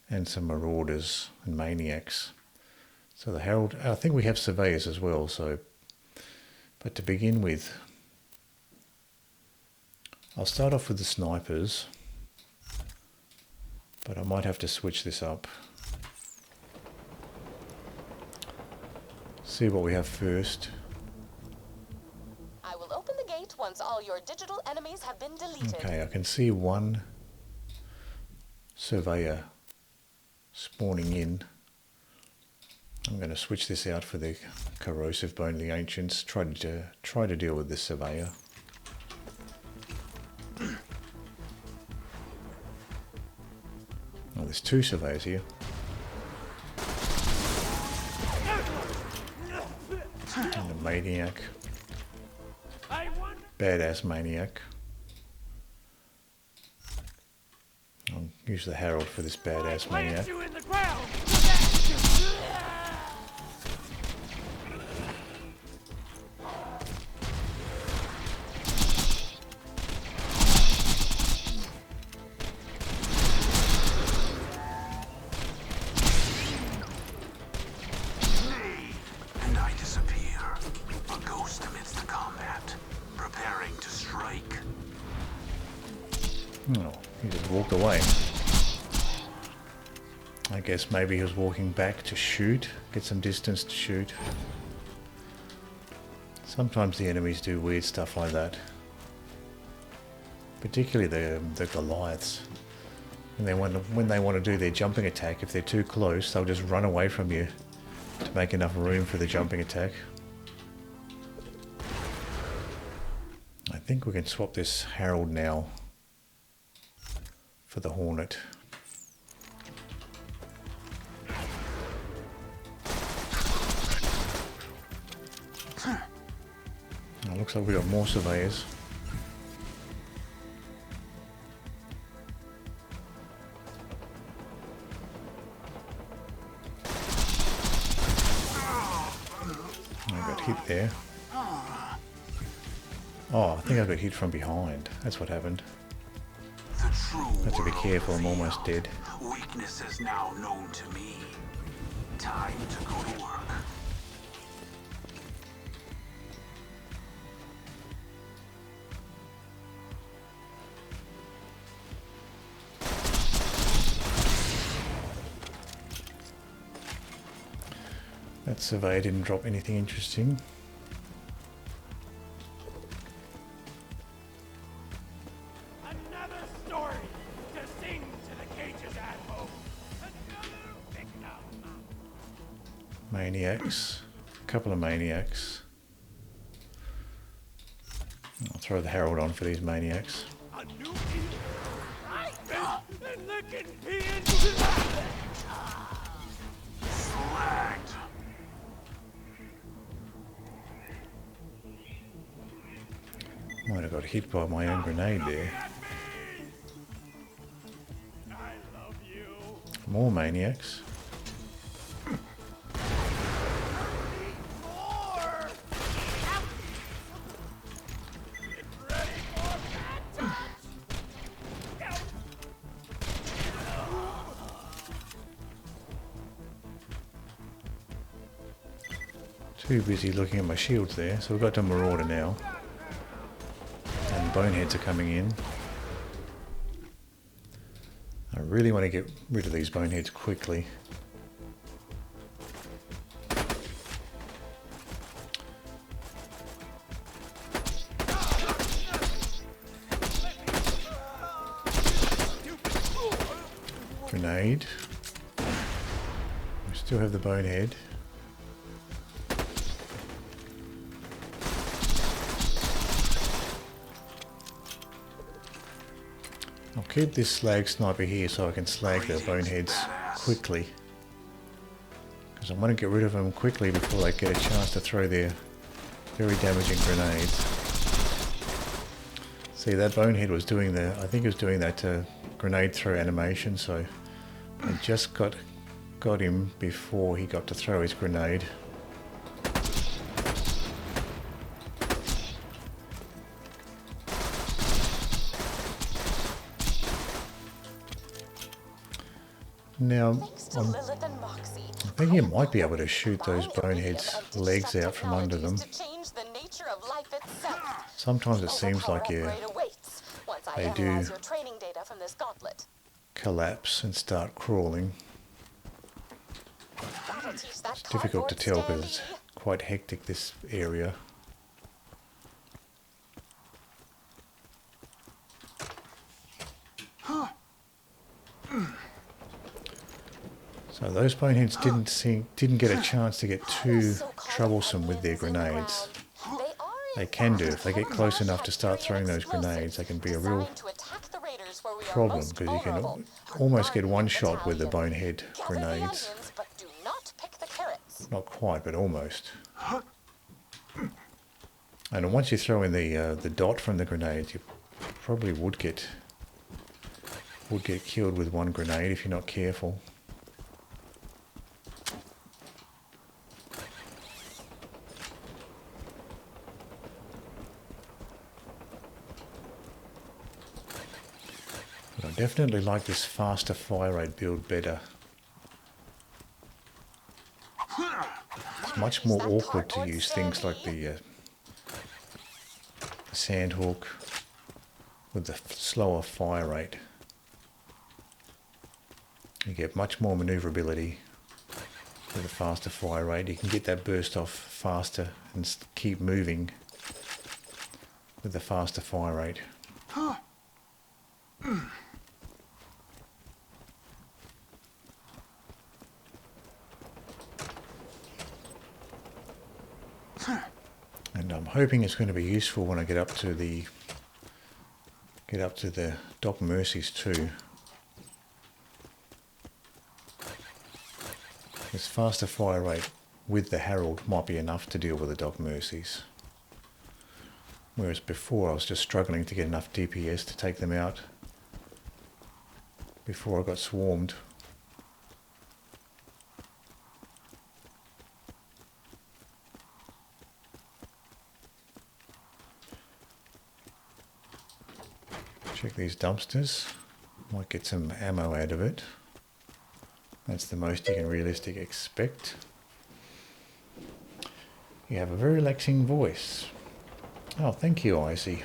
and some marauders and maniacs. So the Herald, I think we have surveyors as well, so, but to begin with, I'll start off with the snipers, but I might have to switch this up. See what we have first. I will open the gate once all your digital enemies have been deleted. Okay, I can see one surveyor spawning in. I'm going to switch this out for the corrosive bone of the ancients. Try to deal with this surveyor. Oh, there's two surveyors here. And a maniac. Badass maniac. I'll use the Herald for this badass maniac. And I disappear, a ghost amidst the combat, preparing to strike. Oh, he just walked away. I guess maybe he was walking back to shoot, get some distance to shoot. Sometimes the enemies do weird stuff like that. Particularly the Goliaths. When they want to do their jumping attack, if they're too close, they'll just run away from you to make enough room for the jumping attack. I think we can swap this Herald now for the Hornet. Oh, looks like we got more surveyors. I got hit there. Oh, I think I got hit from behind. That's what happened. The true Have to be world careful, I'm almost revealed. dead. Weakness is now known to me. Time to go to work. That surveyor didn't drop anything interesting. Another story to sing to the cages at home. Another victim. Maniacs. A couple of maniacs. I'll throw the Herald on for these maniacs. A new and looking into Slacked. Might have got hit by my own grenade there. I love you. More maniacs. More. Ready for that touch? Too busy looking at my shields there, so we've got to Marauder now. And Boneheads are coming in. I really want to get rid of these Boneheads quickly. Grenade. We still have the Bonehead. I'll keep this slag sniper here so I can slag the Boneheads quickly. Because I want to get rid of them quickly before they get a chance to throw their very damaging grenades. See, that Bonehead was doing the, I think he was doing that grenade throw animation, so I just got him before he got to throw his grenade. Now, Thanks to Lilith and Moxie, I think you might be able to shoot those Boneheads' legs out from under them. to change the nature of life itself. Sometimes it seems like Overpower you upgrade awaits once I they do. analyze your training data from this gauntlet. collapse and start crawling. That'll teach that It's difficult to cardboard tell because it's standee. quite hectic, this area. So those boneheads didn't get a chance to get too troublesome with their grenades. They can do. If they get close enough to start throwing those grenades, they can be a real problem, because you can almost get one shot with the bonehead grenades. Not quite, but almost. And once you throw in the dot from the grenades, you probably would get killed with one grenade if you're not careful. But I definitely like this faster fire rate build better. It's much more awkward to use things like the Sandhawk with the slower fire rate. You get much more maneuverability with a faster fire rate. You can get that burst off faster and keep moving with the faster fire rate. And I'm hoping it's going to be useful when I get up to the Doc Mercies too. This faster fire rate with the Herald might be enough to deal with the Doc Mercies. Whereas before I was just struggling to get enough DPS to take them out before I got swarmed. Check these dumpsters. Might get some ammo out of it. That's the most you can realistically expect. You have a very relaxing voice. Oh, thank you, Icy.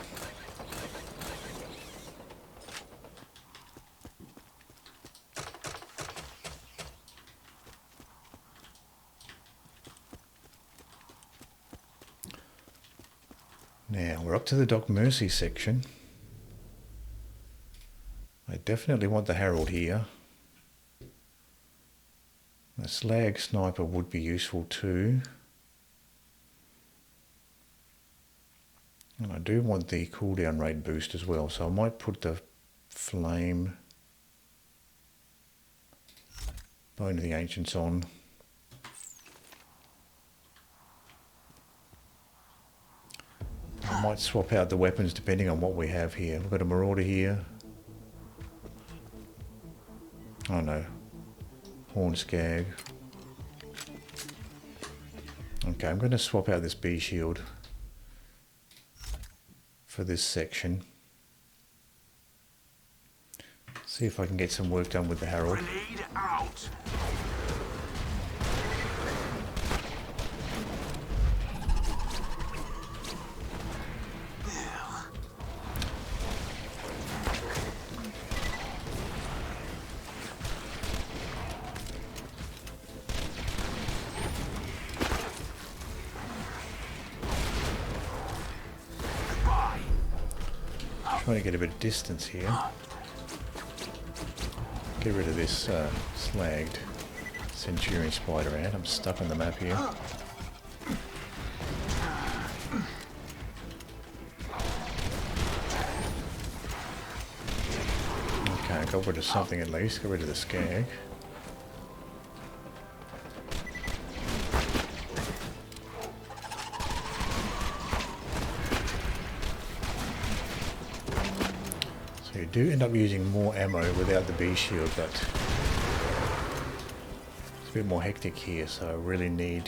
Now, we're up to the Doc Mercy section. I definitely want the Herald here. The Slag Sniper would be useful too. And I do want the cooldown rate boost as well, so I might put the Flame Bone of the Ancients on. I might swap out the weapons depending on what we have here. We've got a Marauder here. Oh no. Horn Skag. Okay, I'm going to swap out this B shield for this section. See if I can get some work done with the Herald. Grenade out. Trying to get a bit of distance here. Get rid of this slagged Centurion Spider ant. I'm stuck on the map here. Okay, got rid of something at least. Got rid of the Skag. You do end up using more ammo without the B shield, but it's a bit more hectic here, so I really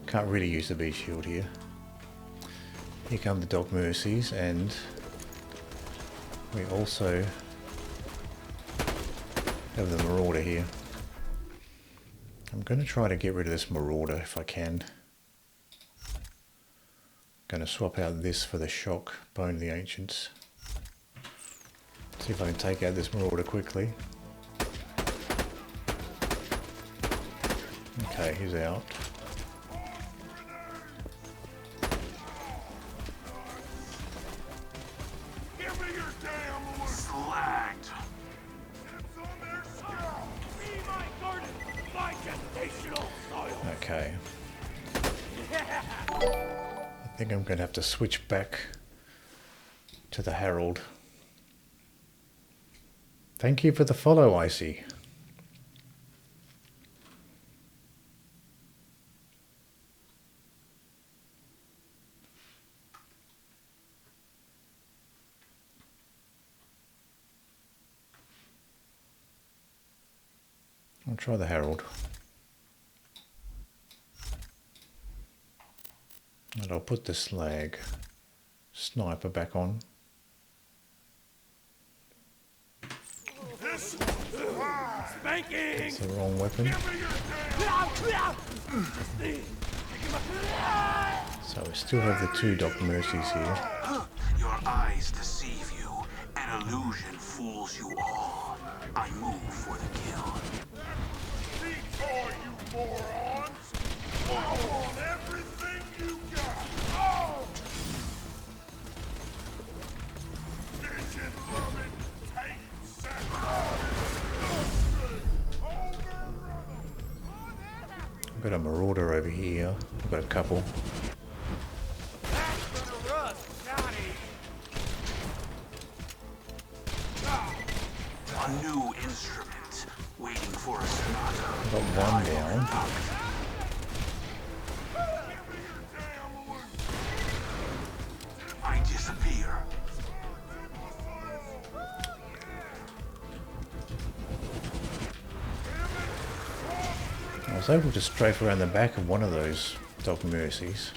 can't really use the B shield here. Here come the Doc Mercies, and we also have the Marauder here. I'm going to try to get rid of this Marauder if I can. I'm going to swap out this for the Shock Bone of the Ancients. See if I can take out this Marauder quickly. Okay, he's out. Give me your damn wood! Slagged. It's on their scalp! Be my garden! Okay. I think I'm going to have to switch back to the Herald. Thank you for the follow, Icy. I'll try the Herald. And I'll put the slag sniper back on. That's the wrong weapon. So we still have the two Doc Mercies here. Your eyes deceive you. An illusion fools you all. I move for the kill. Detour, you morons! I want everything you got! Oh! Vision-loving, I've got a Marauder over here. I've got a couple. A new instrument, waiting for a sonata. Got one down. I disappear. I was able to strafe around the back of one of those Doc Mercies.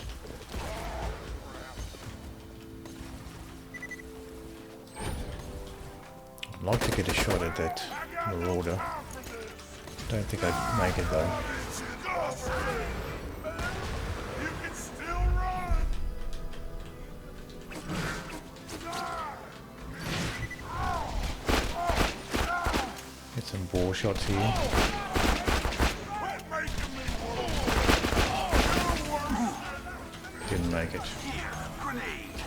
I'd like to get a shot at that Marauder. Don't think I'd make it though. You can still run! Get some bore shots here. Quit making me work! Didn't make it. Here, grenade.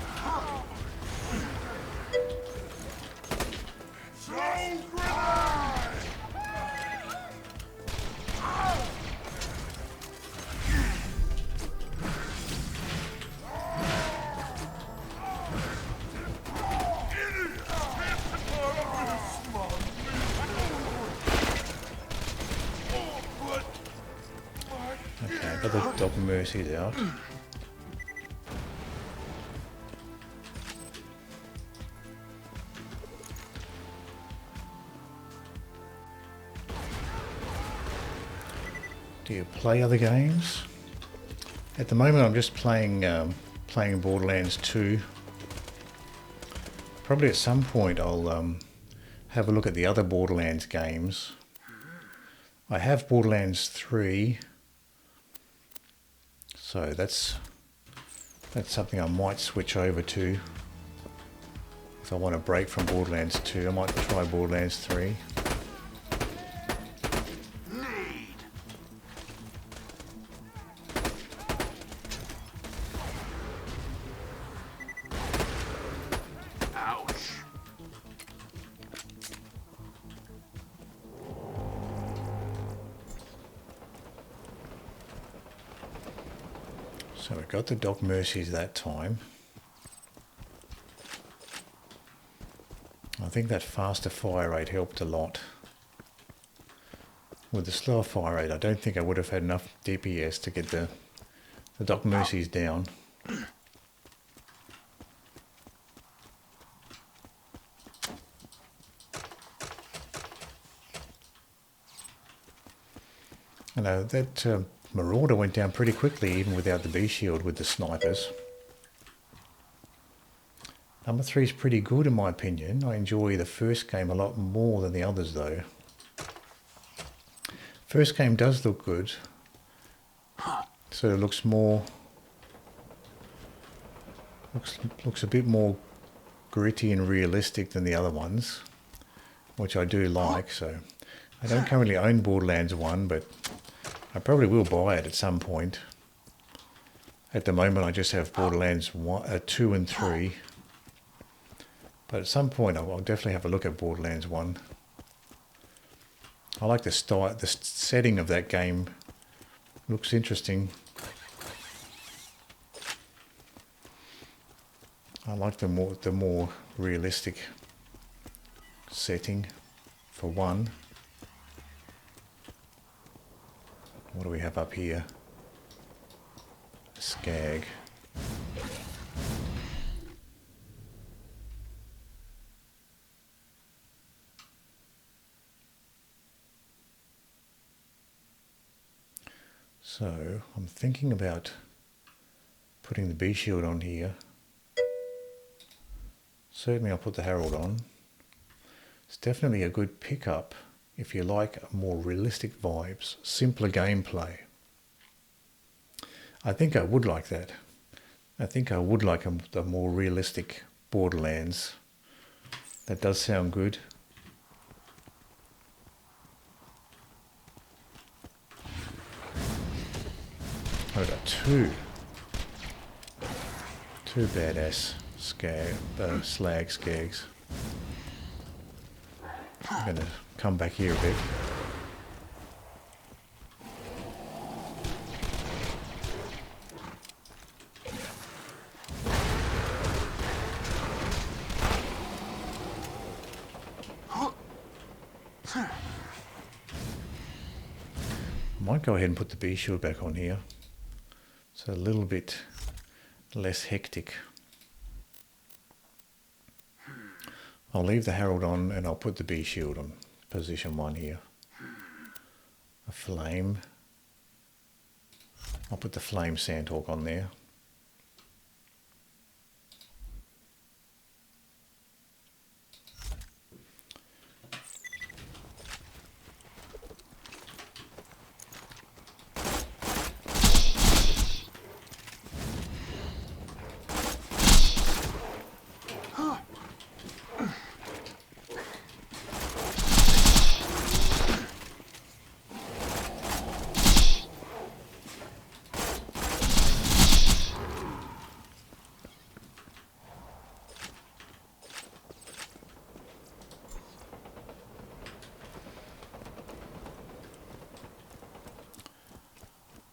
Throw grenade! Okay, got the Doc Mercies out. Do you play other games? At the moment I'm just playing Borderlands 2. Probably at some point I'll have a look at the other Borderlands games. I have Borderlands 3, so that's something I might switch over to. If I want to break from Borderlands 2, I might try Borderlands 3. So we got the Doc Mercies that time. I think that faster fire rate helped a lot. With the slower fire rate, I don't think I would have had enough DPS to get the Doc Mercies down. You know, that Marauder went down pretty quickly even without the B-shield with the snipers. Number 3 is pretty good in my opinion. I enjoy the first game a lot more than the others though. First game does look good. So it looks more... Looks a bit more gritty and realistic than the other ones, which I do like. So I don't currently own Borderlands 1, but I probably will buy it at some point. At the moment I just have Borderlands 2 and 3. But at some point I'll definitely have a look at Borderlands 1. I like the setting of that game Looks interesting. I like the more realistic setting for one. What do we have up here? A skag. So I'm thinking about putting the B shield on here. Certainly I'll put the Herald on. It's definitely a good pickup if you like more realistic vibes, simpler gameplay. I think I would like that. I think I would like a more realistic Borderlands. That does sound good. I've got two badass slag skags. I'm going to come back here a bit. Might go ahead and put the B shield back on here. It's a little bit less hectic. I'll leave the Herald on and I'll put the B shield on position 1 here. A flame. I'll put the flame Sandhawk on there.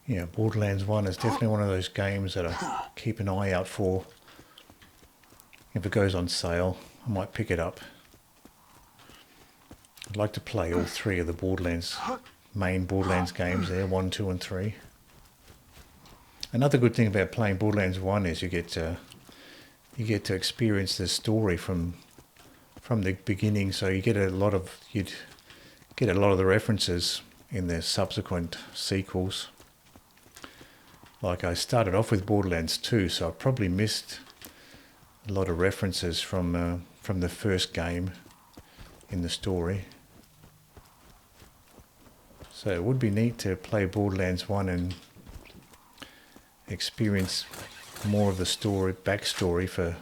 Yeah, Borderlands 1 is definitely one of those games that I keep an eye out for. If it goes on sale, I might pick it up. I'd like to play all 3 of the main Borderlands games there, 1, 2 and 3. Another good thing about playing Borderlands 1 is you get to experience the story from the beginning, so you get a lot of the references in the subsequent sequels. Like I started off with Borderlands 2, so I probably missed a lot of references from the first game in the story. So it would be neat to play Borderlands 1 and experience more of the backstory for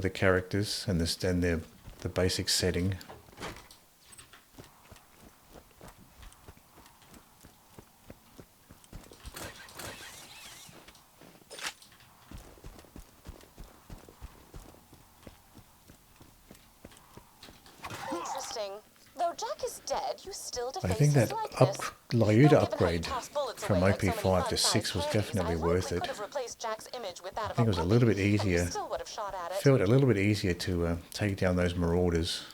the characters and the basic setting. I think that Lyuda upgrade from OP5 to 6 was definitely worth it. I think it was a little bit easier. Felt a little bit easier to take down those marauders.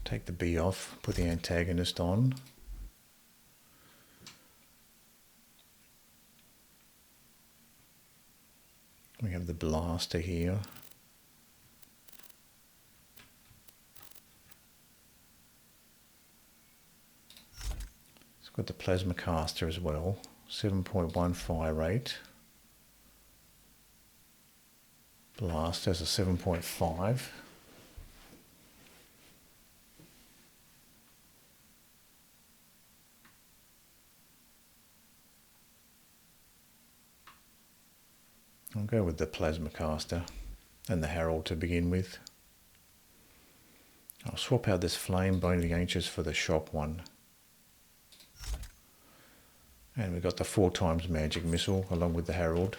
Take the B off, put the antagonist on. We have the blaster here. It's got the plasma caster as well, 7.1 fire rate. Blaster has a 7.5. I'll go with the plasma caster and the Herald to begin with. I'll swap out this flame Bone of the Ancients for the shock one. And we've got the 4x magic missile along with the Herald.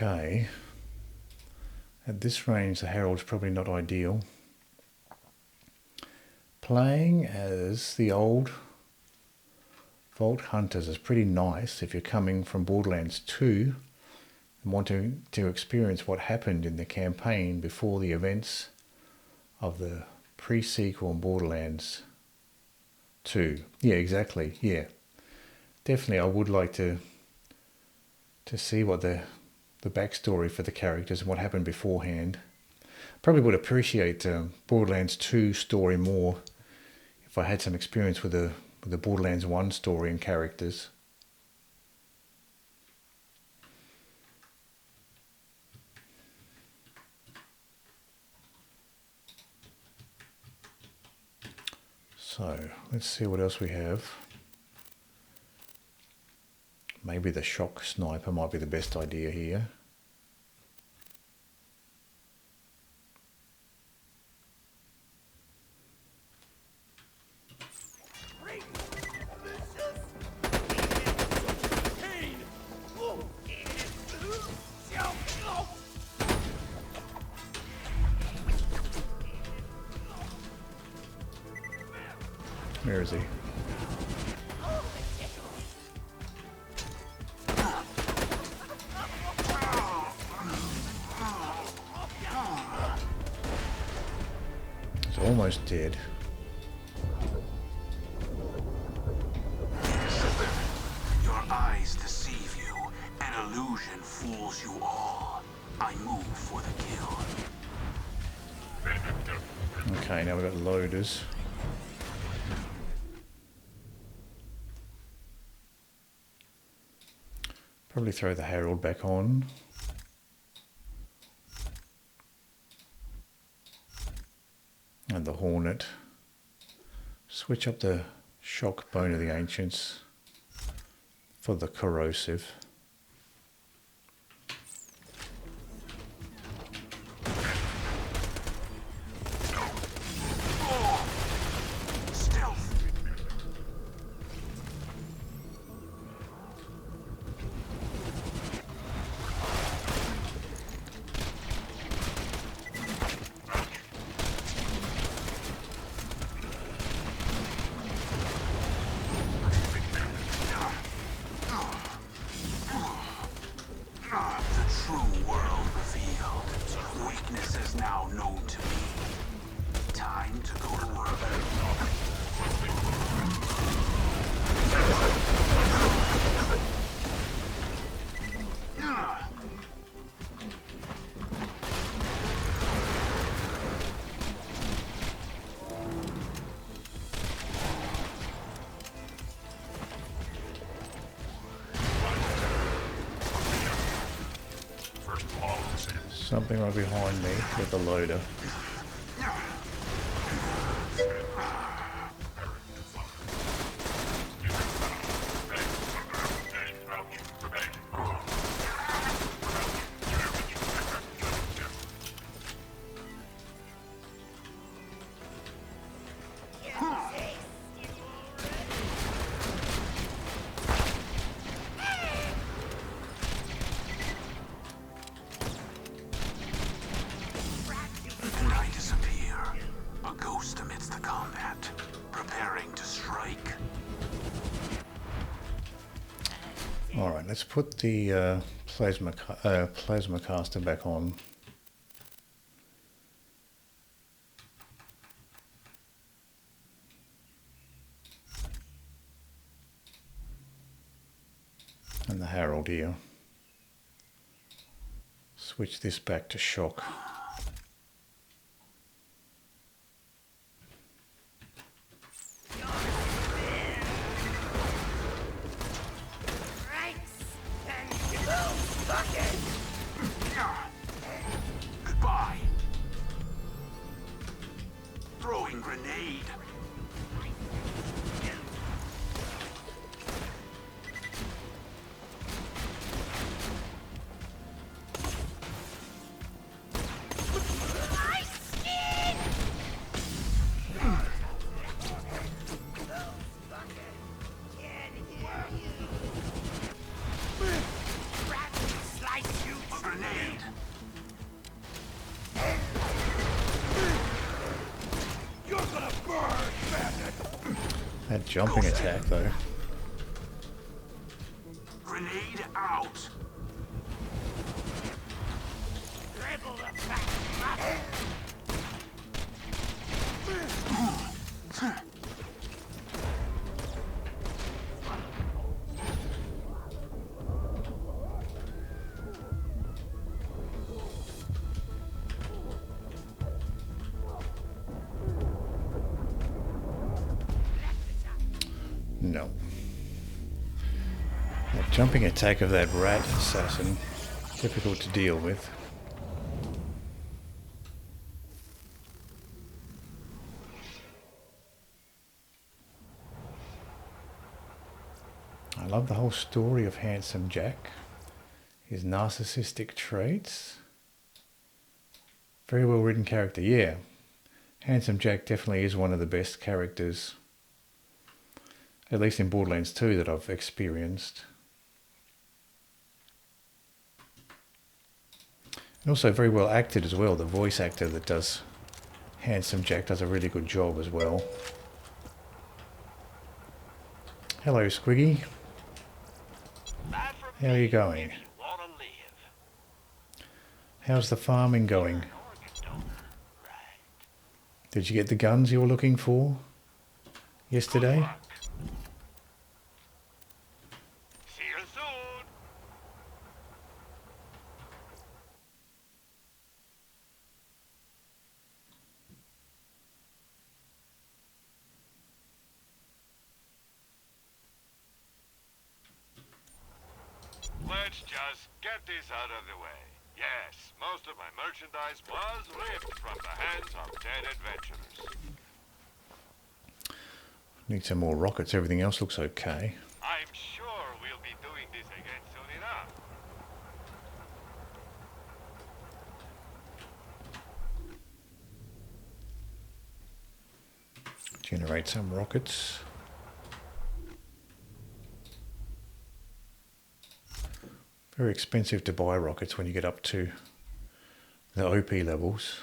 Okay. At this range, the Herald's probably not ideal. Playing as the old Vault Hunters is pretty nice if you're coming from Borderlands 2 and wanting to experience what happened in the campaign before the events of the pre-sequel in Borderlands 2. Yeah, exactly. Yeah. Definitely I would like to see what the backstory for the characters and what happened beforehand. Probably would appreciate Borderlands 2 story more if I had some experience with the Borderlands 1 story and characters. So let's see what else we have. Maybe the shock sniper might be the best idea here. Where is he? He's almost dead. Your eyes deceive you. An illusion fools you all. I move for the kill. Okay, now we've got loaders. Probably throw the Herald back on. And the Hornet. Switch up the shock bone of the Ancients for the corrosive. Something right behind me with the loader. Alright, let's put the plasma caster back on. And the Herald here. Switch this back to shock. Goodbye. Throwing grenade. That jumping attack though. Grenade out. No. That jumping attack of that rat assassin, difficult to deal with. I love the whole story of Handsome Jack, his narcissistic traits. Very well written character, yeah. Handsome Jack definitely is one of the best characters, at least in Borderlands 2, that I've experienced. And also very well acted as well. The voice actor that does Handsome Jack does a really good job as well. Hello, Squiggy. How are you going? How's the farming going? Did you get the guns you were looking for yesterday? See you soon. Let's just get this out of the way. Yes, most of my merchandise was ripped from the hands of dead adventurers. Need some more rockets. Everything else looks okay. I'm sure we'll be doing this again soon enough. Generate some rockets. Very expensive to buy rockets when you get up to the OP levels.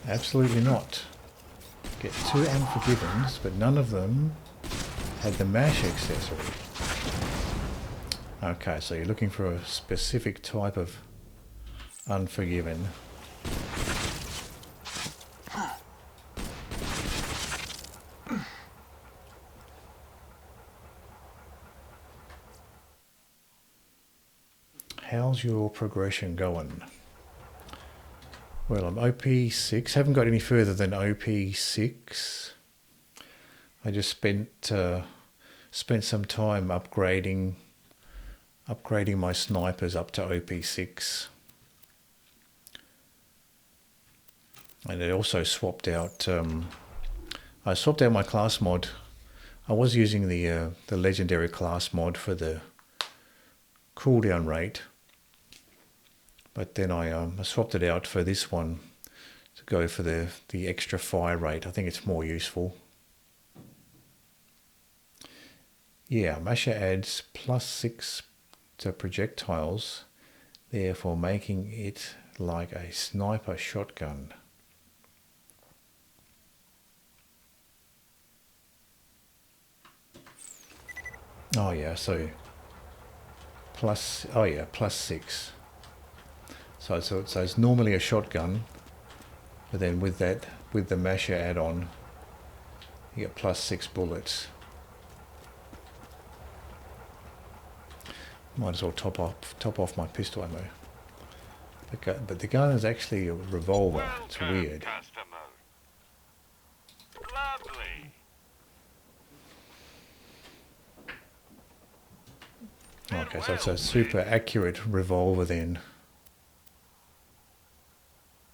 Absolutely not. Get 2 Unforgivens, but none of them had the MASH accessory. Okay, so you're looking for a specific type of Unforgiven. How's your progression going? Well, I'm OP6. Haven't got any further than OP6. I just spent some time upgrading my snipers up to OP6. And I also swapped out. I swapped out my class mod. I was using the legendary class mod for the cooldown rate. But then I swapped it out for this one to go for the extra fire rate. I think it's more useful. Yeah, Masha adds +6 to projectiles, therefore making it like a sniper shotgun. Oh yeah, so +6. So it's normally a shotgun, but then with the Masher add-on, you get +6 bullets. Might as well top off my pistol ammo. But the gun is actually a revolver. It's weird. Customer. Lovely. Okay, so it's a super accurate revolver then.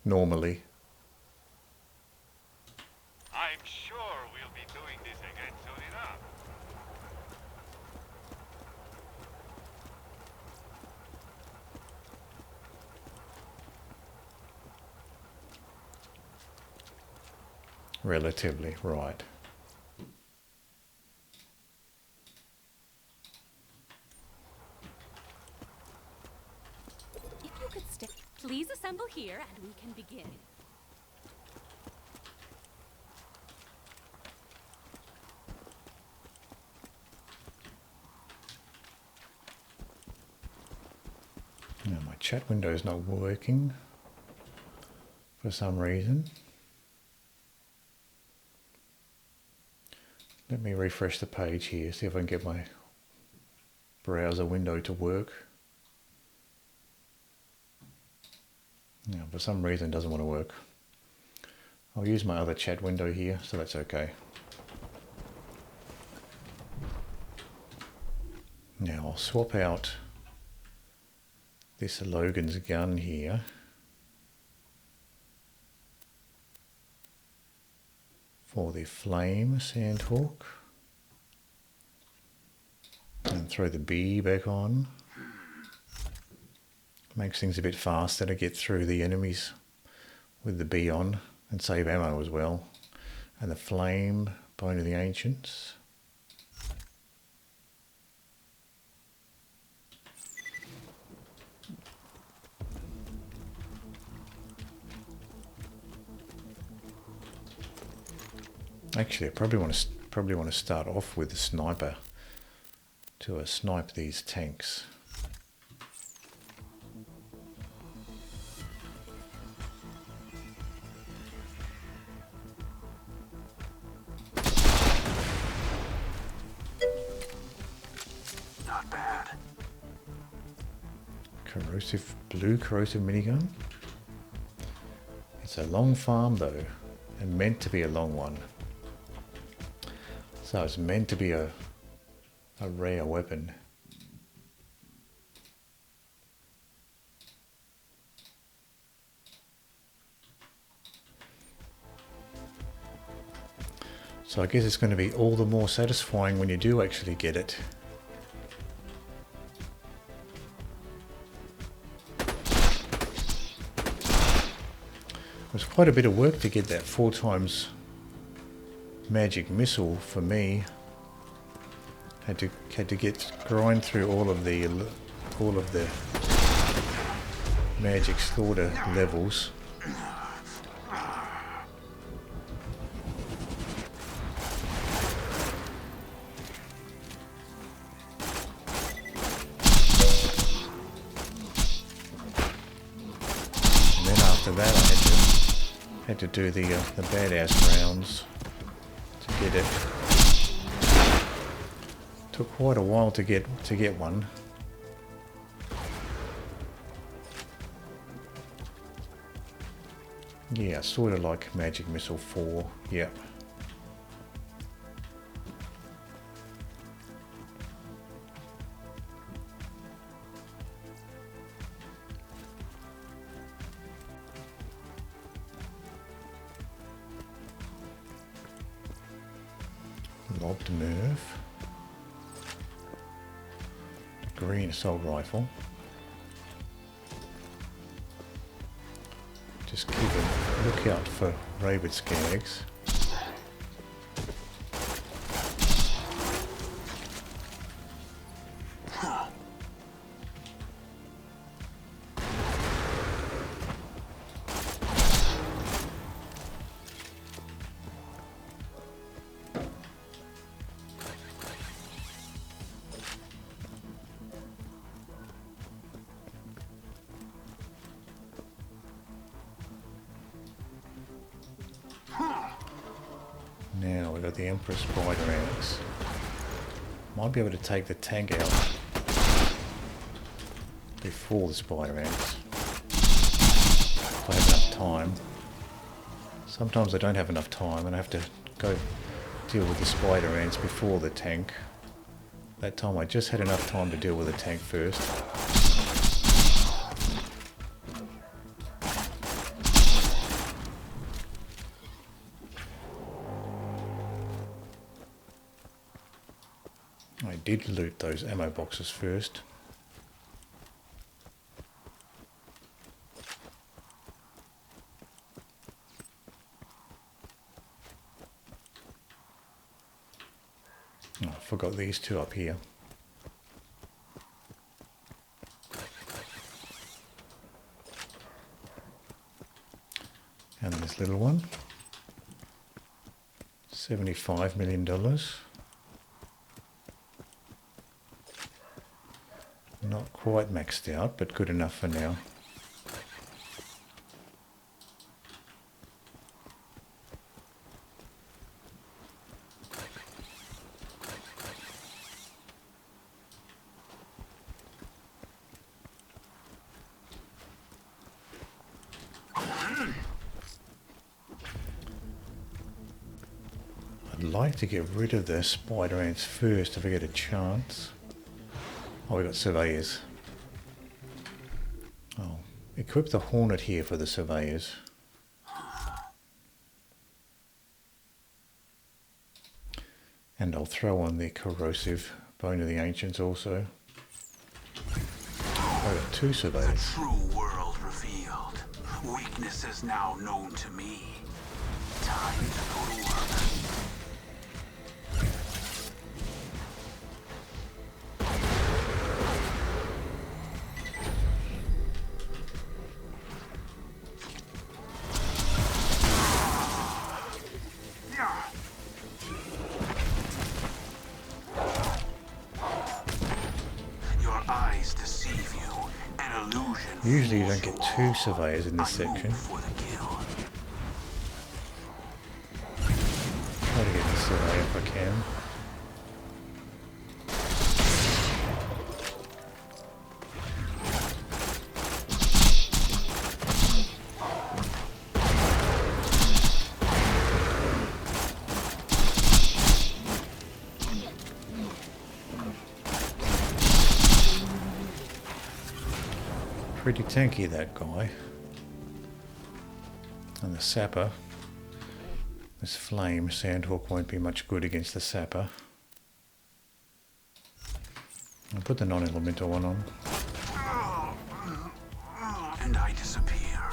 Normally. I'm sure we'll be doing this again soon enough. Relatively, right. Please assemble here and we can begin. Now my chat window is not working for some reason. Let me refresh the page here, see if I can get my browser window to work. Now, for some reason it doesn't want to work. I'll use my other chat window here, so that's okay. Now I'll swap out this Logan's gun here for the flame Sandhawk and throw the bee back on. Makes things a bit faster to get through the enemies with the bee on and save ammo as well. And the flame, Bone of the Ancients. Actually, I probably want to start off with the sniper to snipe these tanks. Not bad. Blue corrosive minigun. It's a long farm though, and meant to be a long one. So it's meant to be a rare weapon. So I guess it's going to be all the more satisfying when you do actually get it. It was quite a bit of work to get that 4 times magic missile for me. Had to grind through all of the magic slaughter levels. And then after that I had to do the badass rounds to get it. Took quite a while to get one. Yeah, sort of like Magic Missile 4. Yep. Lobbed Nerve. Green assault rifle. Just keep a lookout for rabid skags. Now we've got the Emperor Spider Ants. Might be able to take the tank out before the Spider Ants. If I have enough time. Sometimes I don't have enough time and I have to go deal with the Spider Ants before the tank. That time I just had enough time to deal with the tank first. I did loot those ammo boxes first. Oh, I forgot these two up here. And this little one, $75 million. Not quite maxed out, but good enough for now. I'd like to get rid of the spider ants first if I get a chance. Oh, we got surveyors. Oh, equip the hornet here for the surveyors. And I'll throw on the corrosive bone of the ancients also. I got 2 surveyors. True world revealed. Weakness is now known to me. Time to go to work. Your eyes deceive you. An illusion. Usually you don't get 2 surveyors in this section. For the kill. Try to get the surveyor if I can. Pretty tanky, that guy. And the sapper. This flame sandhawk won't be much good against the sapper. I'll put the non-elemental one on. And I disappear.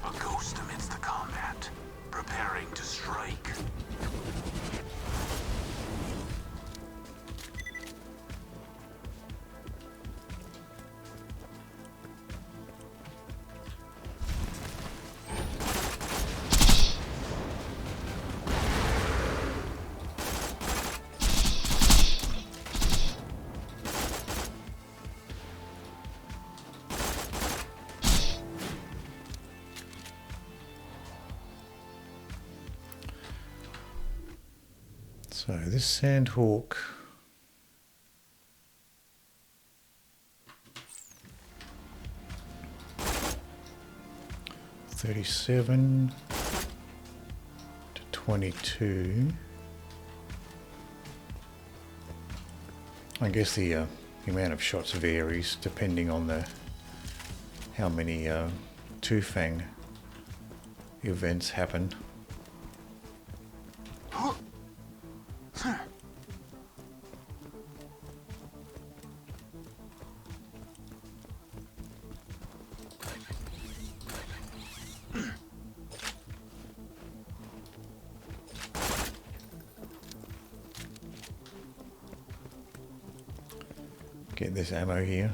A ghost amidst the combat. Preparing to strike. So this sandhawk, $37 to $22. I guess the amount of shots varies depending on how many two-fang events happen. Get this ammo here.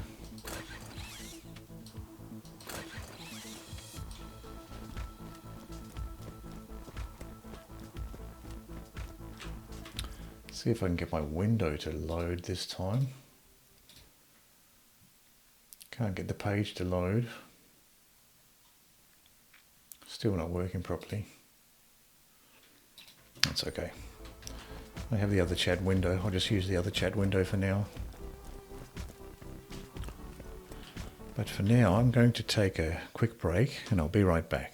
See if I can get my window to load this time. Can't get the page to load. Still not working properly. That's okay. I have the other chat window. I'll just use the other chat window for now. But for now, I'm going to take a quick break and I'll be right back.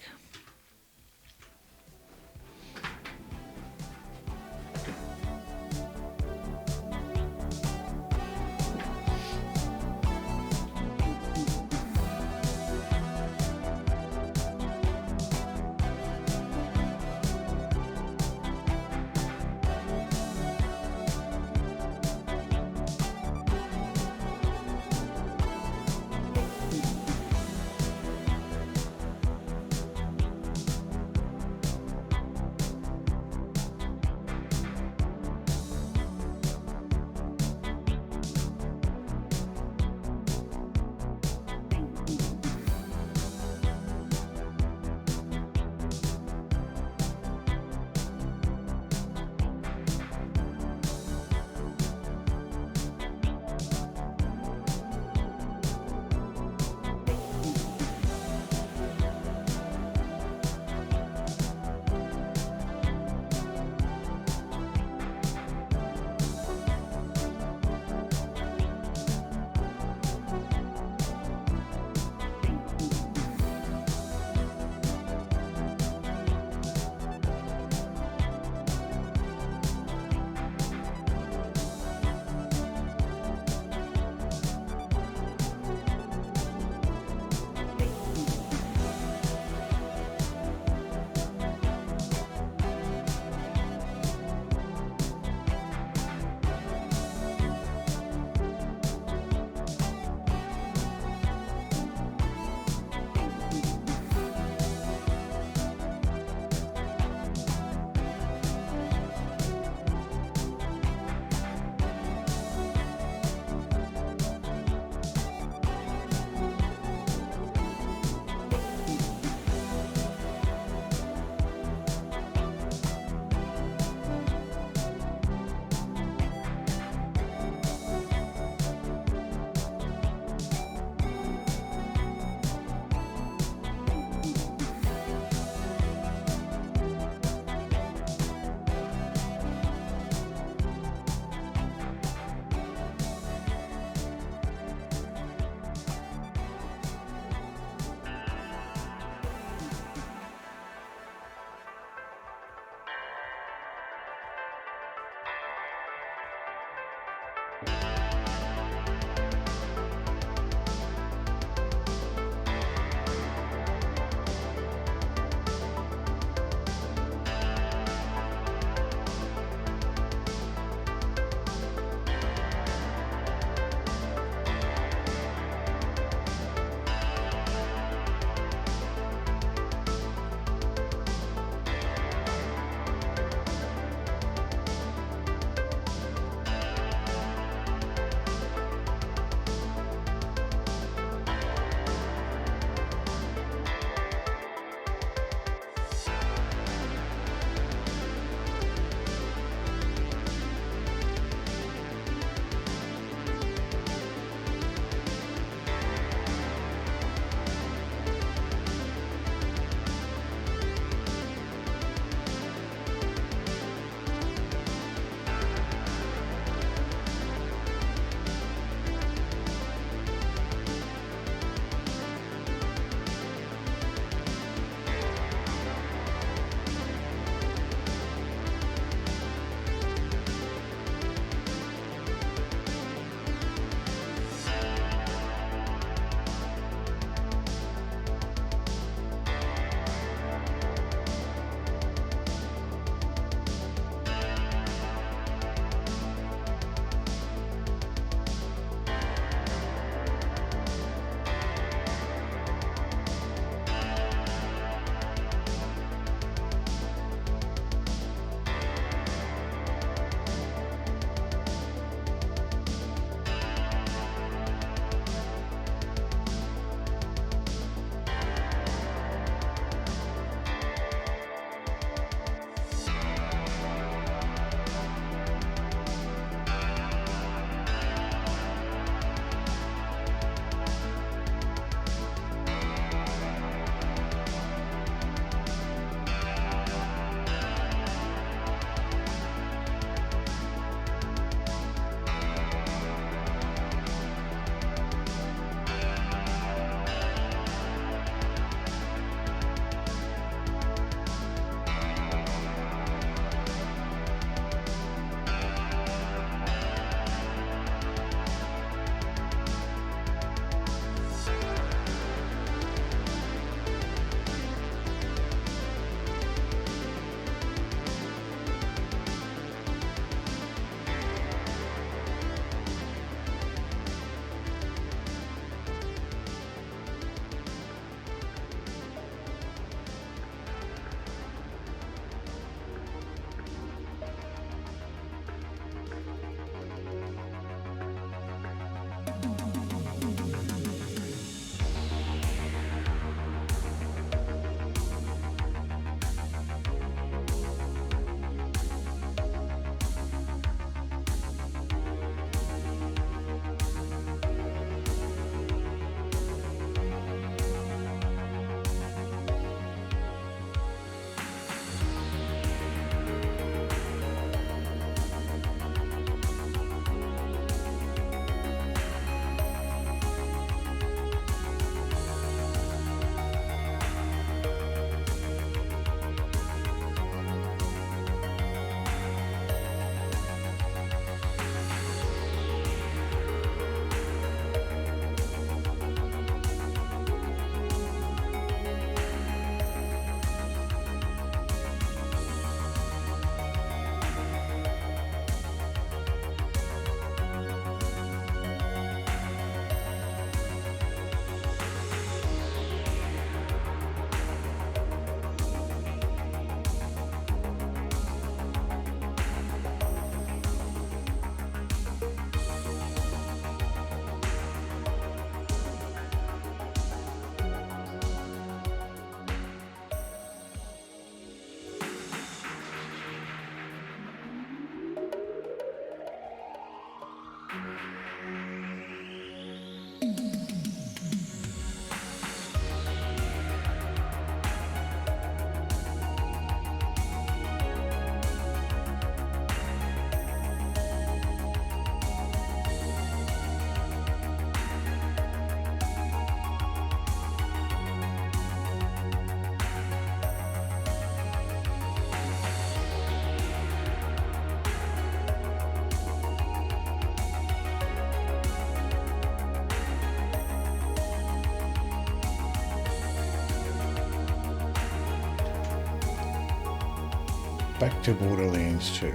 back to Borderlands 2.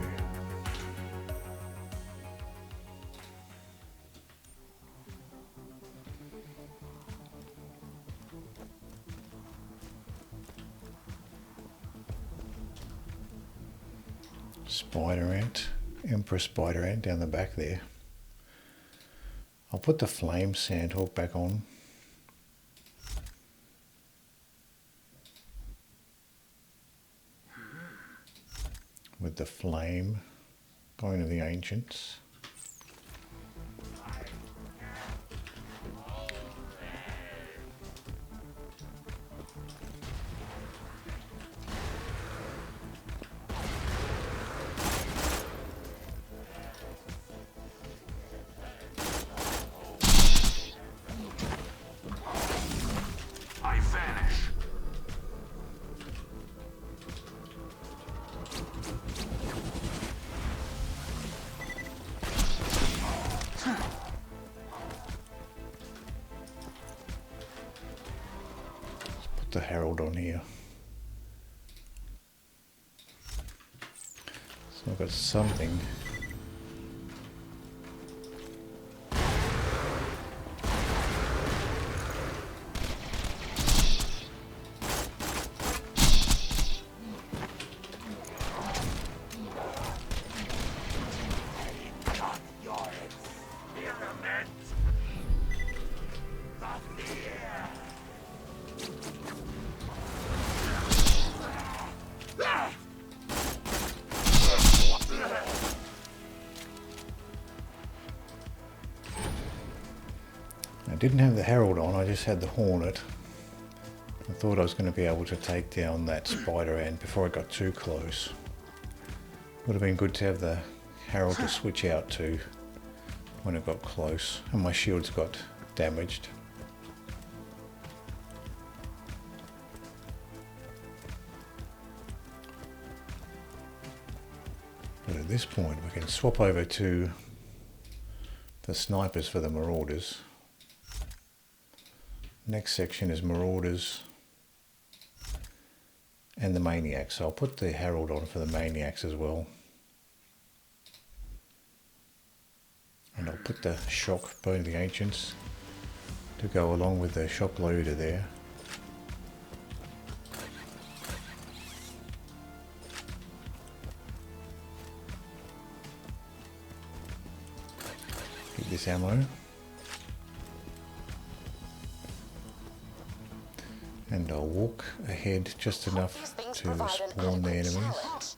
Spider ant, Emperor spider ant down the back there. I'll put the flame sandhawk back on. With the flame, going to the ancients. I vanish. Put the herald on here. So I've got something. I didn't have the herald on, I just had the hornet. I thought I was going to be able to take down that spider ant before I got too close. Would have been good to have the herald to switch out to when it got close and my shields got damaged. But at this point we can swap over to the snipers for the marauders. Next section is marauders and the maniacs. So I'll put the herald on for the maniacs as well. And I'll put the shock bone of the ancients to go along with the shock loader there. Get this ammo. And I'll walk ahead just enough to spawn the enemies.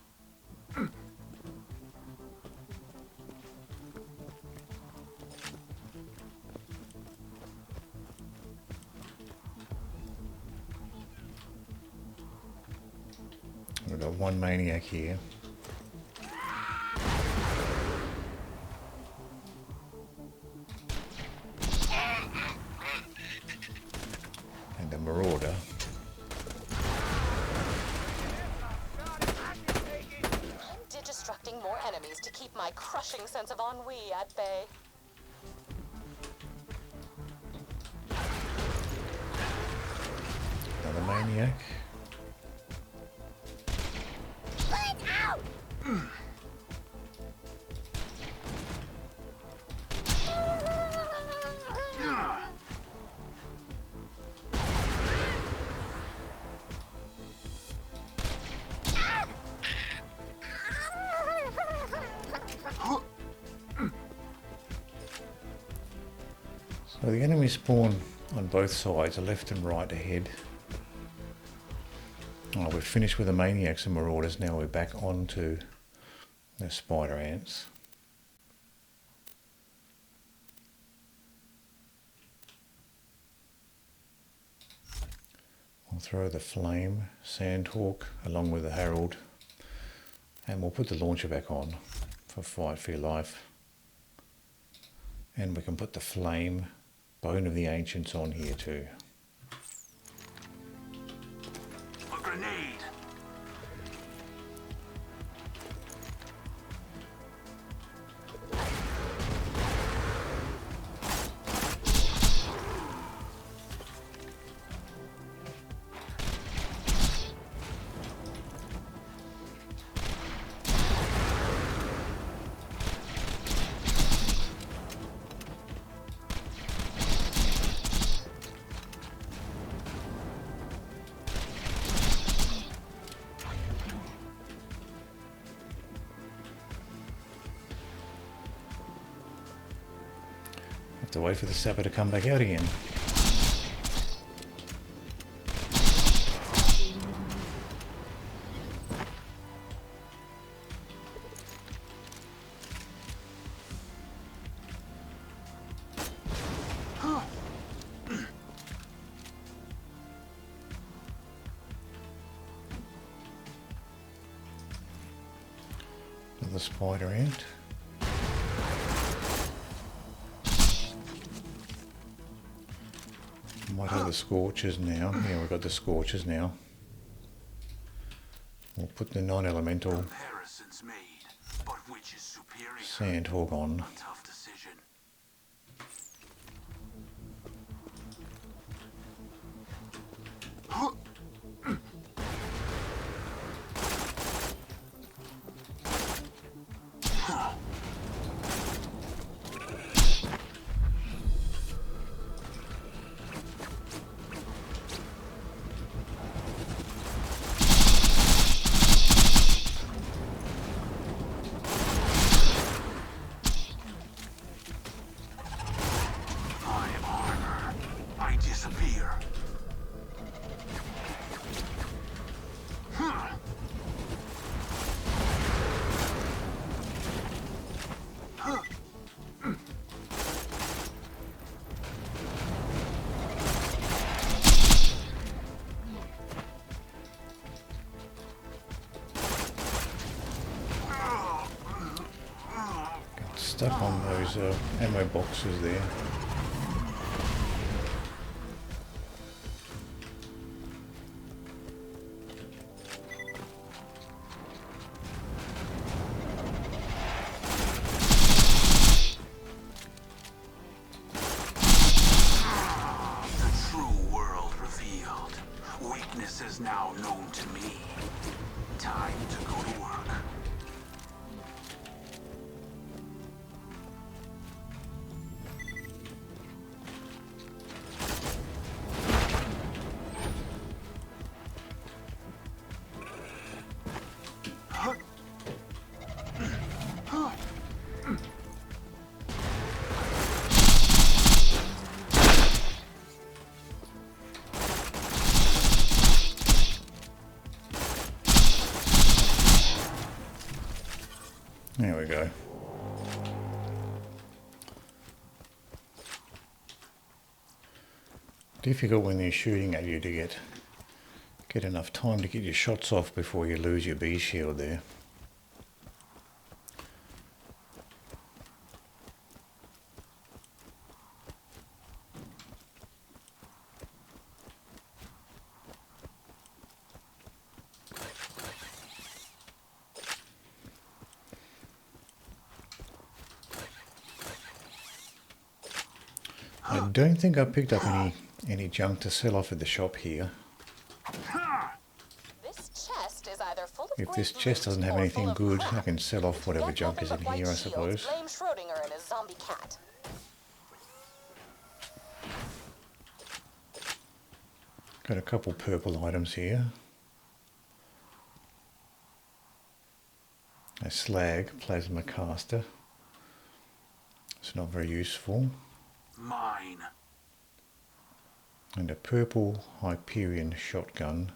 We've got one maniac here. And a marauder. Digistructing more enemies to keep my crushing sense of ennui at bay. Another maniac. So the enemies spawn on both sides, left and right ahead. Oh, we've finished with the maniacs and marauders, now we're back on to the spider ants. I'll throw the flame sandhawk along with the herald, and we'll put the launcher back on for fight for your life. And we can put the flame bone of the ancients on here too. A grenade. to wait for the sapper to come back out again. Another spider ant. Might have the scorchers now. Yeah, we've got the scorchers now. We'll put the non-elemental Comparisons made, but which is superior? sandhog on. Tough decision. My armor. I disappear. Stuck on those ammo boxes there. The true world revealed. Weakness is now known to me. Time to go to work. There we go. Difficult when they're shooting at you to get enough time to get your shots off before you lose your bee shield there. I don't think I picked up any junk to sell off at the shop here. This chest is either full of If great this chest loot doesn't have or anything full of good, crap. I can sell off whatever Get junk nothing is in but white here, I shields, suppose. Blame Schrodinger and his zombie cat. Got a couple purple items here. A slag plasma caster. It's not very useful. Mine. And a purple Hyperion shotgun.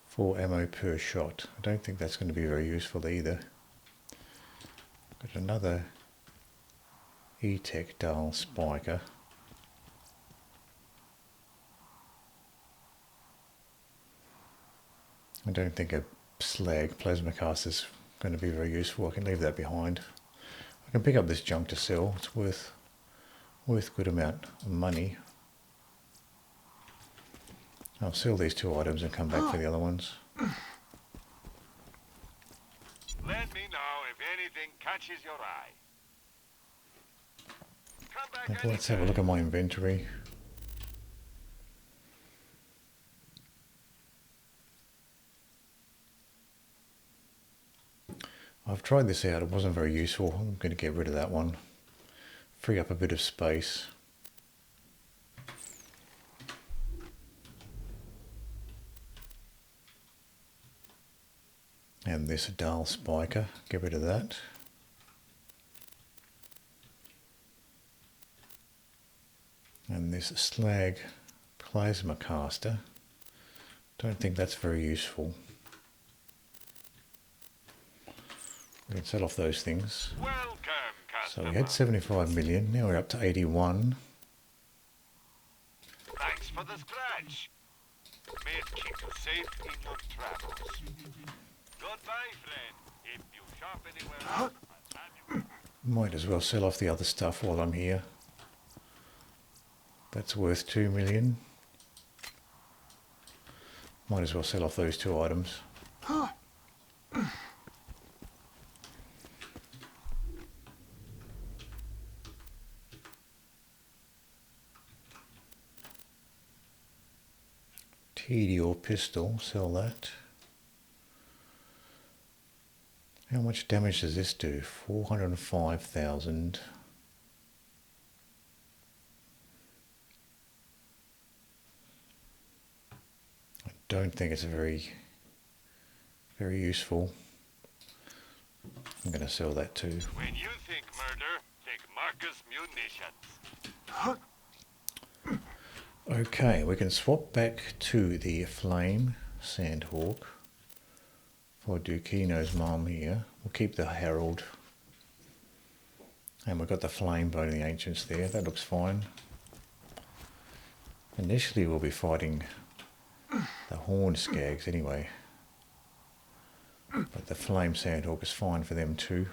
4 ammo per shot. I don't think that's going to be very useful either. Got another E-Tech Dial Spiker. I don't think a slag plasma caster is going to be very useful. I can leave that behind. I can pick up this junk to sell. It's worth good amount of money. I'll sell these 2 items and come back for the other ones. Let me know if anything catches your eye. Come back And let's have a look at my inventory. I've tried this out, it wasn't very useful. I'm going to get rid of that one. Free up a bit of space. And this dial spiker, get rid of that. And this slag plasma caster. Don't think that's very useful. We can sell off those things. Welcome, So customer. we had 75 million, now we're up to 81. Thanks for the scratch. May it keep you safe in your travels. Goodbye, friend. If you shop anywhere else, I'll have you. Might as well sell off the other stuff while I'm here. That's worth 2 million. Might as well sell off those two items. TD pistol, sell that. How much damage does this do? 405,000. I don't think it's very useful. I'm going to sell that too. When you think murder, think Marcus Munitions. Okay, we can swap back to the Flame Sandhawk for Dukino's mom here. We'll keep the Herald. And we've got the Flame Bone of the Ancients there. That looks fine. Initially we'll be fighting the Horned Skags anyway. But the Flame Sandhawk is fine for them too.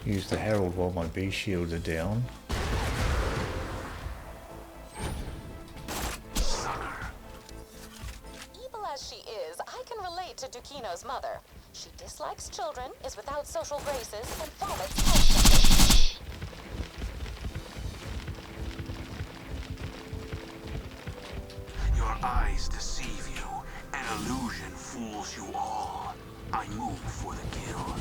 Use the Herald while my B shields are down. Evil as she is, I can relate to Dukino's mother. She dislikes children, is without social graces, and vomits constantly. Your eyes deceive you. An illusion fools you all. I move for the kill.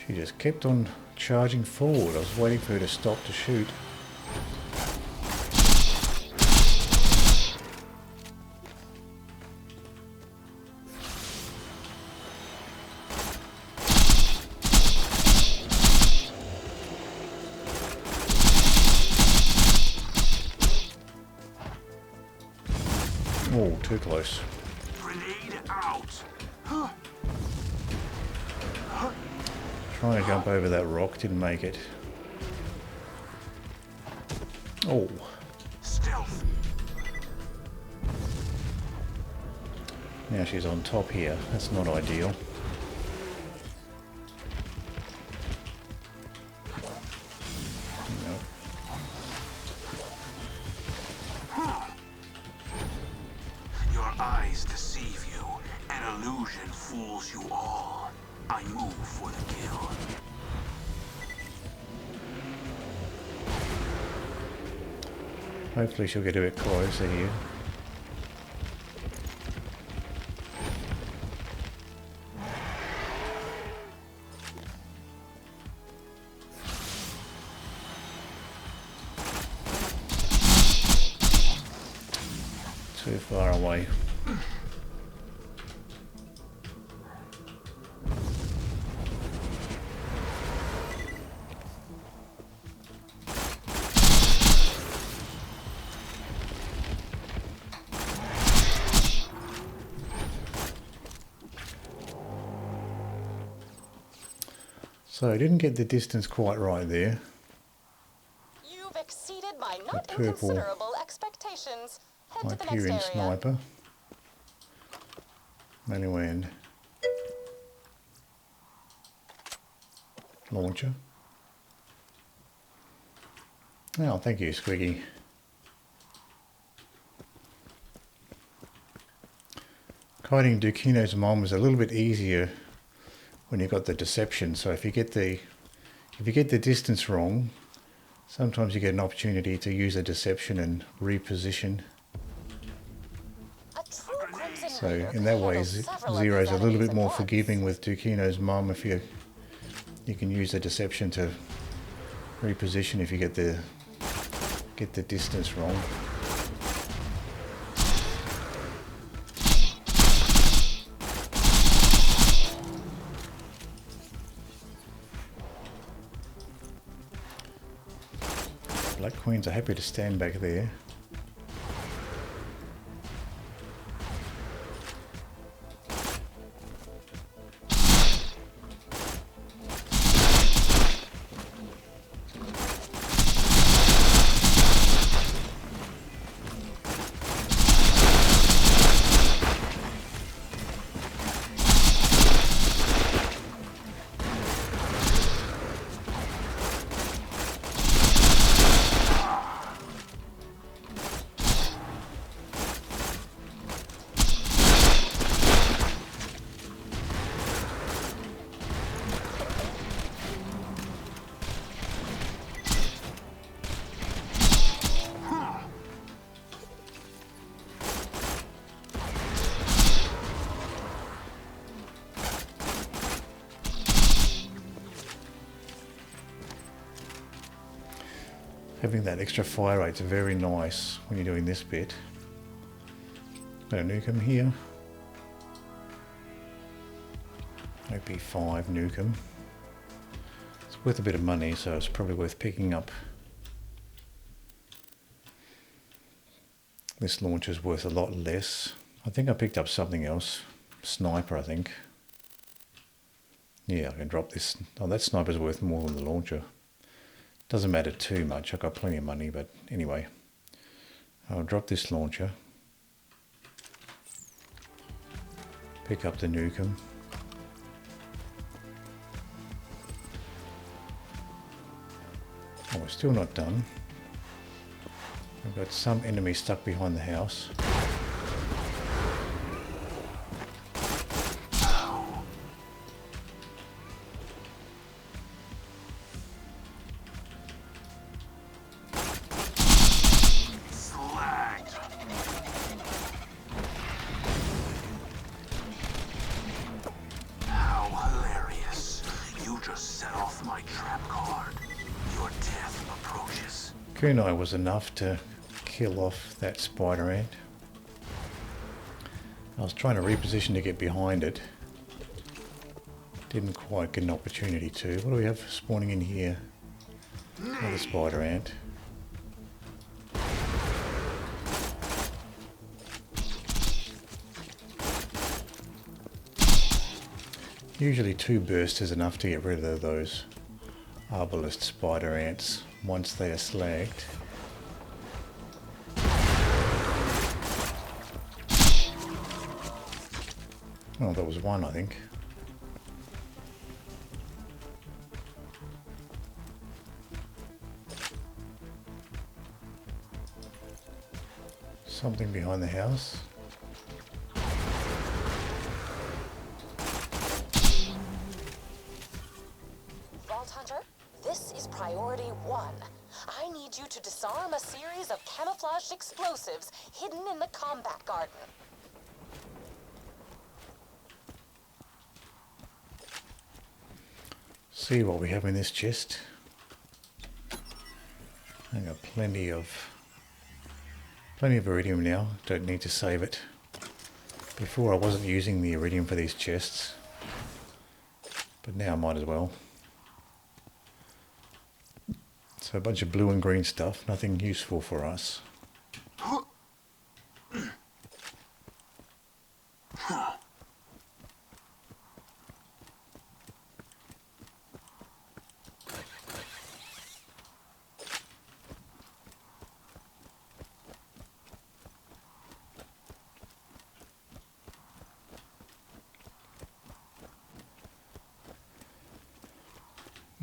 She just kept on charging forward. I was waiting for her to stop to shoot. Oh, too close. Grenade out. Trying to jump over that rock, didn't make it. Oh, Stealth. now she's on top here. That's not ideal. No. Your eyes deceive you. An illusion fools you all. I move for the kill. Hopefully she'll get a bit closer here. Too far away. So I didn't get the distance quite right there. You've exceeded my not purple inconsiderable expectations. Head to the Hyperion next area. sniper. Anyway, and launcher. Oh, thank you, Squiggy. Kiting Dukino's mom is a little bit easier when you've got the deception. So if you get the distance wrong, sometimes you get an opportunity to use a deception and reposition. So in that way, Zero's a little bit more forgiving with Dukino's mom if you can use a deception to reposition if you get the distance wrong. Black Queens are happy to stand back there. Having that extra fire rate's very nice when you're doing this bit. Got a nukem here. OP5 nukem. It's worth a bit of money, so it's probably worth picking up. This launcher's worth a lot less. I think I picked up something else. Sniper, I think. Yeah, I can drop this. Oh, that sniper's worth more than the launcher. Doesn't matter too much, I've got plenty of money, but anyway. I'll drop this launcher. Pick up the nukem. Oh, we're still not done. We've got some enemy stuck behind the house. Kunai was enough to kill off that spider ant. I was trying to reposition to get behind it. Didn't quite get an opportunity to. What do we have spawning in here? Another spider ant. Usually 2 bursts is enough to get rid of those arbalist spider ants once they are slagged. Oh, that was one, I think. Something behind the house. Vault Hunter, this is priority 1. I need you to disarm a series of camouflaged explosives hidden in the combat garden. See what we have in this chest. I got plenty of iridium now. Don't need to save it. Before I wasn't using the iridium for these chests, but now I might as well. So a bunch of blue and green stuff, nothing useful for us.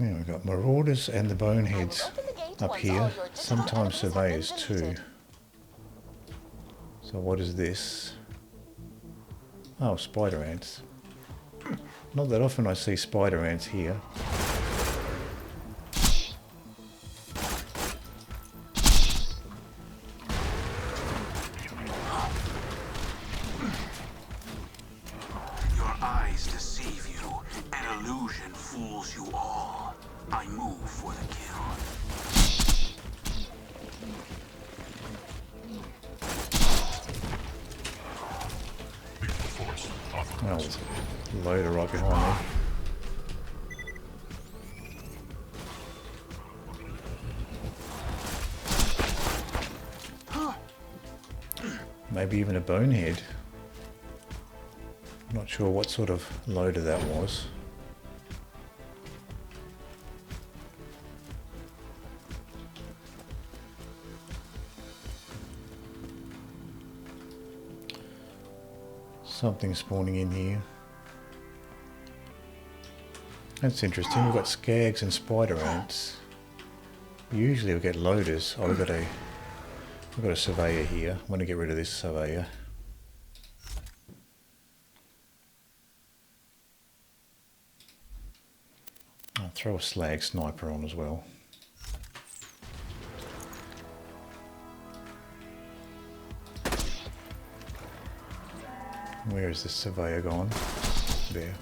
Now we've got marauders and the boneheads Open the gate up once here, all your digital sometimes enemies have been surveyors too. deleted. So what is this? Oh, spider ants. Not that often I see spider ants here. Your eyes deceive you. An illusion fools you all. I move for the kill. Oh, there's a loader right behind me. Maybe even a bonehead. Not sure what sort of loader that was. Something spawning in here. That's interesting. We've got skags and spider ants. Usually we get loaders. Oh, we've got a surveyor here. I want to get rid of this surveyor. I'll throw a slag sniper on as well. Where is this surveyor gone? There.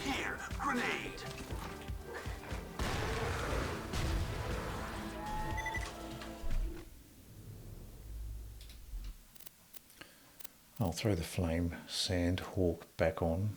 Here, grenade. I'll throw the flame sand hawk back on.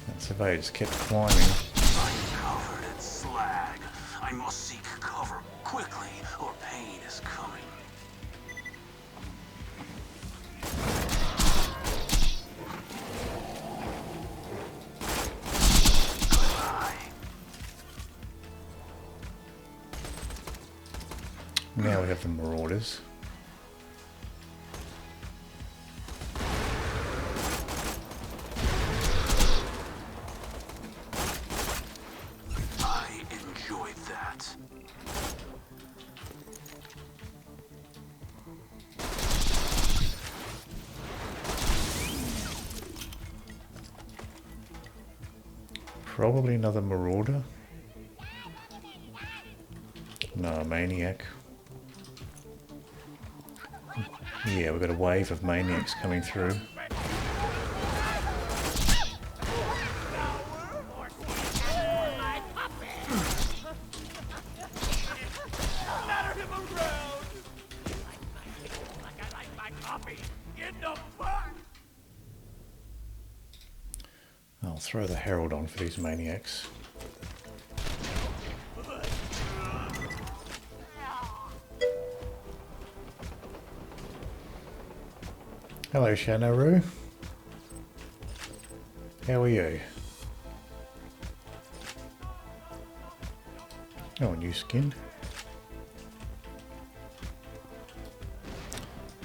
That surveyor just kept climbing. I'm covered in slag. I must seek cover quickly, or pain is coming. Goodbye. Now we have the marauders. I enjoyed that. Probably another marauder. No, a maniac. Yeah, we've got a wave of maniacs coming through. I'll throw the herald on for these maniacs. Hello, Shanaru. How are you? Oh, new skin.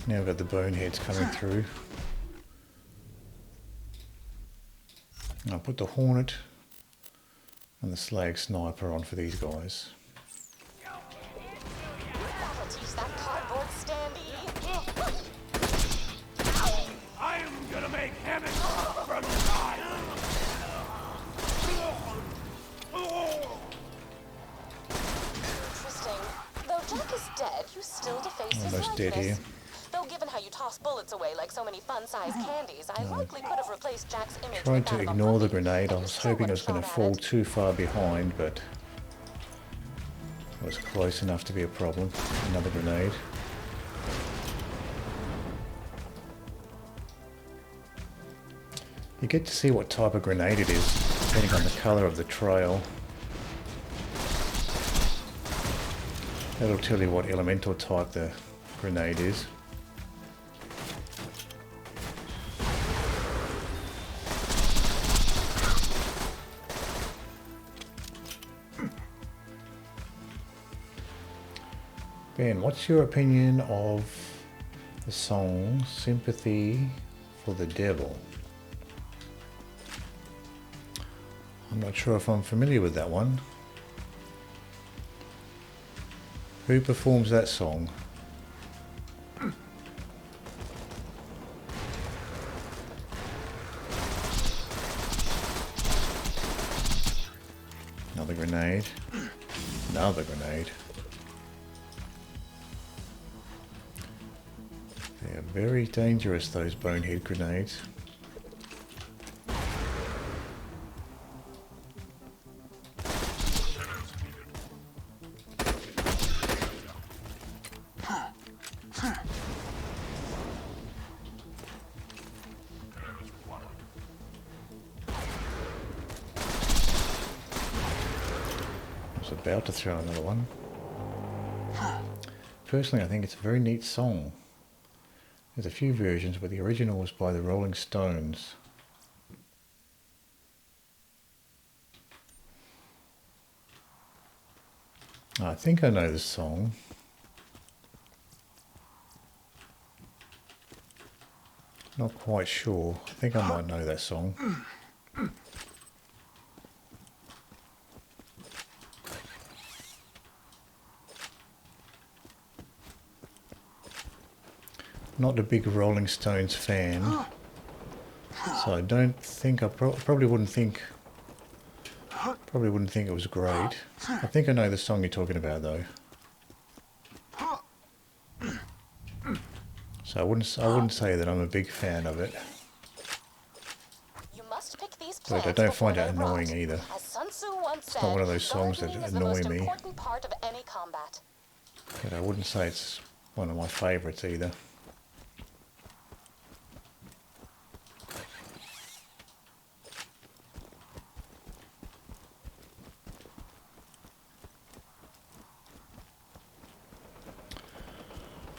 Now we've got the boneheads coming through. I'll put the hornet and the slag sniper on for these guys. That'll teach that cardboard standee. I am gonna make heaven from your eyes. Interesting. Though Jack is dead, you still deface his Almost dead likeness. here. Though given how you toss bullets away like so many fun-sized candies, I likely could have replaced Jack's image Trying with to that of a ignore the puppy, grenade. I but you was still hoping would it was have going to shot fall at it. too far behind, but it was close enough to be a problem. Another grenade. You get to see what type of grenade it is, depending on the colour of the trail. That'll tell you what elemental type the grenade is. Ben, what's your opinion of the song Sympathy for the Devil? I'm not sure if I'm familiar with that one. Who performs that song? Another grenade. Another grenade. They are very dangerous, those bonehead grenades. About to throw another one. Personally, I think it's a very neat song. There's a few versions, but the original was by the Rolling Stones. I think I know this song. Not quite sure. I think I might know that song. Not a big Rolling Stones fan, so I don't think I probably wouldn't think it was great. I think I know the song you're talking about though. So I wouldn't say that I'm a big fan of it. You must pick these But I plants don't before find it they annoying rot. either. As Sun Tzu once It's not one of those said, songs that gardening is the annoy most me. important part of any combat. But I wouldn't say it's one of my favourites either.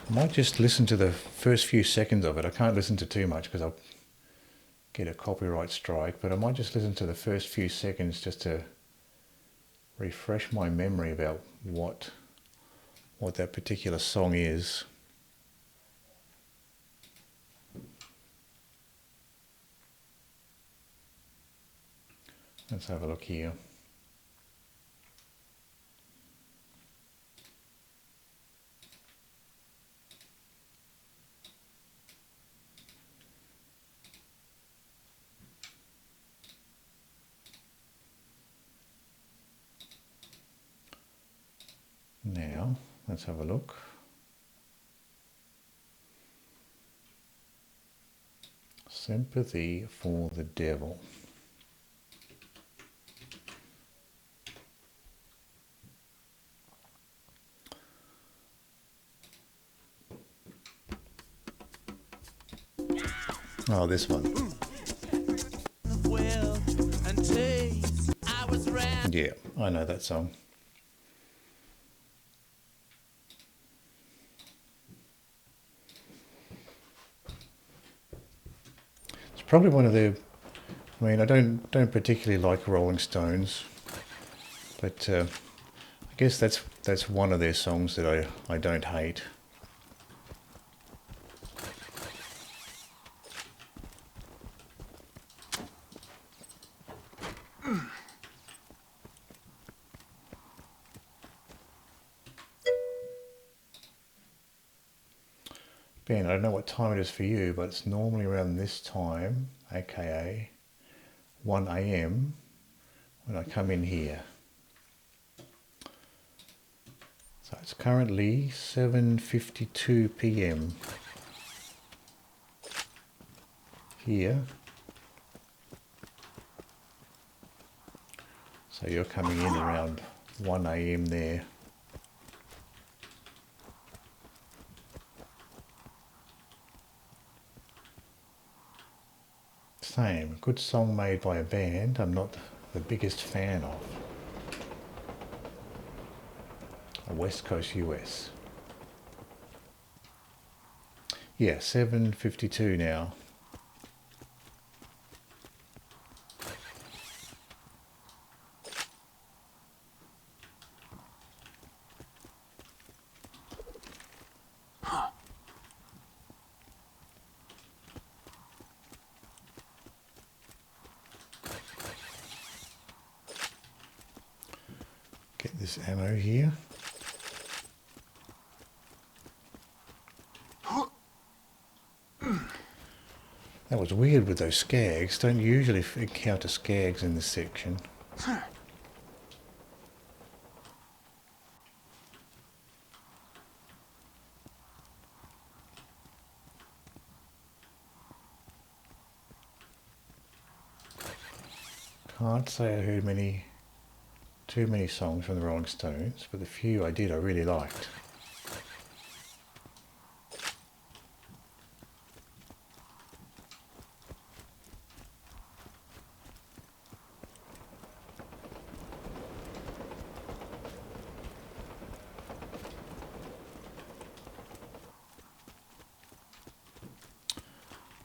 I might just listen to the first few seconds of it. I can't listen to too much because I'll get a copyright strike, but I might just listen to the first few seconds just to refresh my memory about what that particular song is. Let's have a look here. Now, let's have a look. Sympathy for the Devil. Oh, this one. Yeah, I know that song. It's probably one of the, I mean, I don't particularly like Rolling Stones, but I guess that's one of their songs that I don't hate. Ben, I don't know what time it is for you, but it's normally around this time, aka 1 AM, when I come in here. So it's currently 7:52 PM here. So you're coming in around 1 AM there. Same, good song made by a band I'm not the biggest fan of. West Coast US. Yeah, 7:52 now. this ammo here. That was weird with those skags. Don't usually encounter skags in this section. Can't say I heard too many songs from the Rolling Stones, but the few I did I really liked.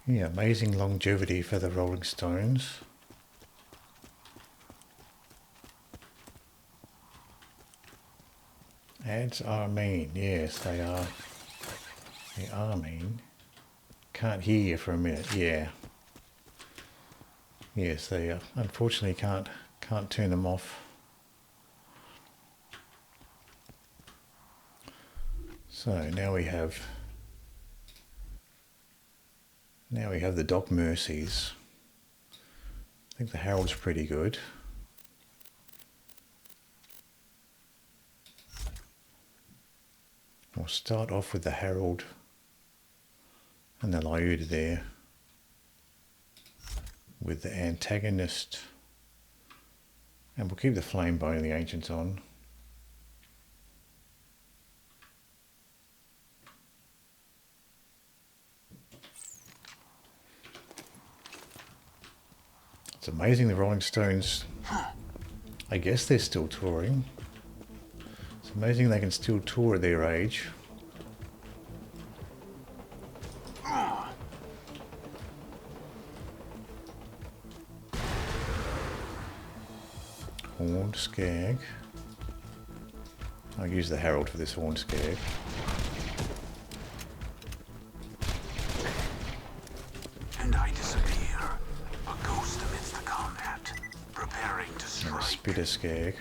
Yeah, amazing longevity for the Rolling Stones. Ads are mean. Yes, they are. They are mean. Can't hear you for a minute. Yeah. Yes, they unfortunately can't turn them off. So now we have the Doc Mercies. I think the Herald's pretty good. We'll start off with the Herald and the Lyuda there with the antagonist, and we'll keep the Flame Bone and the Ancients on. It's amazing the Rolling Stones, I guess they're still touring. It's amazing they can still tour at their age. Horned Skag. I'll use the Herald for this Horned Skag. And I disappear, a ghost amidst the combat, preparing to strike. Spitter Skag.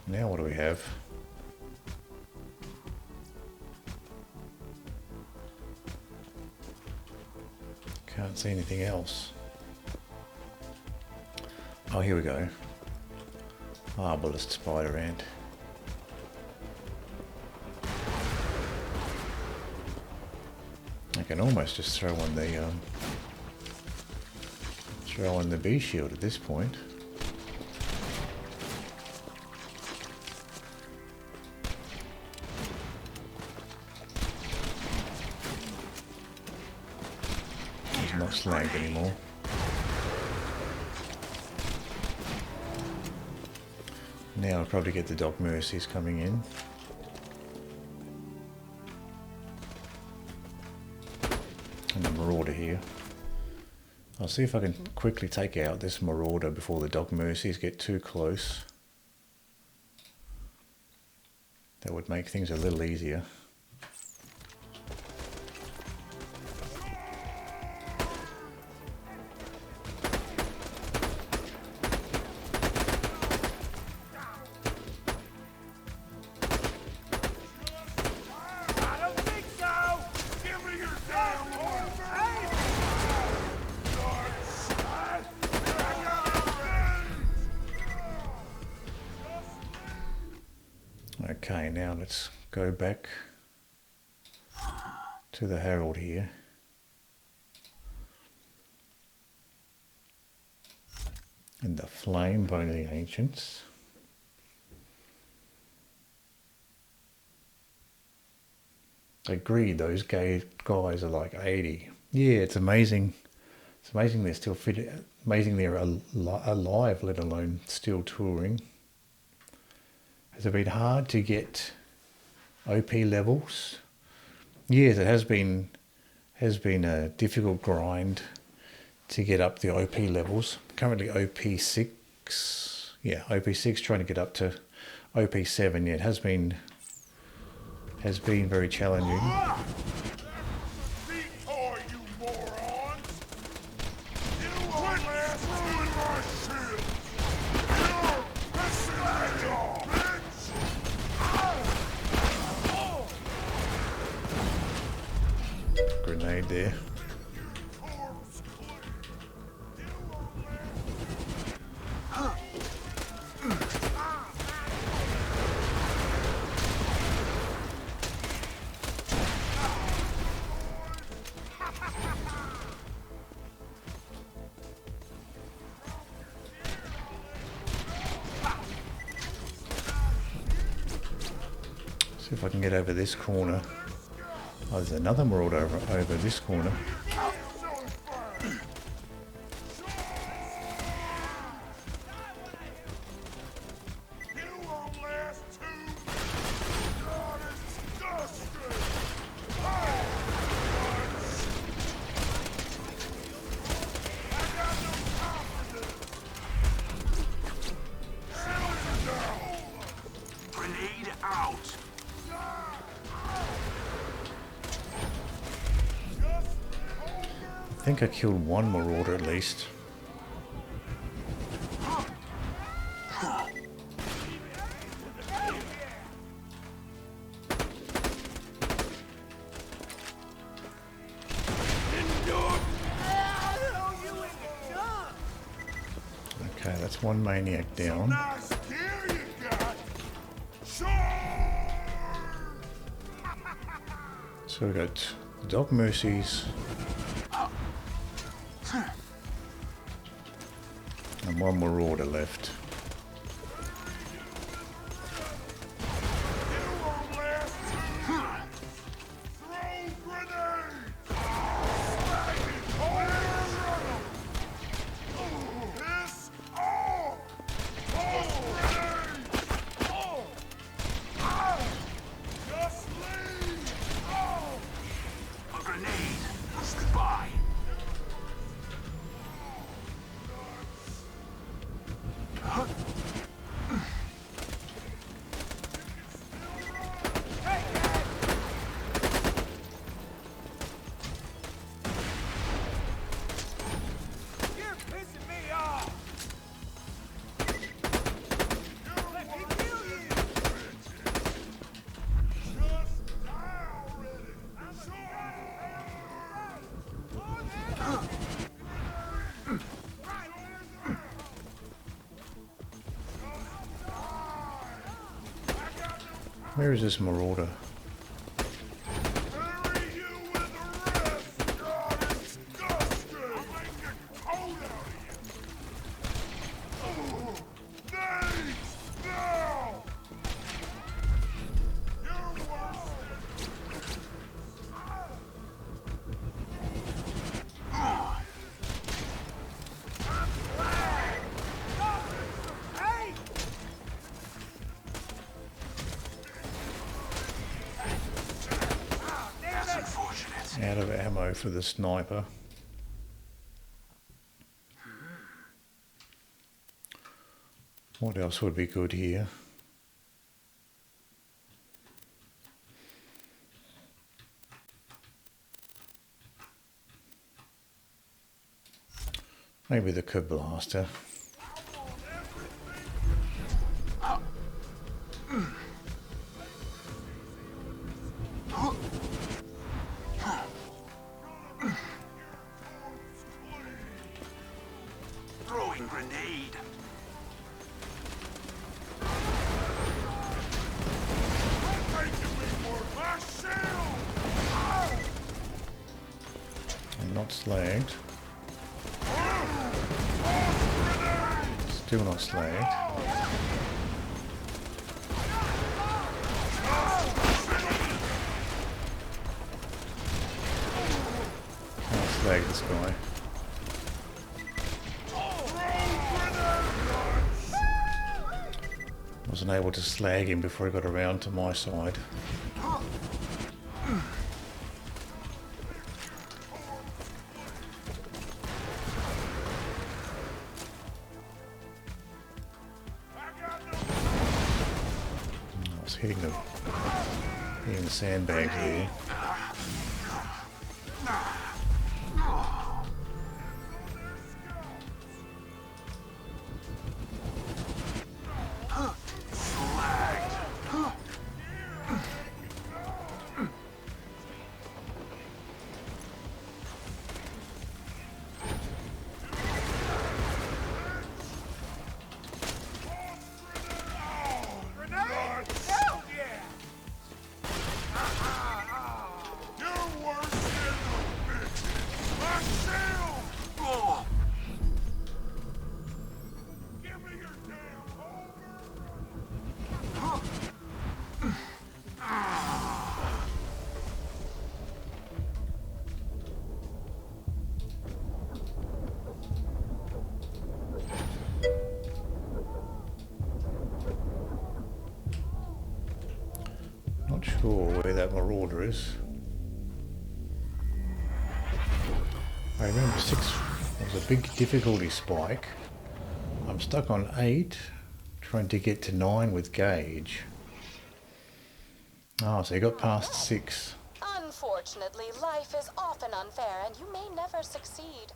Now what do we have? Can't see anything else. Oh, here we go. Arbalest Spider Ant. I can almost just throw on the B shield at this point. He's not slagged anymore. Now I'll probably get the Doc Mercies coming in. And the Marauder here. I'll see if I can quickly take out this Marauder before the Doc Mercies get too close. That would make things a little easier. Okay, now let's go back to the Herald here. And the Flame Bone of the Ancients. Agreed, those guys are like 80. Yeah, it's amazing. It's amazing they're still fit. Amazing they're alive, let alone still touring. Has it been hard to get OP levels? Yes, it has been a difficult grind to get up the OP levels. Currently OP6. Yeah, OP6 trying to get up to OP7. Yeah, it has been very challenging. grenade there. See if I can get over this corner. Oh, there's another marauder over this corner. Grenade out. I think I killed one marauder at least. Okay, that's one maniac down. Nice gear you got. So we got Dog Mercies and one marauder left. A grenade. Goodbye. You're pissing me off. Let me kill you. Just die already. Where is this marauder? Bury you with the rest. God, it's disgusting. I'll make a coat out of you. Nades, now. You're worse Hey! That's unfortunate. Out of ammo for the sniper. What else would be good here? Maybe the Blaster. Throwing grenade. Making me work my shield. I'm not slagged. Still not slagged. Can't slag this guy. Wasn't able to slag him before he got around to my side. I was hitting the sandbags there. not sure where that marauder is. I remember 6 was a big difficulty spike. I'm stuck on 8, trying to get to 9 with Gage. Oh, so you got past 6. Unfortunately, life is often unfair and you may never succeed.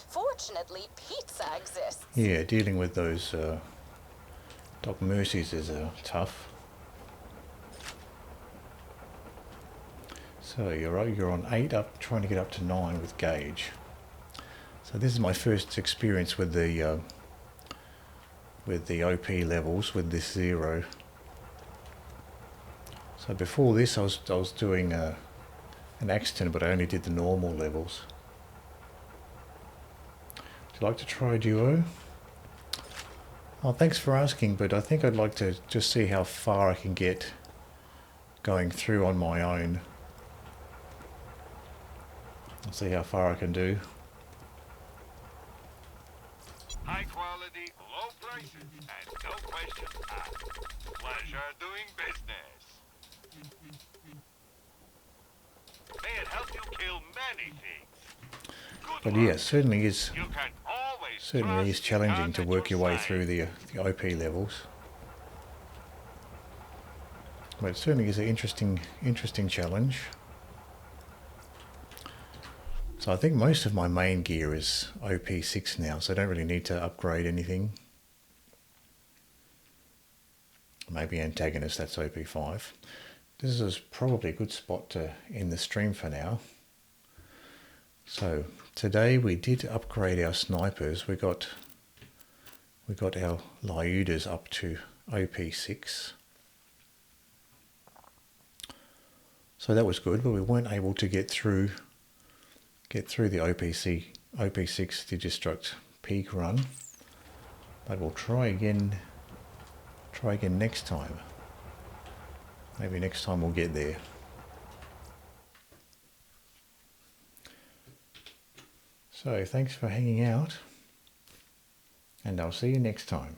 Fortunately, pizza exists. Yeah, dealing with those Doc Mercies is tough. So you're on 8 up, trying to get up to 9 with Gage. So this is my first experience with the OP levels with this Zer0. So before this, I was doing an accident, but I only did the normal levels. Would you like to try duo? Oh, thanks for asking, but I think I'd like to just see how far I can get going through on my own. I'll see how far I can do. High quality, low prices, and no questions asked. Pleasure doing business. May it help you kill many things. Good But luck. yeah, certainly is You can always trust the challenging gun to at work your way side. through the OP levels. But it certainly is an interesting challenge. So I think most of my main gear is OP6 now, so I don't really need to upgrade anything. Maybe antagonist, that's OP5. This is probably a good spot to end the stream for now. So today we did upgrade our snipers. We got our Lyudas up to OP6. So that was good, but we weren't able to get through the OP6 Digistruct peak run. But we'll try again next time. Maybe next time we'll get there. So thanks for hanging out, and I'll see you next time.